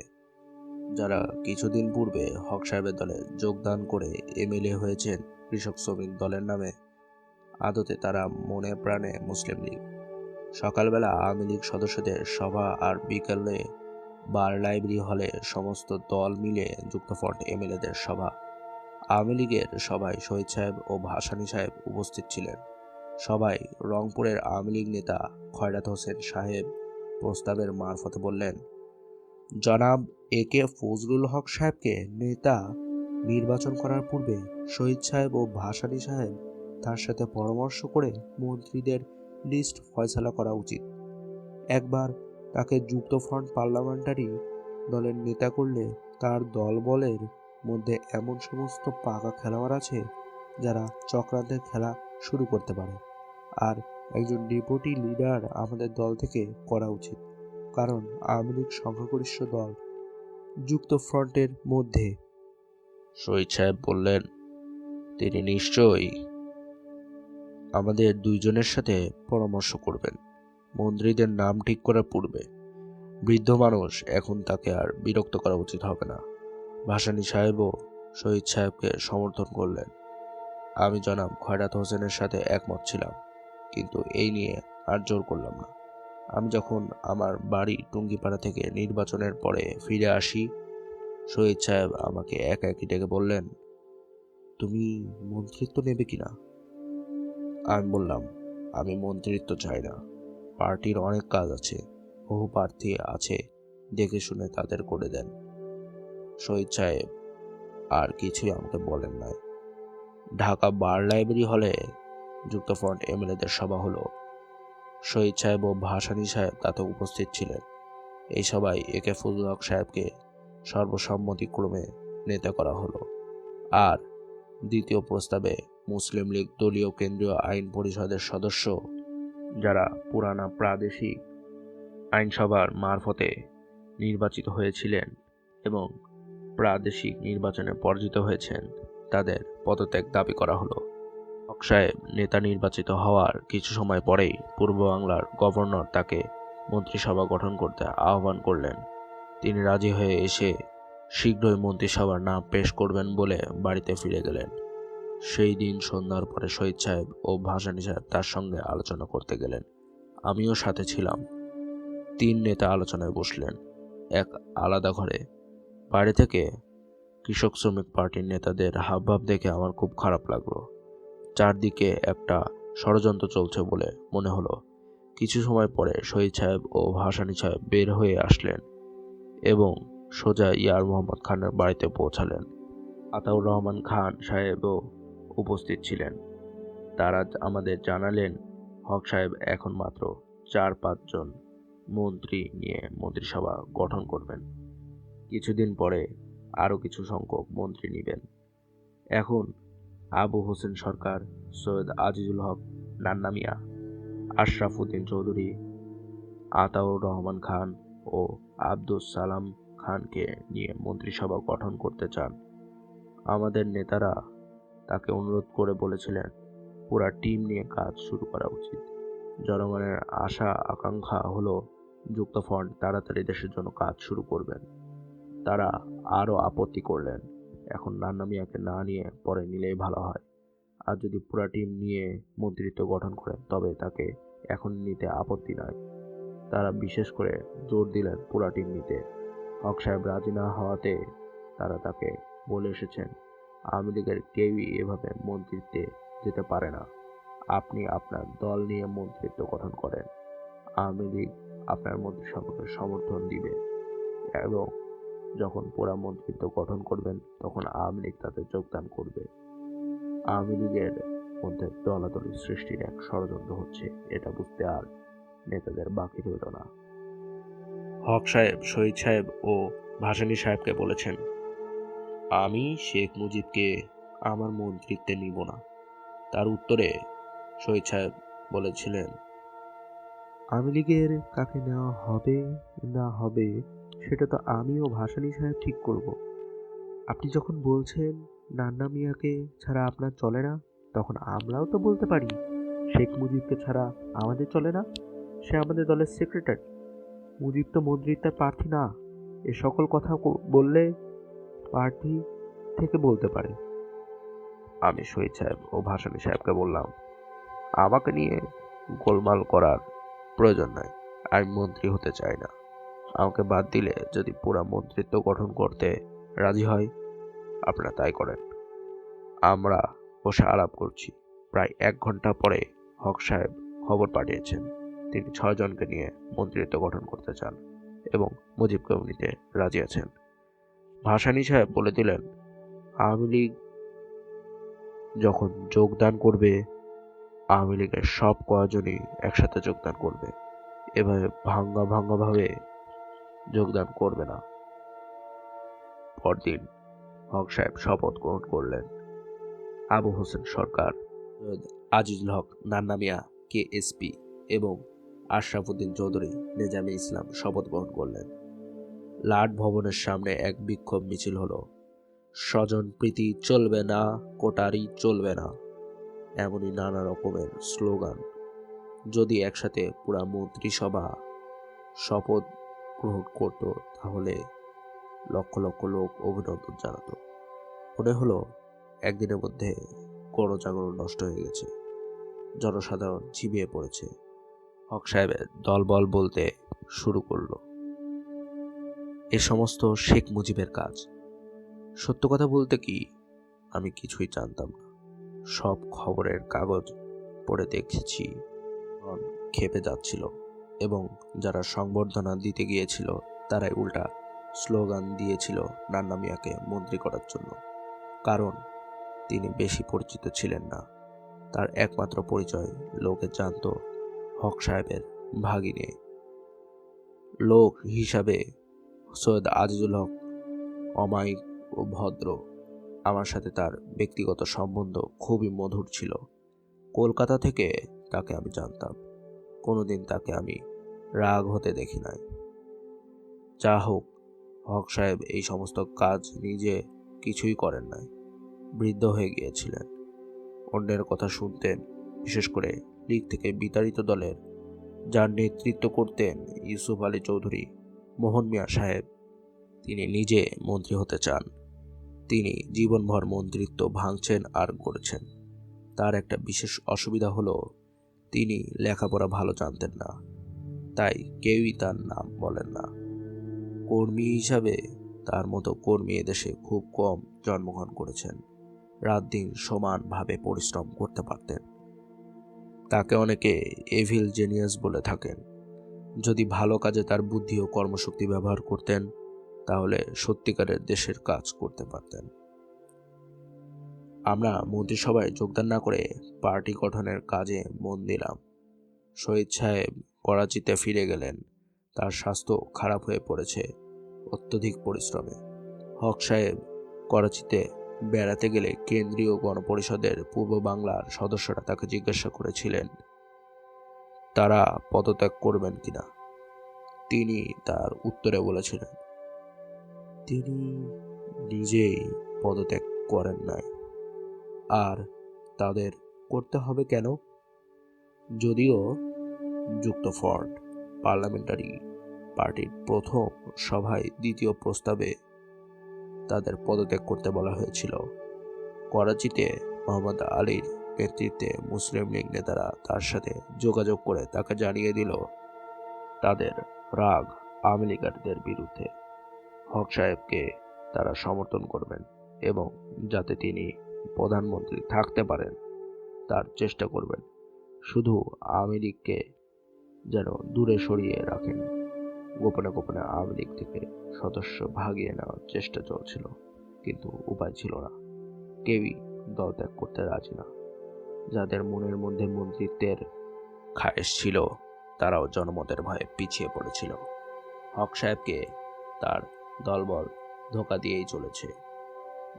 যারা কিছুদিন পূর্বে হক সাহেবের দলে যোগদান করে এমএলএ হয়েছেন কৃষক শ্রমিক দলের নামে। আদতে তারা মনে প্রাণে মুসলিম লীগ। সকালবেলা আওয়ামী লীগ সদস্যদের সভা আর বিকেলে বার লাইব্রেরি হলে সমস্ত দল মিলে যুক্তফ্রন্ট এমএলএদের সভা। আওয়ামী লীগের সভায় শহীদ সাহেব ও ভাসানী সাহেব উপস্থিত ছিলেন। সবাই রংপুরের আওয়ামী লীগ নেতা খয়রাত হোসেন সাহেব প্রস্তাবের মারফতে বললেন, জনাব একে ফজলুল হক সাহেবকে নেতা নির্বাচন করার পূর্বে শহীদ সাহেব ও ভাসানী সাহেব তার সাথে পরামর্শ করে মন্ত্রীদের লিস্ট ফয়সালা করা উচিত। একবার তাকে যুক্তফ্রন্ট পার্লামেন্টারি দলের নেতা করলে তার দলবলের মধ্যে এমন সমস্ত পাকা খেলোয়াড় আছে যারা চক্রান্তের খেলা শুরু করতে পারে। আর একজন ডেপুটি লিডার আমাদের দল থেকে করা উচিত, কারণ আওয়ামী লীগ সংখ্যাগরিষ্ঠ দল যুক্তফ্রন্টের মধ্যে। শহীদ সাহেব বললেন, তিনি নিশ্চয়ই আমাদের দুইজনের সাথে পরামর্শ করবেন মন্ত্রীদের নাম ঠিক করার পূর্বে। বৃদ্ধ মানুষ, এখন তাকে আর বিরক্ত করা উচিত হবে না। ভাসানী সাহেবও শহীদ সাহেবকে সমর্থন করলেন। আমি জনাব খয়রাত হোসেনের সাথে একমত ছিলাম, কিন্তু এই নিয়ে আর জোর করলাম না। আমি যখন আমার বাড়ি টুঙ্গিপাড়া থেকে নির্বাচনের পরে ফিরে আসি, শহীদ সাহেব আমাকে একাকি ডেকে বললেন, তুমি মন্ত্রিত্ব নেবে কিনা? আমি বললাম, আমি মন্ত্রিত্ব চাই না। পার্টির অনেক কাজ আছে, বহু প্রার্থী আছে, দেখে শুনে তাদের করে দেন। শহীদ সাহেব আর কিছুই আমাকে বলেন নাই। ঢাকা বার লাইব্রেরি হলে যুক্তফ্রন্ট এমএলএদের সভা হলো। শহীদ সাহেব ও ভাসানী সাহেব তাতে উপস্থিত ছিলেন। এই সভায় একে ফজলুল হক সাহেবকে সর্বসম্মতিক্রমে নেতা করা হলো। আর দ্বিতীয় প্রস্তাবে মুসলিম লীগ দলীয় কেন্দ্রীয় আইন পরিষদের সদস্য, যারা পুরানা প্রাদেশিক আইনসভার মারফতে নির্বাচিত হয়েছিলেন এবং প্রাদেশিক নির্বাচনে পরাজিত হয়েছেন, তাদের পদত্যাগ দাবি করা হলো। হক সাহেব নেতা নির্বাচিত হওয়ার কিছু সময় পরেই পূর্ব বাংলার গভর্নর তাকে মন্ত্রিসভা গঠন করতে আহ্বান করলেন। তিনি রাজি হয়ে এসে শীঘ্রই মন্ত্রিসভার নাম পেশ করবেন বলে বাড়িতে ফিরে গেলেন। সেই দিন সন্ধ্যার পরে শহীদ সাহেব ও ভাসানী সাহেব তার সঙ্গে আলোচনা করতে গেলেন। আমিও সাথে ছিলাম। 3 নেতা আলোচনায় বসলেন এক আলাদা ঘরে। বাইরে থেকে কৃষক শ্রমিক পার্টির নেতাদের হাবভাব দেখে আমার খুব খারাপ লাগলো। চারদিকে একটা ষড়যন্ত্র চলছে বলে মনে হলো। কিছু সময় পরে শহীদ সাহেব ও ভাসানী সাহেব বের হয়ে আসলেন এবং সোজা ইয়ার মোহাম্মদ খানের বাড়িতে পৌঁছালেন। আতাউর রহমান খান সাহেবও উপস্থিত ছিলেন। তারা আমাদের জানালেন হক সাহেব এখন মাত্র 4-5 জন মন্ত্রী নিয়ে মন্ত্রিসভা গঠন করবেন। কিছুদিন পরে আরও কিছু সংখ্যক মন্ত্রী নেবেন। এখন আবু হোসেন সরকার, সৈয়দ আজিজুল হক নান্না মিয়া, আশরাফ উদ্দিন চৌধুরী, আতাউর রহমান খান ও আব্দুস সালাম খানকে নিয়ে মন্ত্রিসভা গঠন করতে চান। আমাদের নেতারা তাকে অনুরোধ করে বলেছিলেন পুরা টিম নিয়ে কাজ শুরু করা উচিত। জনগণের আশা আকাঙ্ক্ষা হলো যুক্তফ্রন্ট তাড়াতাড়ি দেশের জন্য কাজ শুরু করবেন। তারা আরও আপত্তি করলেন, এখন নান্না মিয়াকে না নিয়ে পরে নিলেই ভালো হয়। আর যদি পুরা টিম নিয়ে মন্ত্রিত্ব গঠন করেন তবে তাকে এখন নিতে আপত্তি নয়। তারা বিশেষ করে জোর দিলেন পুরা টিম নিতে। হক সাহেব রাজি না হওয়াতে তারা তাকে বলে এসেছেন, আওয়ামী লীগের কেউই এভাবে মন্ত্রিত্বে যেতে পারে না। আপনি আপনার দল নিয়ে মন্ত্রিত্ব গঠন করেন, আওয়ামী লীগ আপনার মন্ত্রিসভাকে সমর্থন দিবে এবং যখন পুরা মন্ত্রিত্ব গঠন করবেন তখন আওয়ামী লীগ তাতে যোগদান করবে। আওয়ামী লীগের মধ্যে দলাদলি সৃষ্টির এক ষড়যন্ত্র হচ্ছে, এটা বুঝতে আর নেতাদের বাকি রইল না। হক সাহেব শহীদ সাহেব ও ভাসানী সাহেবকে বলেছেন, আমি শেখ মুজিবকে আমার মন্ত্রিত্বে নিব না। তার উত্তরে শহীদ সাহেব বলেছিলেন, আওয়ামী লীগের কাকে নেওয়া হবে না হবে সেটা তো আমিও ভাসানী সাহেব ঠিক করব। আপনি যখন বলছেন নান্না মিয়াকে ছাড়া আপনার চলে না, তখন আমরাও তো বলতে পারি শেখ মুজিবকে ছাড়া আমাদের চলে না। সে আমাদের দলের সেক্রেটারি। মুজিব তো মন্ত্রিত্বের প্রার্থী না। এ সকল কথা বললে পার্টি থেকে বলতে পারে। আমি শহীদ সাহেব ও ভাসানী সাহেবকে বললাম, আমাকে নিয়ে গোলমাল করার প্রয়োজন নাই। আমি মন্ত্রী হতে চাই না। আমাকে বাদ দিলে যদি পুরা মন্ত্রিত্ব গঠন করতে রাজি হয় আপনারা তাই করেন। আমরা বসে আলাপ করছি। প্রায় 1 ঘন্টা পরে হক সাহেব খবর পাঠিয়েছেন তিনি 6 জনকে নিয়ে মন্ত্রিত্ব গঠন করতে চান এবং মুজিবকেও নিতে রাজি আছেন। ভাসানী সাহেব বলে দিলেন, আওয়ামী লীগ যখন যোগদান করবে আওয়ামী লীগের সব কয়জনই একসাথে যোগদান করবে, এভাবে ভাঙ্গা ভাবে যোগদান করবে না। পরদিন হক সাহেব শপথ গ্রহণ করলেন। আবু হোসেন সরকার, সৈয়দ আজিজুল হক নান্না মিয়া কেএসপি এবং আশরাফ উদ্দিন চৌধুরী নেজামে ইসলাম শপথ গ্রহণ করলেন। লাট ভবনের সামনে এক বিক্ষোভ মিছিল হলো। স্বজন প্রীতি চলবে না, কোটারি চলবে না, এমনই নানা রকমের স্লোগান। যদি একসাথে পুরা মন্ত্রিসভা শপথ গ্রহণ করত তাহলে লক্ষ লক্ষ লোক অভিনন্দন জানাতো। মনে হলো একদিনের মধ্যে গণজাগরণ নষ্ট হয়ে গেছে। জনসাধারণ ঝিমিয়ে পড়েছে। হক সাহেবের দলবল বলতে শুরু করলো, এ সমস্ত শেখ মুজিবের কাজ। সত্য কথা বলতে কি, আমি কিছুই জানতাম না। সব খবরের কাগজ পড়ে দেখেছি ক্ষেপে যাচ্ছিল এবং যারা সংবর্ধনা দিতে গিয়েছিল তারাই উল্টা স্লোগান দিয়েছিল নান্না মিয়াকে মন্ত্রী করার জন্য, কারণ তিনি বেশি পরিচিত ছিলেন না। তার একমাত্র পরিচয় লোকে জানত হক সাহেবের ভাগিনে। লোক হিসাবে সৈয়দ আজিজুল হক অমায়িক ও ভদ্র। আমার সাথে তার ব্যক্তিগত সম্বন্ধ খুবই মধুর ছিল। কলকাতা থেকে তাকে আমি জানতাম, কোনোদিন তাকে আমি রাগ হতে দেখি নাই। যা হোক, হক সাহেব এই সমস্ত কাজ নিজে কিছুই করেন নাই, বৃদ্ধ হয়ে গিয়েছিলেন। অন্যের কথা শুনতেন, বিশেষ করে লীগ থেকে বিতাড়িত দলের যার নেতৃত্ব করতেন ইউসুফ আলী চৌধুরী মোহন মিয়া সাহেব। তিনি নিজে মন্ত্রী হতে চান। তিনি জীবনভর মন্ত্রিত্ব ভাঙছেন আর গড়েছেন। তার একটা বিশেষ অসুবিধা হলো তিনি লেখাপড়া ভালো জানতেন না, তাই কেউই তার নাম বলেন না। কর্মী হিসাবে তার মতো কর্মী এদেশে খুব কম জন্মগ্রহণ করেছেন। রাত দিন সমানভাবে পরিশ্রম করতে পারতেন। তাকে অনেকে এভিল জেনিয়াস বলে থাকেন। যদি ভালো কাজে তার বুদ্ধি ও কর্মশক্তি ব্যবহার করতেন, তাহলে সত্যিকারের দেশের কাজ করতে পারতেন। আমরা মন্ত্রিসভায় যোগদান না করে পার্টি গঠনের কাজে মন দিলাম। শহীদ সাহেব করাচিতে ফিরে গেলেন। তার স্বাস্থ্য খারাপ হয়ে পড়েছে অত্যধিক পরিশ্রমে। হক সাহেব করাচিতে বেড়াতে গেলে কেন্দ্রীয় গণপরিষদের পূর্ব বাংলার সদস্যরা তাকে জিজ্ঞাসা করেছিলেন তারা পদত্যাগ করবেন কিনা। তিনি তার উত্তরে বলেছিলেন তিনি নিজেই পদত্যাগ করেন নাই, আর তাদের করতে হবে কেন? যদিও যুক্তফ্রন্ট পার্লামেন্টারি পার্টির প্রথম সভায় দ্বিতীয় প্রস্তাবে তাদের পদত্যাগ করতে বলা হয়েছিল। করাচিতে মোহাম্মদ আলীর নেতৃত্বে মুসলিম লীগ নেতারা তার সাথে যোগাযোগ করে তাকে জানিয়ে দিল তাদের রাগ আওয়ামী লীগারদের বিরুদ্ধে। হক সাহেবকে তারা সমর্থন করবেন এবং যাতে তিনি প্রধানমন্ত্রী থাকতে পারেন তার চেষ্টা করবেন। শুধু আওয়ামী লীগকে যেন দূরে সরিয়ে রাখেন। গোপনে গোপনে আওয়ামী লীগ থেকে সদস্য ভাগিয়ে নেওয়ার চেষ্টা চলছিল, কিন্তু উপায় ছিল না। কেউই দল ত্যাগ করতে রাজি না। যাদের মনের মধ্যে মন্ত্রিত্বের খায়েশ ছিল তারাও জনমতের ভয়ে পিছিয়ে পড়েছিল। হক সাহেবকে তার দলবল ধোঁকা দিয়েই চলেছে।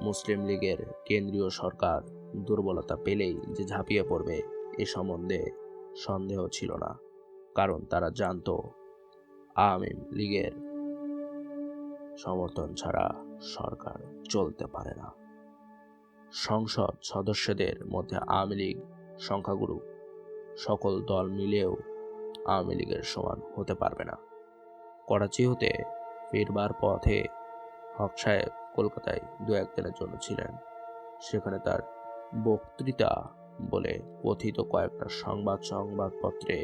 মুসলিম লীগের কেন্দ্রীয় সরকার দুর্বলতা পেলেই যে ঝাঁপিয়ে পড়বে এ সম্বন্ধে সন্দেহ ছিল না, কারণ তারা জানত আওয়ামী লীগের সমর্থন ছাড়া সরকার চলতে পারে না। সংসদ সদস্যদের মধ্যে আওয়ামী লীগ সংখ্যাগুরু। সকল দল মিলেও আওয়ামী লীগের সমান হতে পারবে না। করাচি হতে ফিরবার পথে হক সাহেব কলকাতায় দু একদিনের জন্য ছিলেন। সেখানে তার বক্তৃতা বলে কথিত কয়েকটা সংবাদপত্রে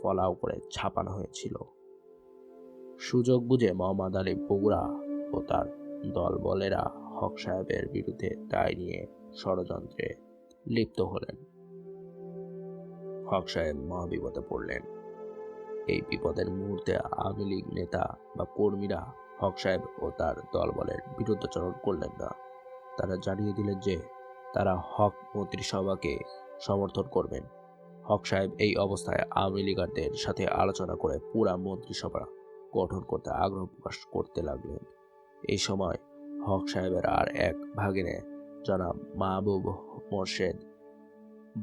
ফলাও করে ছাপানো হয়েছিল। সুযোগ বুঝে মোহাম্মদ আলী বগুড়া ও তার দলবলেরা হক সাহেবের বিরুদ্ধে দায় নিয়ে ষড়যন্ত্রে লিপ্ত হলেন। হক সাহেব মহাবিপদে পড়লেন। এই বিপদের মুহূর্তে আওয়ামী লীগ নেতা বা কর্মীরা হক সাহেব ও তার দলবলের বিরুদ্ধাচরণ করলেন না। তারা জানিয়ে দিলেন যে তারা হক মন্ত্রিসভাকে সমর্থন করবেন। হক সাহেব এই অবস্থায় আওয়ামী লীগারদের সাথে আলোচনা করে পুরা মন্ত্রিসভা গঠন করতে আগ্রহ প্রকাশ করতে লাগলেন। এই সময় হক সাহেবের আর এক ভাগিনে জনাব মাহবুব মোর্শেদ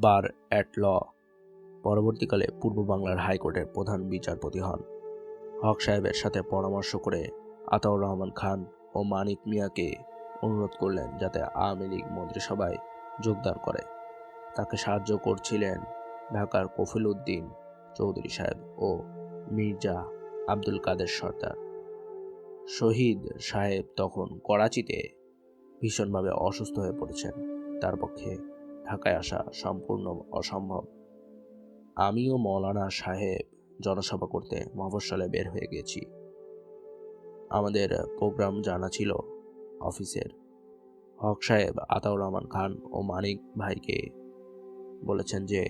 বার অ্যাট ল পরবর্তীকালে পূর্ব বাংলার হাইকোর্টের প্রধান বিচারপতি হন। হক সাহেবের সাথে পরামর্শ করে আতাউর রহমান খান ও মানিক মিয়াকে অনুরোধ করলেন যাতে আওয়ামী লীগ মন্ত্রিসভায় যোগদান করে। তাকে সাহায্য করছিলেন ঢাকার কফিল উদ্দিন চৌধুরী সাহেব ও মির্জা আব্দুল কাদের সর্দার। শহীদ সাহেব তখন করাচিতে ভীষণভাবে অসুস্থ হয়ে পড়েছেন। তার পক্ষে ঢাকায় আসা সম্পূর্ণ অসম্ভব। আমিও মৌলানা সাহেব জনসভা করতে মফস্বলে বের হয়ে গেছি। আমাদের প্রোগ্রাম জানা ছিল অফিসের। হক সাহেব আতাউর রহমান খান ও মানিক ভাইকে বলেছেন যে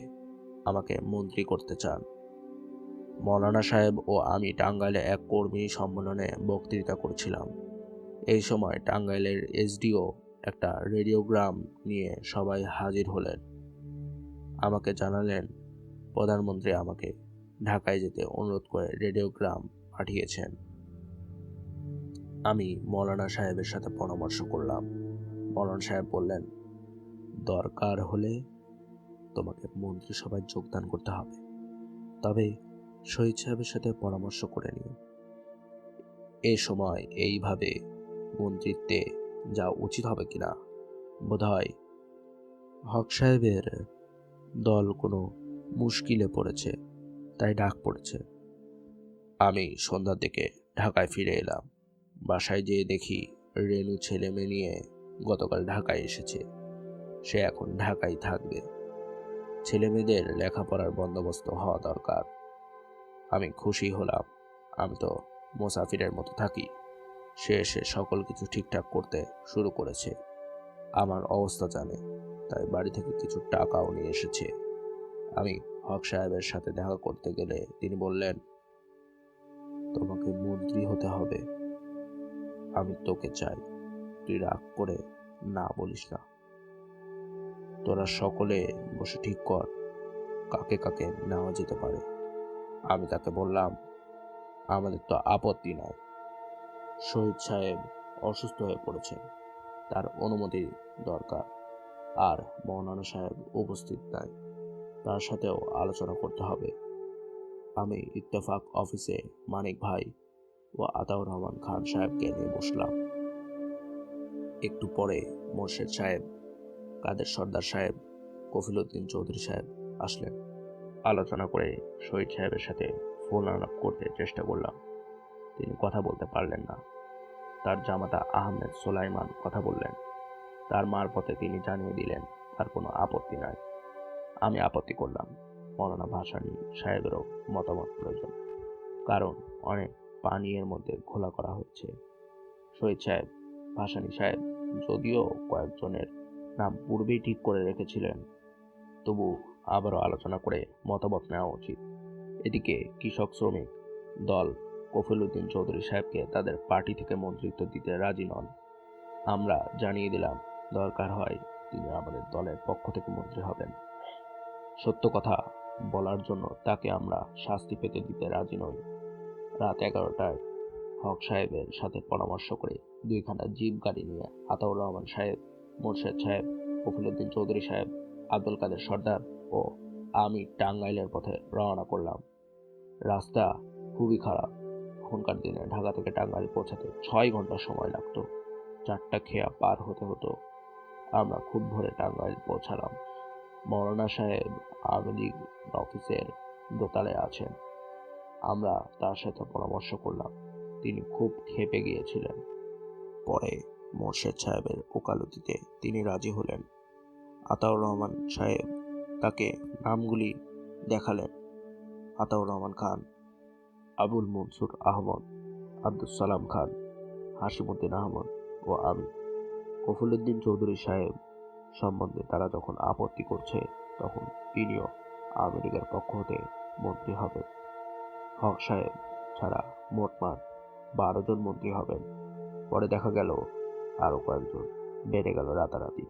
আমাকে মন্ত্রী করতে চান। মৌলানা সাহেব ও আমি টাঙ্গাইলে এক কর্মী সম্মেলনে বক্তৃতা করছিলাম। এই সময় টাঙ্গাইলের এসডিও একটা রেডিওগ্রাম নিয়ে সবাই হাজির হলেন। আমাকে জানালেন প্রধানমন্ত্রী আমাকে ঢাকায় যেতে অনুরোধ করে রেডিওগ্রাম পাঠিয়েছেন। আমি মৌলানা সাহেবের সাথে পরামর্শ করলাম। মৌলানা সাহেব বললেন, দরকার হলে তোমাকে মন্ত্রিসভায় যোগদান করতে হবে, তবে শহীদ সাহেবের সাথে পরামর্শ করে নিও। এ সময় এইভাবে মন্ত্রিত্বে যাওয়া উচিত হবে কিনা। বোধহয় হক সাহেবের দল কোনো মুশকিলে পড়েছে, তাই ডাক পড়েছে। আমি সন্ধ্যার দিকে ঢাকায় ফিরে এলাম। বাসায় যেয়ে দেখি রেনু ছেলে মেয়ে নিয়ে গতকাল ঢাকায় এসেছে। সে এখন ঢাকায় থাকবে। ছেলে মেয়েদের লেখাপড়ার বন্দোবস্ত হওয়া দরকার। আমি খুশি হলাম। আমি তো মুসাফিরের মতো থাকি, সে এসে সকল কিছু ঠিকঠাক করতে শুরু করেছে। আমার অবস্থা জানে, তাই বাড়ি থেকে কিছু টাকাও নিয়ে এসেছে। আমি হক সাহেবের সাথে দেখা করতে গেলে তিনি বললেন, তোমাকে মন্ত্রী হতে হবে। আমি তোকে চাই, তুই রাগ করে না বলিস না। তোরা সকলে বসে ঠিক কর কাকে কাকে নেওয়া যেতে পারে। আমি তাকে বললাম, আমাদের তো আপত্তি নাই। শহীদ সাহেব অসুস্থ হয়ে পড়েছেন, তার অনুমতি দরকার। আর মৌলানা সাহেব উপস্থিত নাই, তার সাথেও আলোচনা করতে হবে। আমি ইত্তেফাক অফিসে মানিক ভাই ও আতাউর রহমান খান সাহেবকে নিয়ে বসলাম। একটু পরে মোর্শেদ সাহেব, কাদের সর্দার সাহেব, কফিল উদ্দিন চৌধুরী সাহেব আসলেন। আলোচনা করে শহীদ সাহেবের সাথে ফোন আলাপ করতে চেষ্টা করলাম। তিনি কথা বলতে পারলেন না। তার জামাতা আহমেদ সোলাইমান কথা বললেন। তার মারফতে তিনি জানিয়ে দিলেন তার কোনো আপত্তি নাই। আমি আপত্তি করলাম, মৌলানা ভাসানী সাহেবেরও মতামত প্রয়োজন, কারণ অনেক পানি এর মধ্যে ঘোলা করা হয়েছে। শহীদ সাহেব, ভাসানী সাহেব যদিও কয়েকজনের নাম পূর্বেই ঠিক করে রেখেছিলেন, তবু আবারও আলোচনা করে মতামত নেওয়া উচিত। এদিকে কৃষক শ্রমিক দল কফিল উদ্দিন চৌধুরী সাহেবকে তাদের পার্টি থেকে মন্ত্রিত্ব দিতে রাজি নন। আমরা জানিয়ে দিলাম দরকার হয় তিনি আমাদের দলের পক্ষ থেকে মন্ত্রী হবেন। সত্য কথা বলার জন্য তাকে আমরা শাস্তি পেতে দিতে রাজি নই। রাত 11টায় হক সাহেবের সাথে পরামর্শ করে 2খানা জিপ গাড়ি নিয়ে আতাউর রহমান সাহেব, মোর্শেদ সাহেব, কফিল উদ্দিন চৌধুরী সাহেব, আব্দুল কাদের সর্দার ও আমি টাঙ্গাইলের পথে রওনা করলাম। রাস্তা খুবই খারাপ। এখনকার দিনে ঢাকা থেকে টাঙ্গাইল পৌঁছাতে 6 ঘন্টা সময় লাগতো। 4টা খেয়া পার হতে হতো। আমরা খুব ভোরে টাঙ্গাইল পৌঁছালাম। মৌলানা সাহেব আওয়ামী লীগ অফিসের দোতলায় আছেন। আমরা তার সাথে পরামর্শ করলাম। তিনি খুব ক্ষেপে গিয়েছিলেন। পরে মোর্শেদ সাহেবের ওকালতিতে তিনি রাজি হলেন। আতাউর রহমান সাহেব তাকে নামগুলি দেখালেন। আতাউর রহমান খান, আবুল মনসুর আহমদ, আব্দুল সালাম খান, হাসিমুদ্দিন আহমদ ও আমি। কফিল উদ্দিন চৌধুরী সাহেব সম্বন্ধে তারা যখন আপত্তি করছে, তখন তিনিও আওয়ামী লীগের পক্ষ হতে মন্ত্রী হবেন। হক সাহেব ছাড়া মোটমাট 12 জন মন্ত্রী হবেন। পরে দেখা গেল আরো কয়েকজন বেড়ে গেল রাতারাতি।